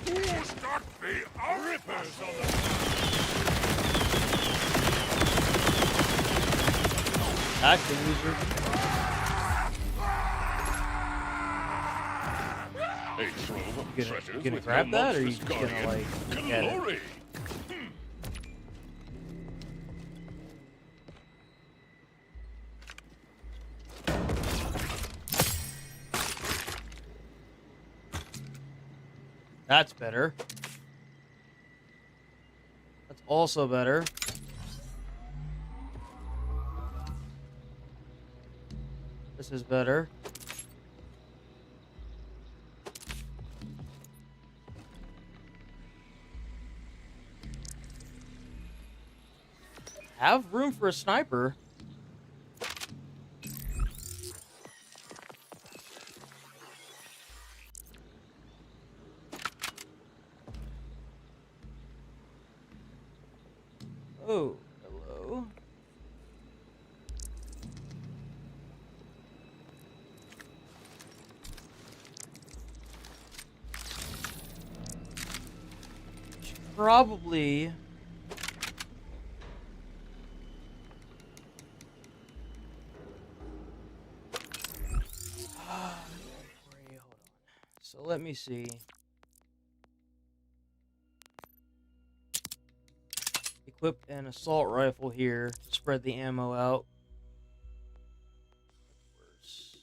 Who's got the rippers on the... Action user. A trove of treasures You gonna with grab no that, or you monstrous just gonna guardian. like get it? Glory! That's better. That's also better. This is better. Have room for a sniper. Oh, hello. Should probably so let me see. Equip an assault rifle here to spread the ammo out. That's worse.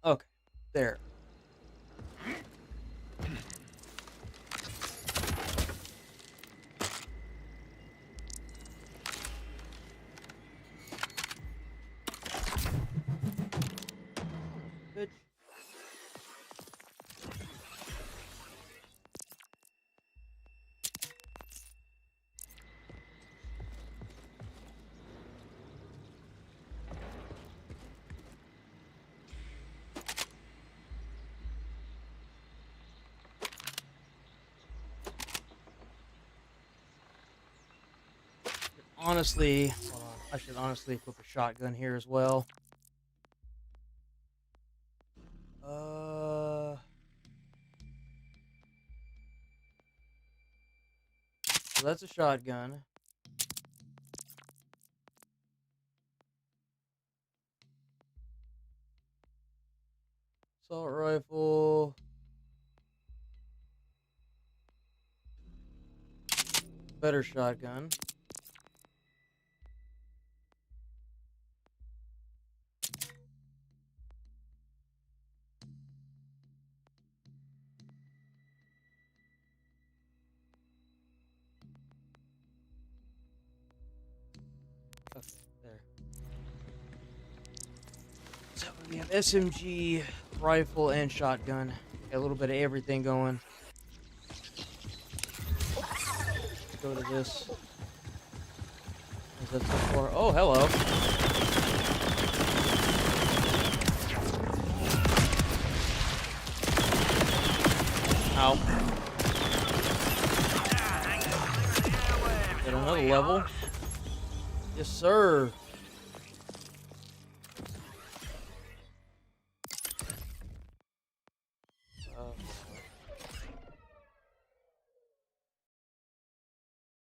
Okay, there. Bitch. Honestly, hold on. I should honestly equip a shotgun here as well. So that's a shotgun. Assault rifle. Better shotgun. Okay, there. So we have SMG, rifle, and shotgun. Got a little bit of everything going. Let's go to this. Is that so far? Oh, hello. Ow. another level. Yes, sir.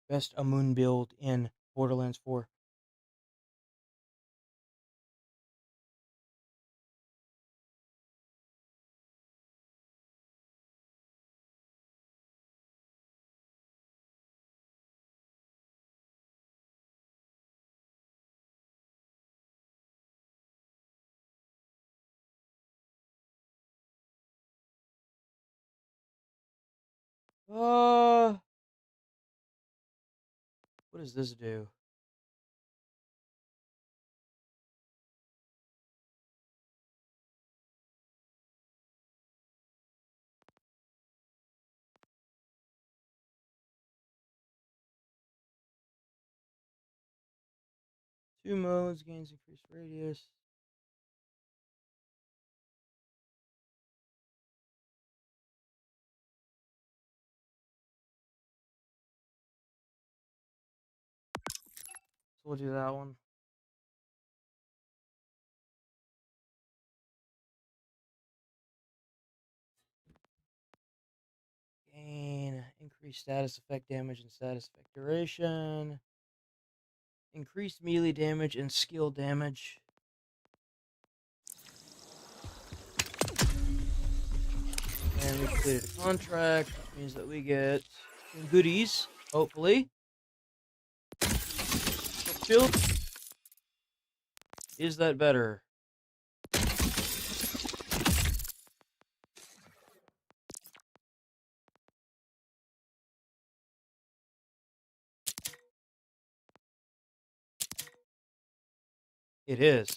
Best Amun build in Borderlands 4. What does this do? Two modes, gains increased radius. So we'll do that one. Gain, increased status effect damage and status effect duration. Increased melee damage and skill damage. And we completed a contract, which means that we get some goodies, hopefully. Shield. Is that better? It is.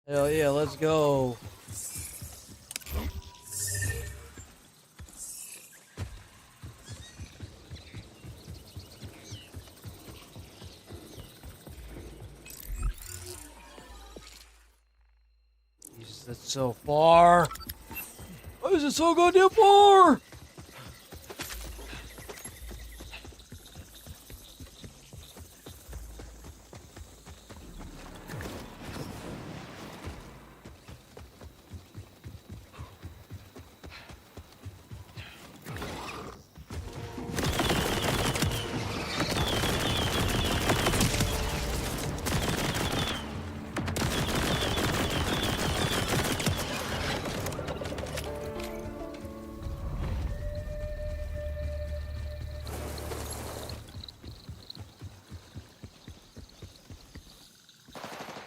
Hell yeah, let's go. Jesus, that's so far. Why is it so goddamn far?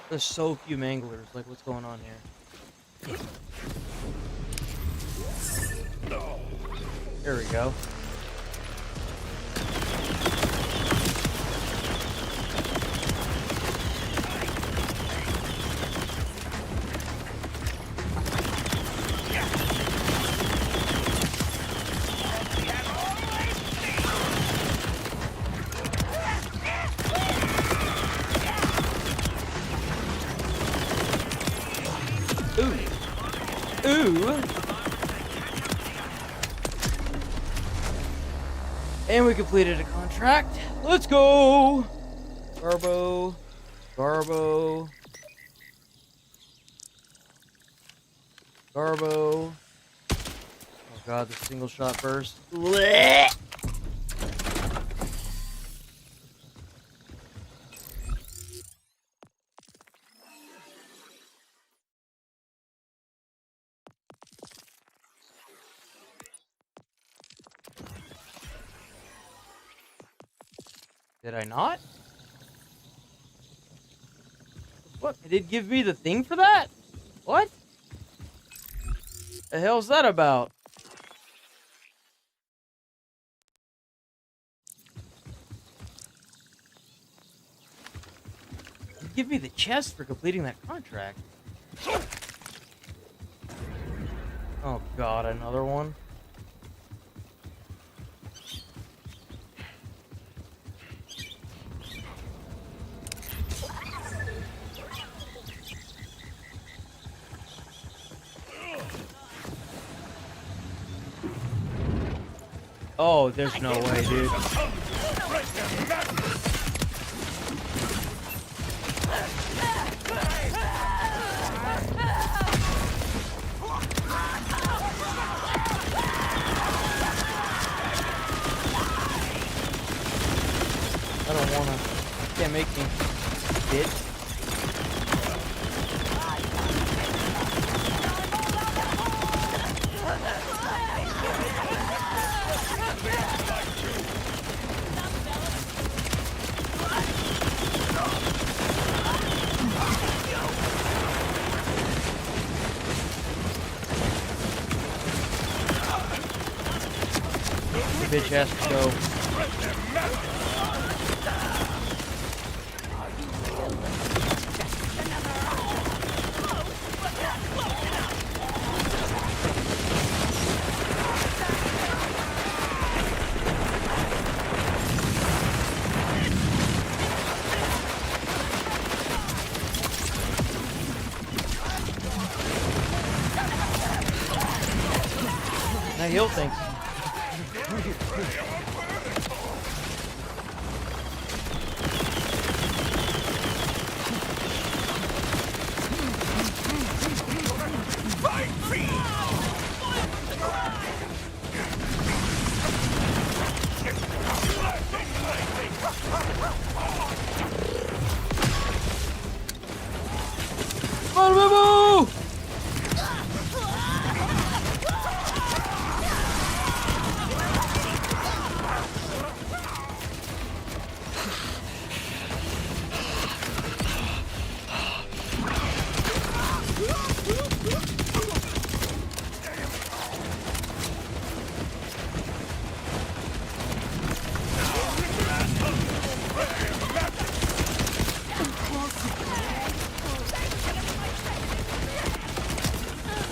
There's so few manglers. Like, what's going on here? There we go. And we completed a contract. Let's go! Garbo. Garbo. Garbo. Oh god, the single shot burst. Blech! Did I not? What? It did give me the thing for that? What? The hell's that about? It give me the chest for completing that contract. Oh god, another one? Oh, there's no way, dude. I don't wanna. Can't make me. Bitch. The bitch has to go. Now he'll think.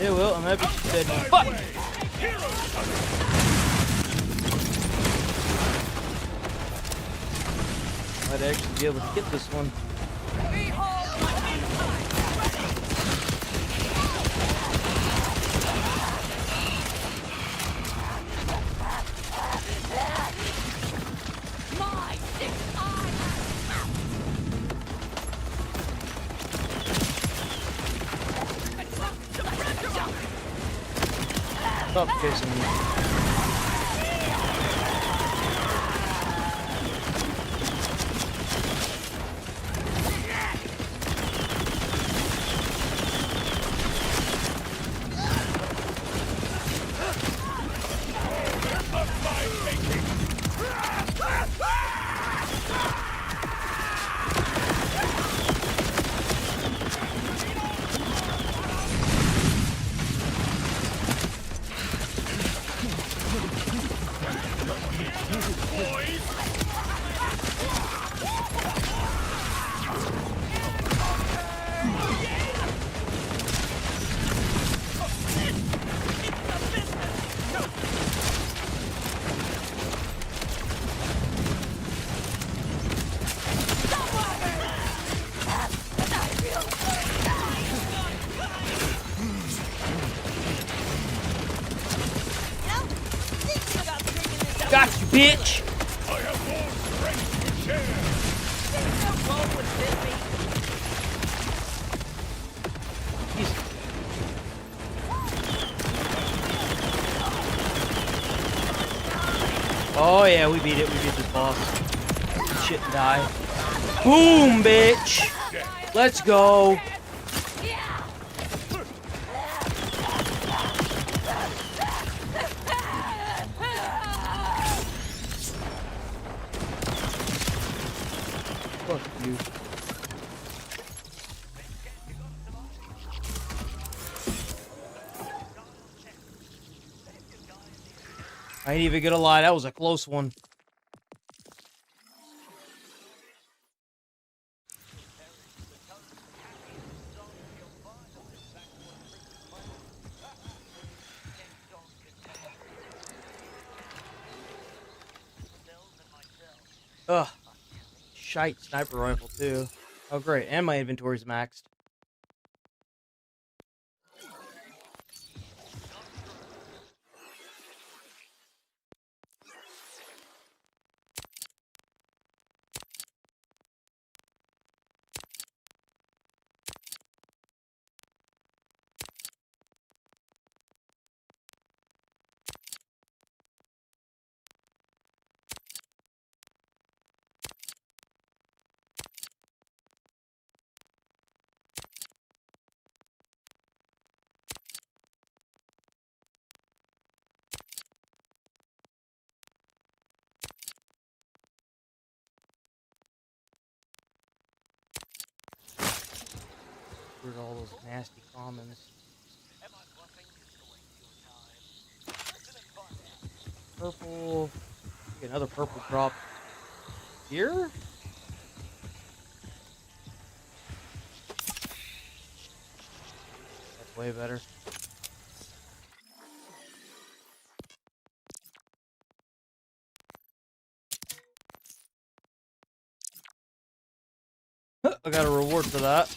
Yeah, well, I'm happy she said no. Fuck! Might actually be able to get this one. Stop chasing me. Got you, bitch! Oh yeah, we beat it. We beat this boss. Shit, die. Boom, bitch! Let's go. Fuck you. I ain't even gonna lie, that was a close one. Ugh. Shite sniper rifle too. Oh great, and my inventory's maxed. rid of all those nasty commons. Purple. Get another purple drop here. That's way better. I got a reward for that.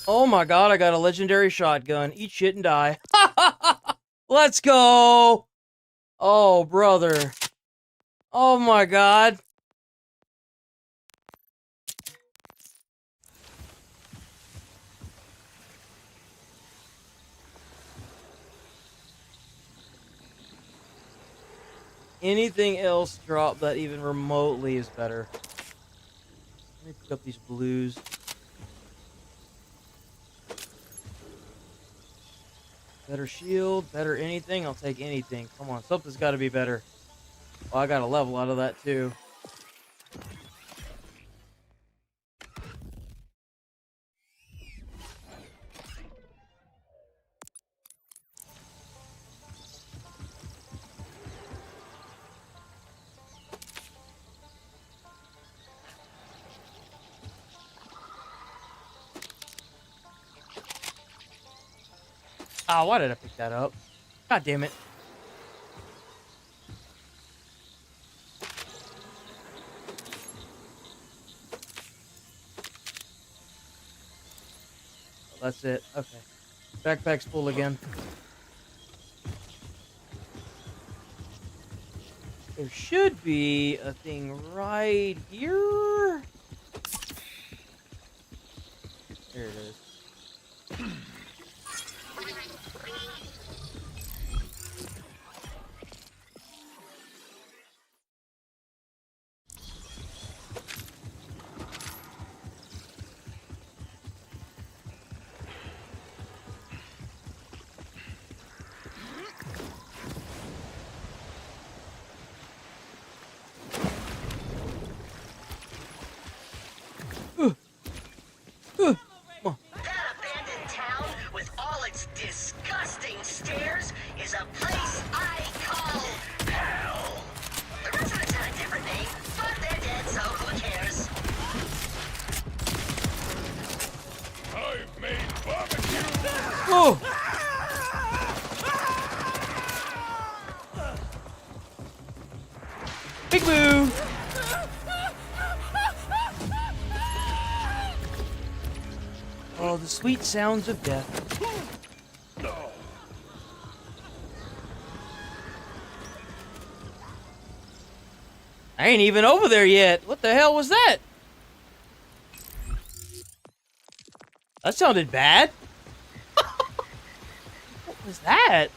Oh my god, I got a legendary shotgun. Eat shit and die. Let's go! Oh, brother. Oh my god. Anything else drop that even remotely is better. Let me pick up these blues. Better shield, better anything. I'll take anything. Come on, something's got to be better. Oh, I got a level out of that too. Ah, why did I pick that up? God damn it. Oh, that's it. Okay. Backpack's full again. There should be a thing right here. There it is. That abandoned town with all its disgusting stairs is a place I call hell. The residents had a different name, but they're dead, so who cares? I've made barbecue. Oh! Big boo! Oh, the sweet sounds of death. I ain't even over there yet. What the hell was that? That sounded bad. What was that?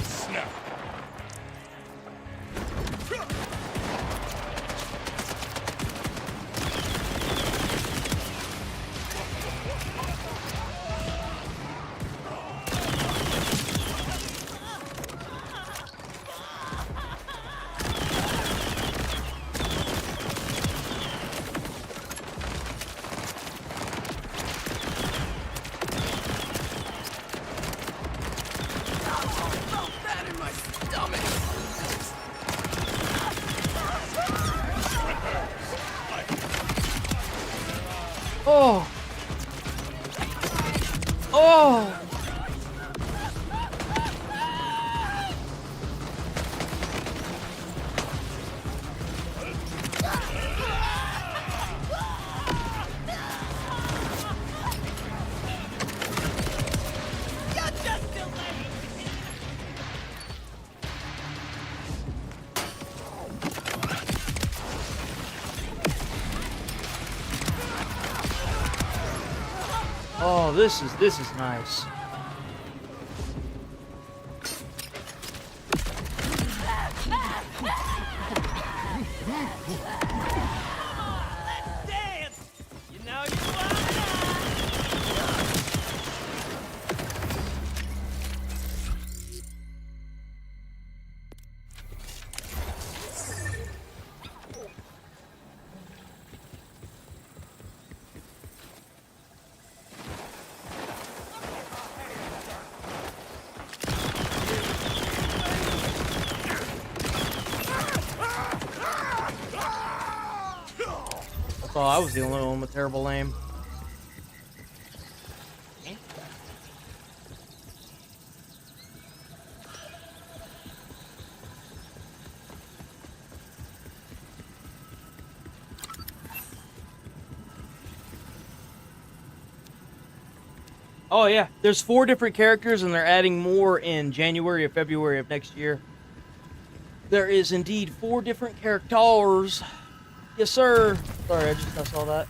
Snap. Oh! Oh! Oh, this is nice. thought I was the only one with terrible aim. Oh yeah, there's 4 different characters and they're adding more in January or February of next year. There is indeed 4 different characters. Yes, sir. Sorry, I saw that.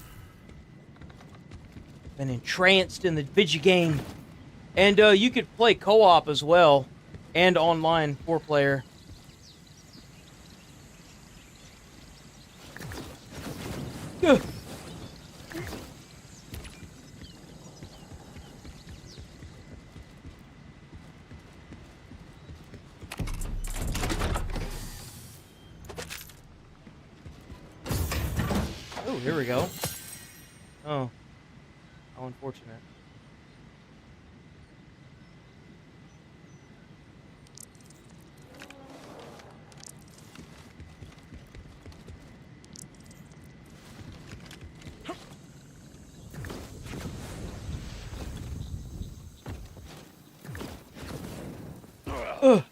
Been entranced in the video game. And you could play co-op as well. And online, 4-player. Ugh. Oh, here we go. Oh. How unfortunate. Ugh.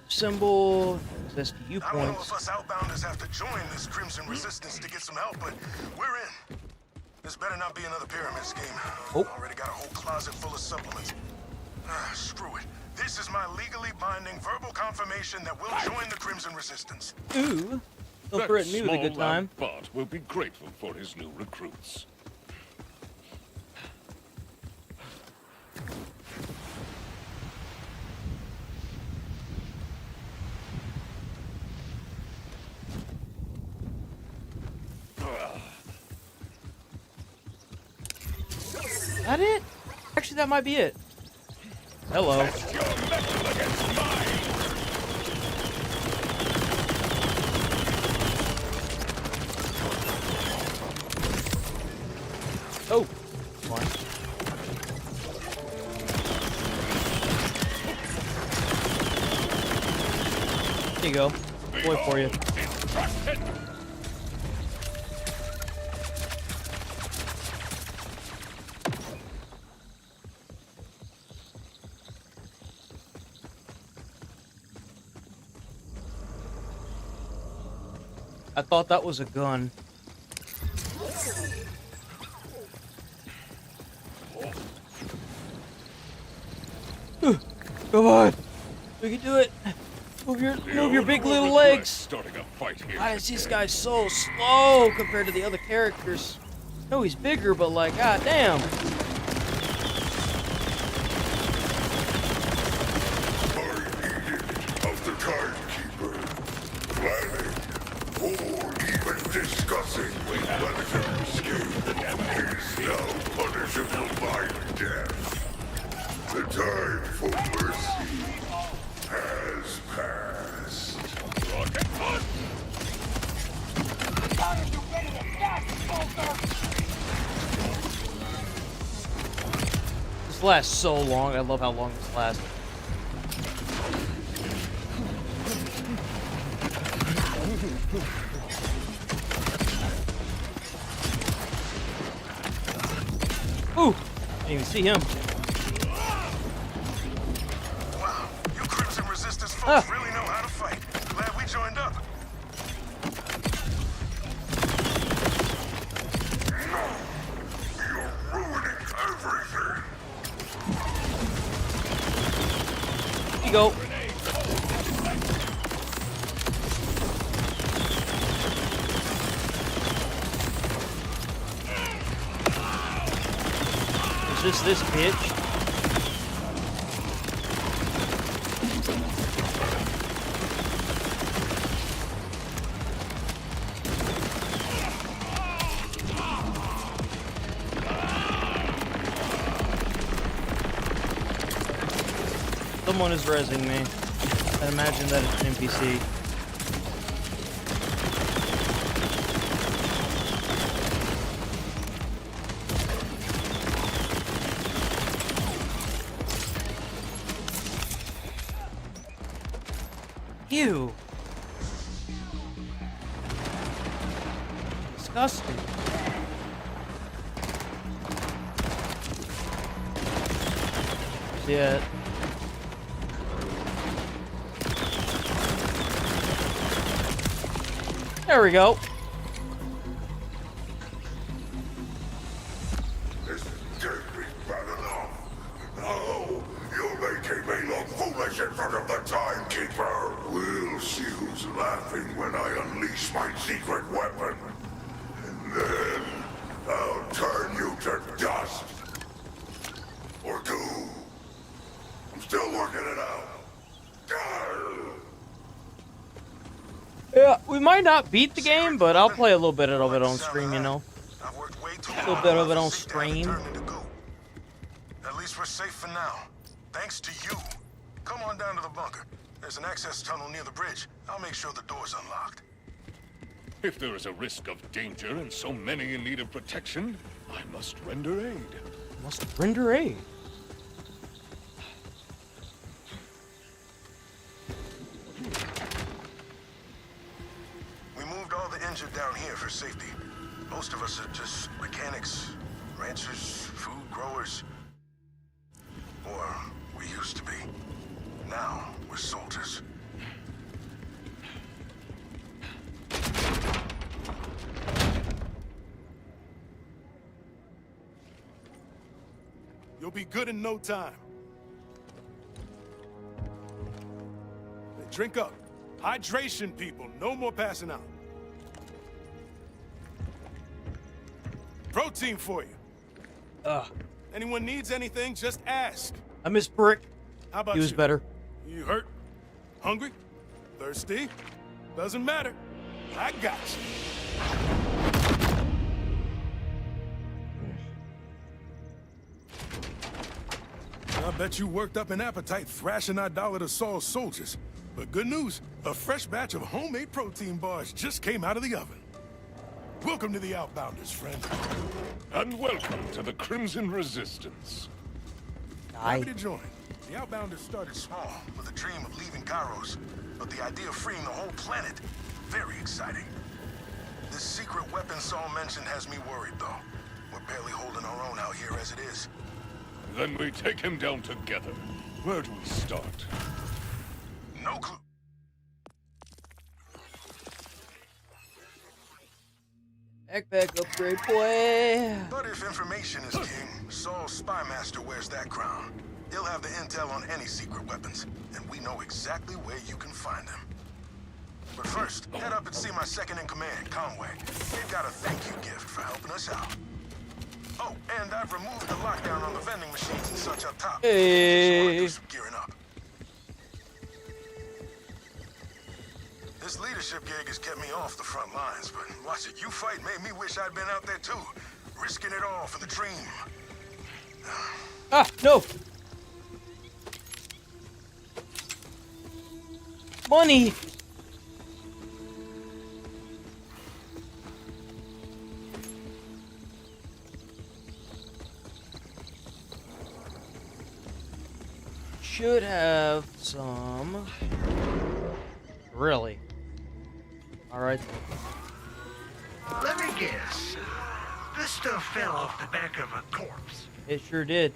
Symbol, access to I don't know viewpoints. if us outbounders have to join this Crimson Resistance to get some help, but we're in. This better not be another pyramid scheme. Oh. Already got a whole closet full of supplements. Screw it. This is my legally binding verbal confirmation that we'll join the Crimson Resistance. Ooh. Don't threaten me with a good time. Bot will be grateful for his new recruits. That it? Actually, that might be it. Hello. Oh, one. There you go. Boy for you. I thought that was a gun. Come on, we can do it. Move your big little legs. Starting a fight here. Why is this guy so slow compared to the other characters? No, he's bigger, but like, goddamn. Of the timekeeper, planning, or even discussing whether to escape is now punishable by death. The time for mercy has passed. Rocket punch! This lasts so long. I love how long this lasts. Ooh! Didn't even see him. Wow, you Crimson Resistance folks really know how to fight. Glad we joined up. You're ruining everything. Here you go. Is this bitch? Someone is rezzing me. I imagine that it's an NPC. Ew. Disgusting. Yeah. There we go. This can't be bad enough. Oh, you're making me look foolish in front of the timekeeper. We'll see who's laughing when I unleash my secret weapon. And then I'll turn you to dust. Or two. I'm still working it out. Yeah, we might not beat the game, but I'll play a little bit of it on stream, you know. A little bit of it on stream. At least we're safe for now. Thanks to you. Come on down to the bunker. There's an access tunnel near the bridge. I'll make sure the door's unlocked. If there is a risk of danger and so many in need of protection, I must render aid. Must render aid? We moved all the injured down here for safety. Most of us are just mechanics, ranchers, food growers. Or we used to be. Now we're soldiers. You'll be good in no time. Hey, drink up. Hydration, people. No more passing out. Protein for you. Anyone needs anything, just ask. I miss Brick. How about He was you? better. You hurt? Hungry? Thirsty? Doesn't matter. I got you. I bet you worked up an appetite thrashing our dollar to Saul's soldiers. But good news, a fresh batch of homemade protein bars just came out of the oven. Welcome to the Outbounders, friend. And welcome to the Crimson Resistance. Happy to join. The Outbounders started Small, with a dream of leaving Kairos. But the idea of freeing the whole planet, very exciting. This secret weapon Saul mentioned has me worried, though. We're barely holding our own out here as it is. Then we take him down together. Where do we start? No clue. Backpack upgrade, boy. But if information is king, Saul's spymaster wears that crown. He'll have the intel on any secret weapons, and we know exactly where you can find them. But first, head up and see my second-in-command, Conway. They've got a thank you gift for helping us out. Oh, and I've removed the lockdown on the vending machines and such up top. Hey. Do some gearing up. This leadership gig has kept me off the front lines, but watching you fight made me wish I'd been out there too, risking it all for the dream. Ah, no. Money. Should have some. Really? All right. Let me guess. This stuff fell off the back of a corpse. It sure did.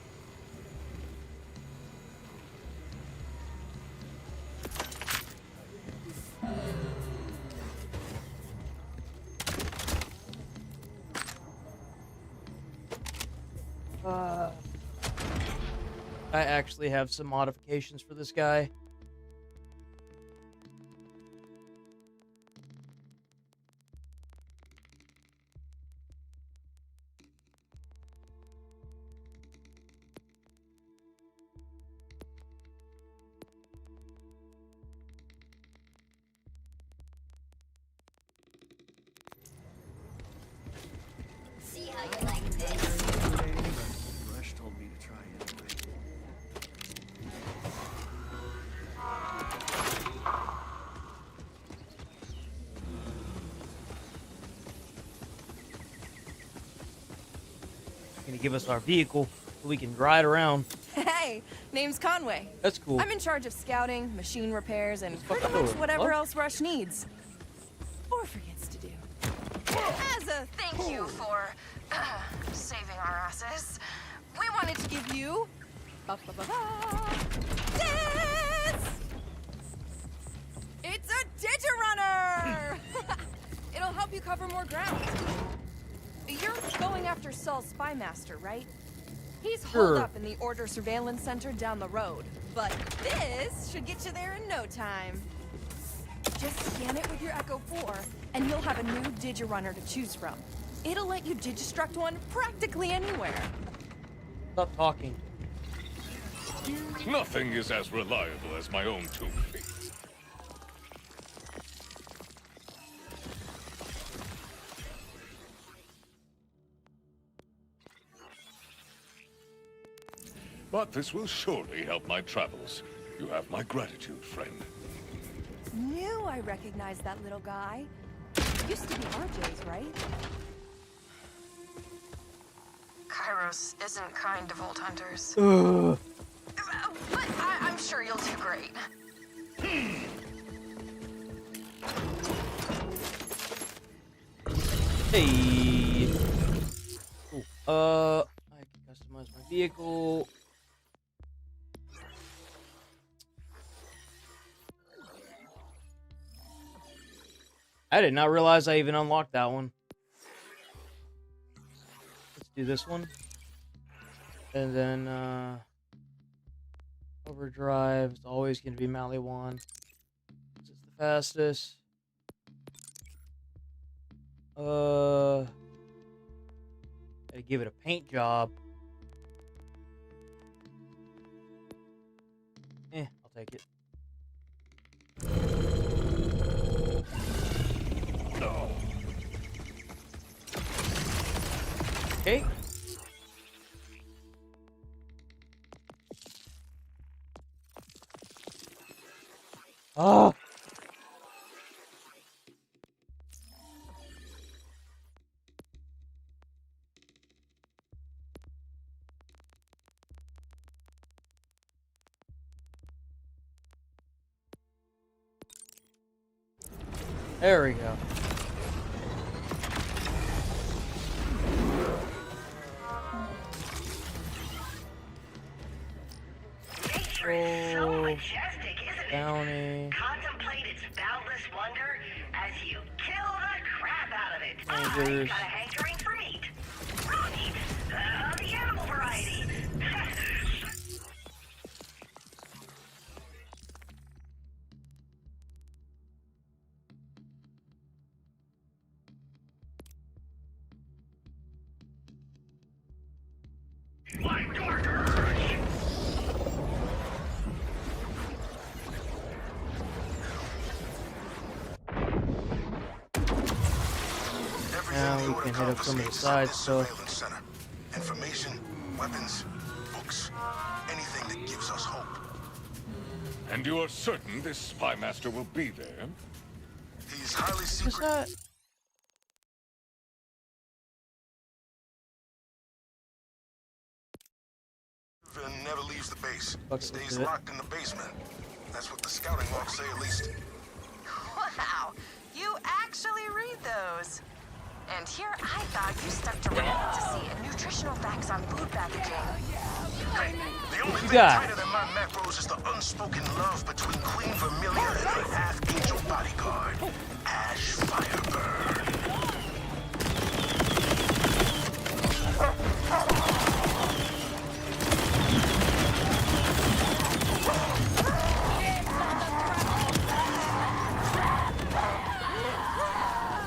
I actually have some modifications for this guy. See how you like this? Rush told me to try anyway. Gonna give us our vehicle so we can ride around. Hey, Hey, name's Conway. That's cool. I'm in charge of scouting, machine repairs, and pretty fucking much cool. whatever What? else Rush needs. Or forgets to do. As a thank you for saving our asses, we wanted to give you this! It's a Digirunner! It'll help you cover more ground. You're going after Saul's spymaster, right? He's holed up in the Order Surveillance Center down the road, but this should get you there in no time. Just scan it with your Echo 4, and you'll have a new Digirunner to choose from. It'll let you Digistruct one practically anywhere. Stop talking. Nothing is as reliable as my own 2 feet. But this will surely help my travels. You have my gratitude, friend. Knew I recognized that little guy. Used to be RJ's, right? Kairos isn't kind to Vault Hunters. Ugh. But I'm sure you'll do great. Hey. Cool. I can customize my vehicle. I did not realize I even unlocked that one. Let's do this one. And then, overdrive is always going to be Maliwan. This is the fastest. Gotta give it a paint job. I'll take it. Okay. Oh. There we go. Bounty. Contemplate its boundless wonder as you kill the crap out of it. Rangers. Got a hankering for meat. Raw meat. The animal variety. Now we can hit up some of the side stuff. Center. Information, weapons, books, anything that gives us hope. And you are certain this spy master will be there? He's highly What's secret. that? And never leaves the base. Bucks Stays into it. locked in the basement. That's what the scouting logs say, at least. Wow, you actually read those. And here I thought you stuck around to see nutritional facts on food packaging. Hey, the only thing got? tighter than my macros is the unspoken love between Queen Vermilion and her half-angel bodyguard, Ash Firebird.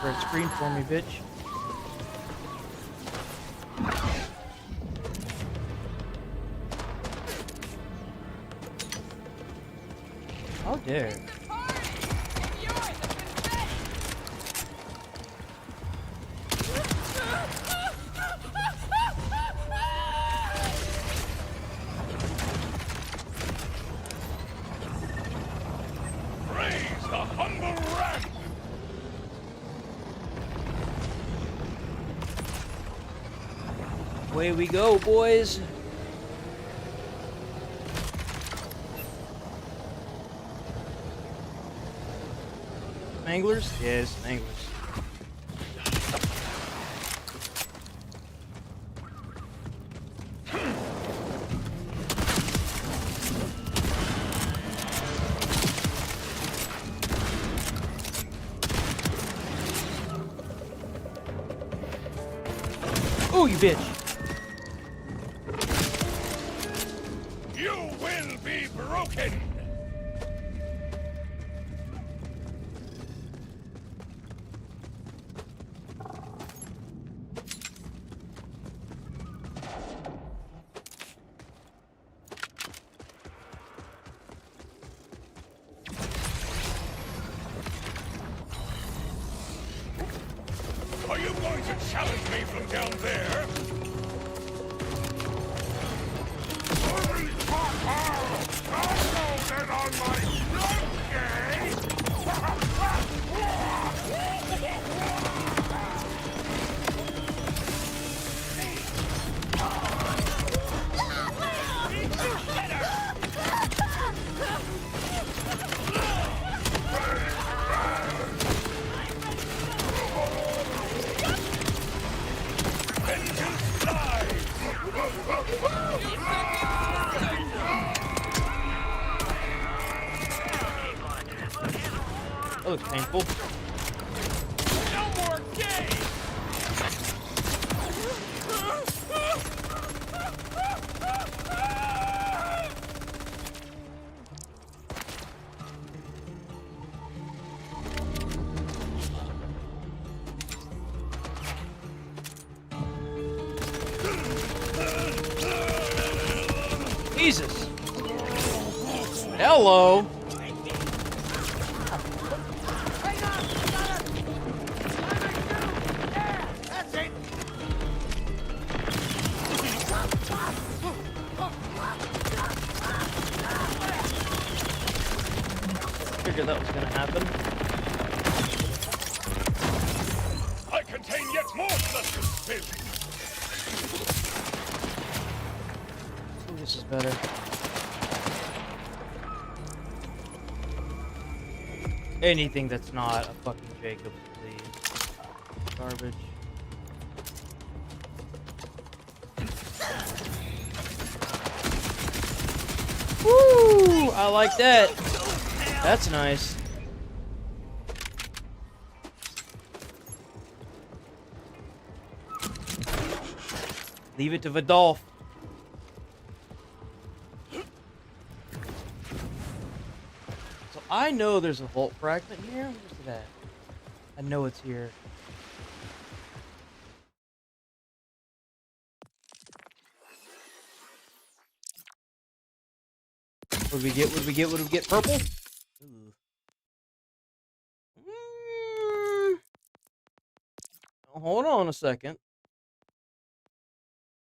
Red screen for me, bitch. How dare. Praise the humble rat! Away we go, boys. anglers? Yeah, some anglers. Oh, you bitch! You will be broken! Are you going to challenge me from down there? That looks painful. No more games! Jesus! Hello! Figured that was gonna happen. I contain yet more blood to spill! Ooh, this is better. Anything that's not a fucking Jacobs, please. Garbage. Woo! I like that. That's nice. Leave it to Vidolph. So I know there's a vault fragment here. Where's it at? I know it's here. What did we get? What did we get? What did we get? Purple? Ooh. Hold on a second.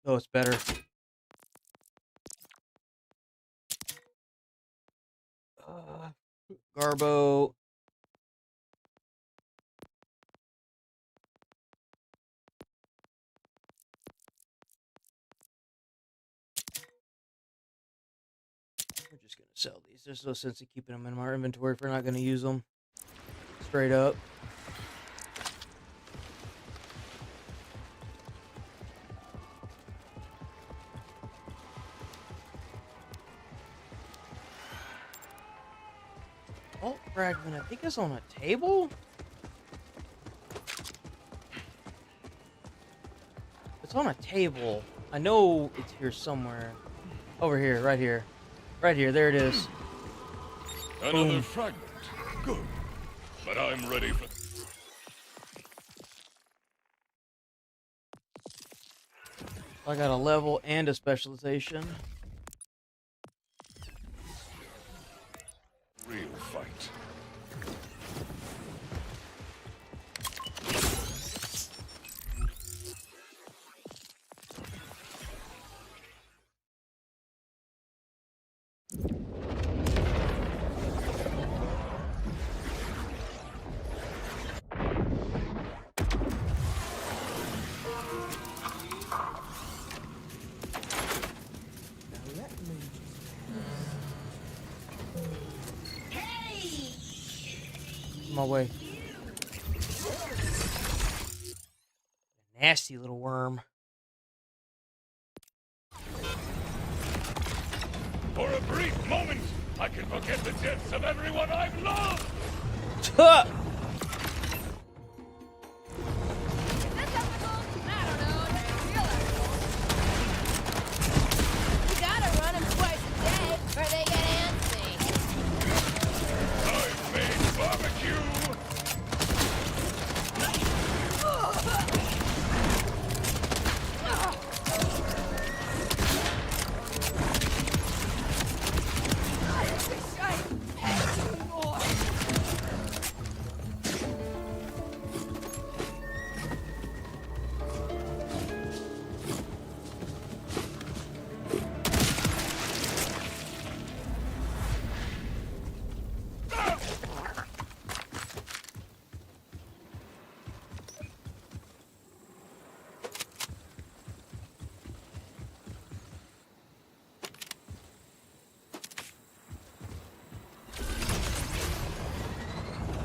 Oh, it's better. Garbo. We're just gonna sell these. There's no sense in keeping them in our inventory if we're not gonna use them. Straight up. Vault fragment, I think it's on a table? It's on a table. I know it's here somewhere. Over here, right here. Right here, there it is. Another Boom. fragment. Good. But I'm ready for... I got a level and a specialization. Real fight. My way. Nasty little worm. For a brief moment, I can forget the deaths of everyone I've loved! You gotta run them twice a day, or they get antsy. I've made barbecue!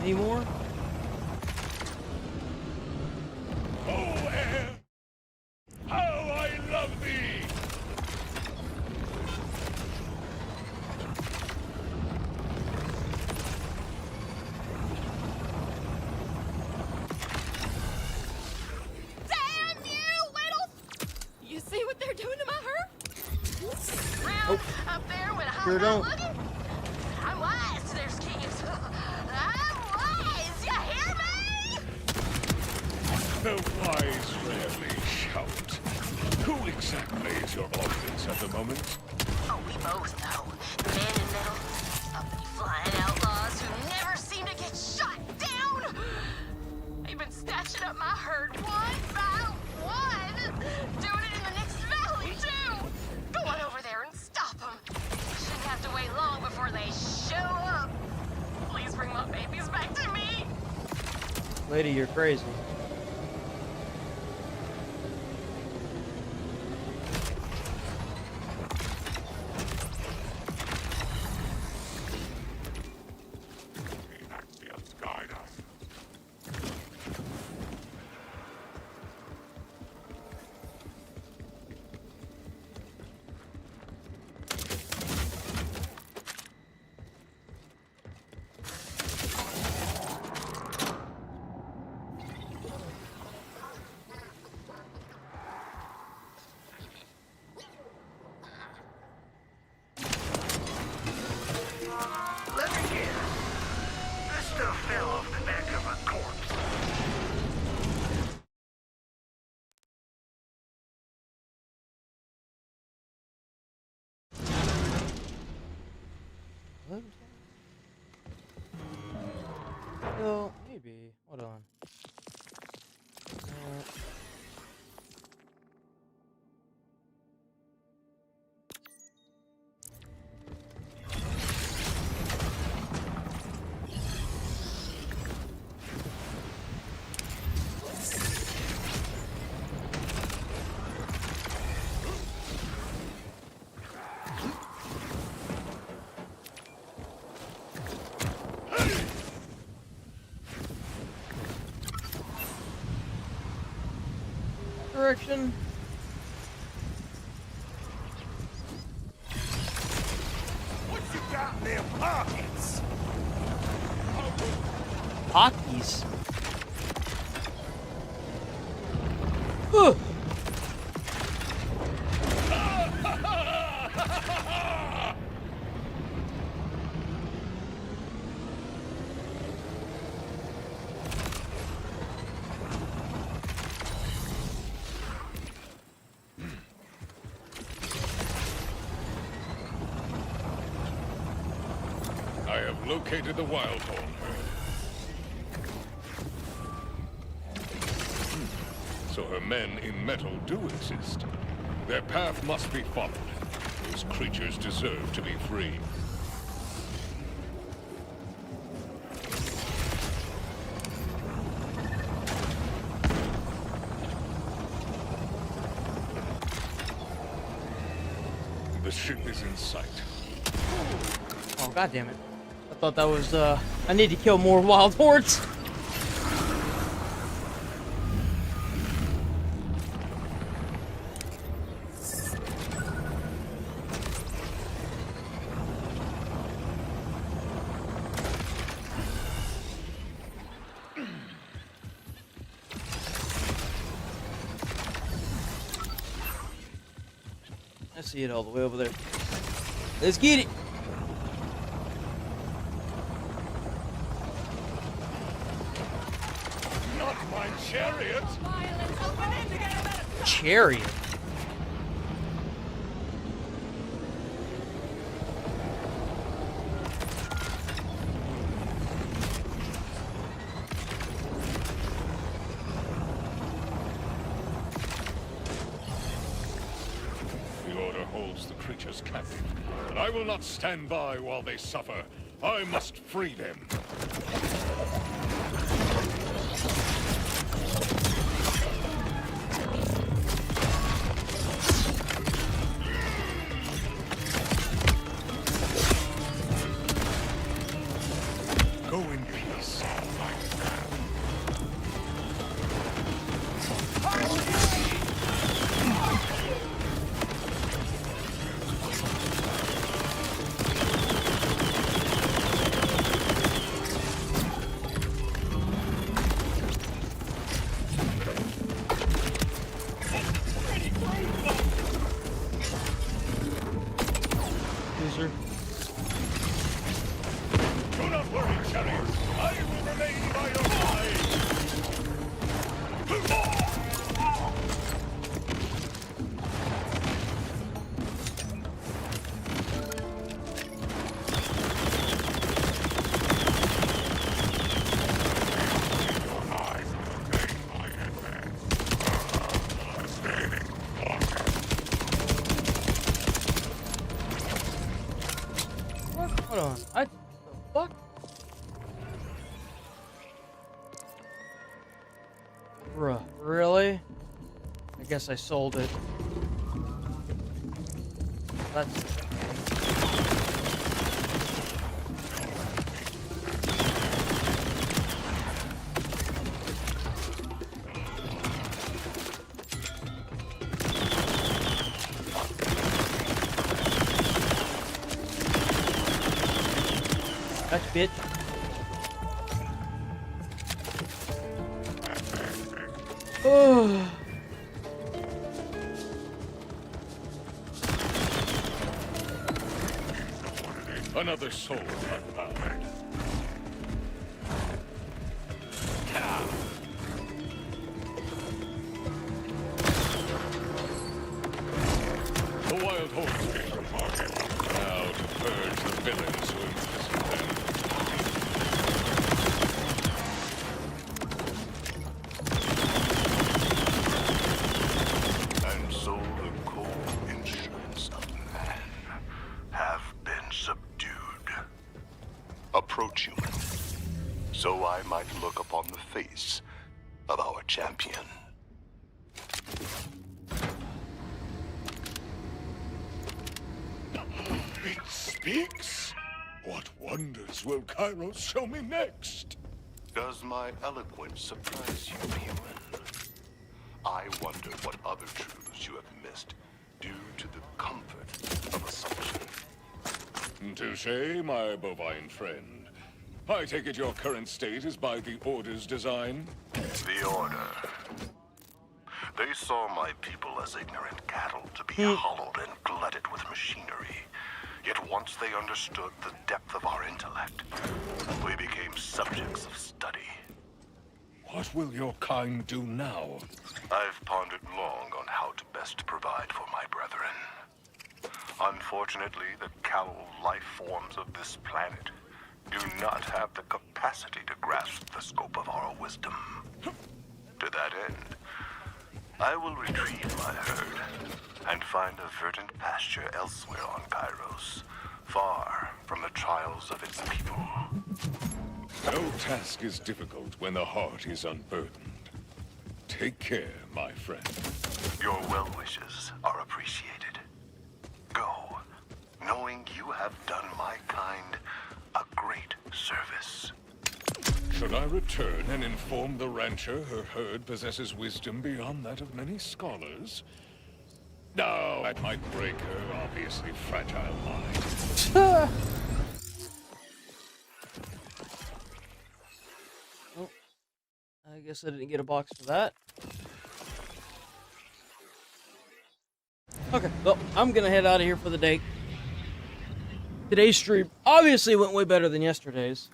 Any more? Oh, air! How I love thee! Damn you, little! You see what they're doing to my her? Round up there with a Sure don't. looking. I'm wise to their schemes. I'm wise, you hear me? The wise rarely shout. Who exactly is your audience at the moment? Oh, we both know. The man in the middle. Uppity flying outlaws who never seem to get shot down. They've been snatching up my herd one by one. Doing it in the next valley, too. Go on over there and stop them. Shouldn't have to wait long before they show up. Please bring my babies back to me. Lady, you're crazy. Guide us. Let me guess. This stuff fell off the back of a corpse. What? Well, maybe. Hold on. Direction. What you got in them pockets? Hotkeys. Huh. I have located the wild horn herd. So her men in metal do exist. Their path must be followed. Those creatures deserve to be free. The ship is in sight. Oh, god damn it. I thought that was, I need to kill more wild hordes. see it all the way over there. Let's get it. Not my chariot. Chariot. The Order holds the creatures captive, but I will not stand by while they suffer. I must free them. Go in peace. Loser. Do not worry, chariot. I will remain by your side. What? Hold on. The fuck? Bruh, really? I guess I sold it. That's... That's bitch. Oh. Another soul unbound. The wild horse being reported. Now to purge the villains who imprisoned them. And so the core instruments of man have been subdued. Approach, human, so I might look upon the face of our champion. It speaks? What wonders will Kairos show me next? Does my eloquence surprise you, human? I wonder what other truths you have missed due to the comfort of assumption. Touché, my bovine friend. I take it your current state is by the Order's design? The Order. They saw my people as ignorant cattle to be hollowed and glutted with machinery. Yet once they understood the depth of our intellect, we became subjects of study. What will your kind do now? I've pondered long on how to best provide for my brethren. Unfortunately, the callow life forms of this planet do not have the capacity to grasp the scope of our wisdom. To that end, I will retrieve my herd and find a verdant pasture elsewhere on Kairos, far from the trials of its people. No task is difficult when the heart is unburdened. Take care, my friend. Your well wishes are appreciated. Go, knowing you have done my kind a great service. Should I return and inform the rancher her herd possesses wisdom beyond that of many scholars? No, that might break her obviously fragile mind. Well, I guess I didn't get a box for that. Okay, well, I'm gonna head out of here for the day. Today's stream obviously went way better than yesterday's.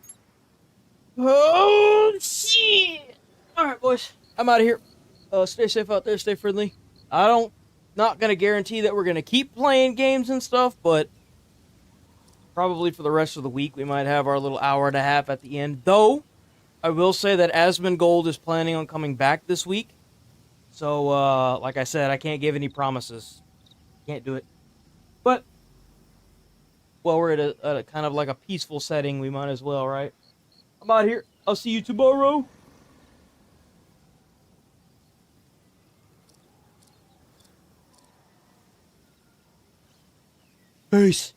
Oh, shit! Alright, boys. I'm out of here. Stay safe out there. Stay friendly. Not gonna guarantee that we're gonna keep playing games and stuff, but probably for the rest of the week, we might have our little hour and a half at the end. Though, I will say that Asmongold is planning on coming back this week. So, like I said, I can't give any promises. Can't do it. But, well, we're at a kind of like a peaceful setting. We might as well, right? I'm out here. I'll see you tomorrow. Peace.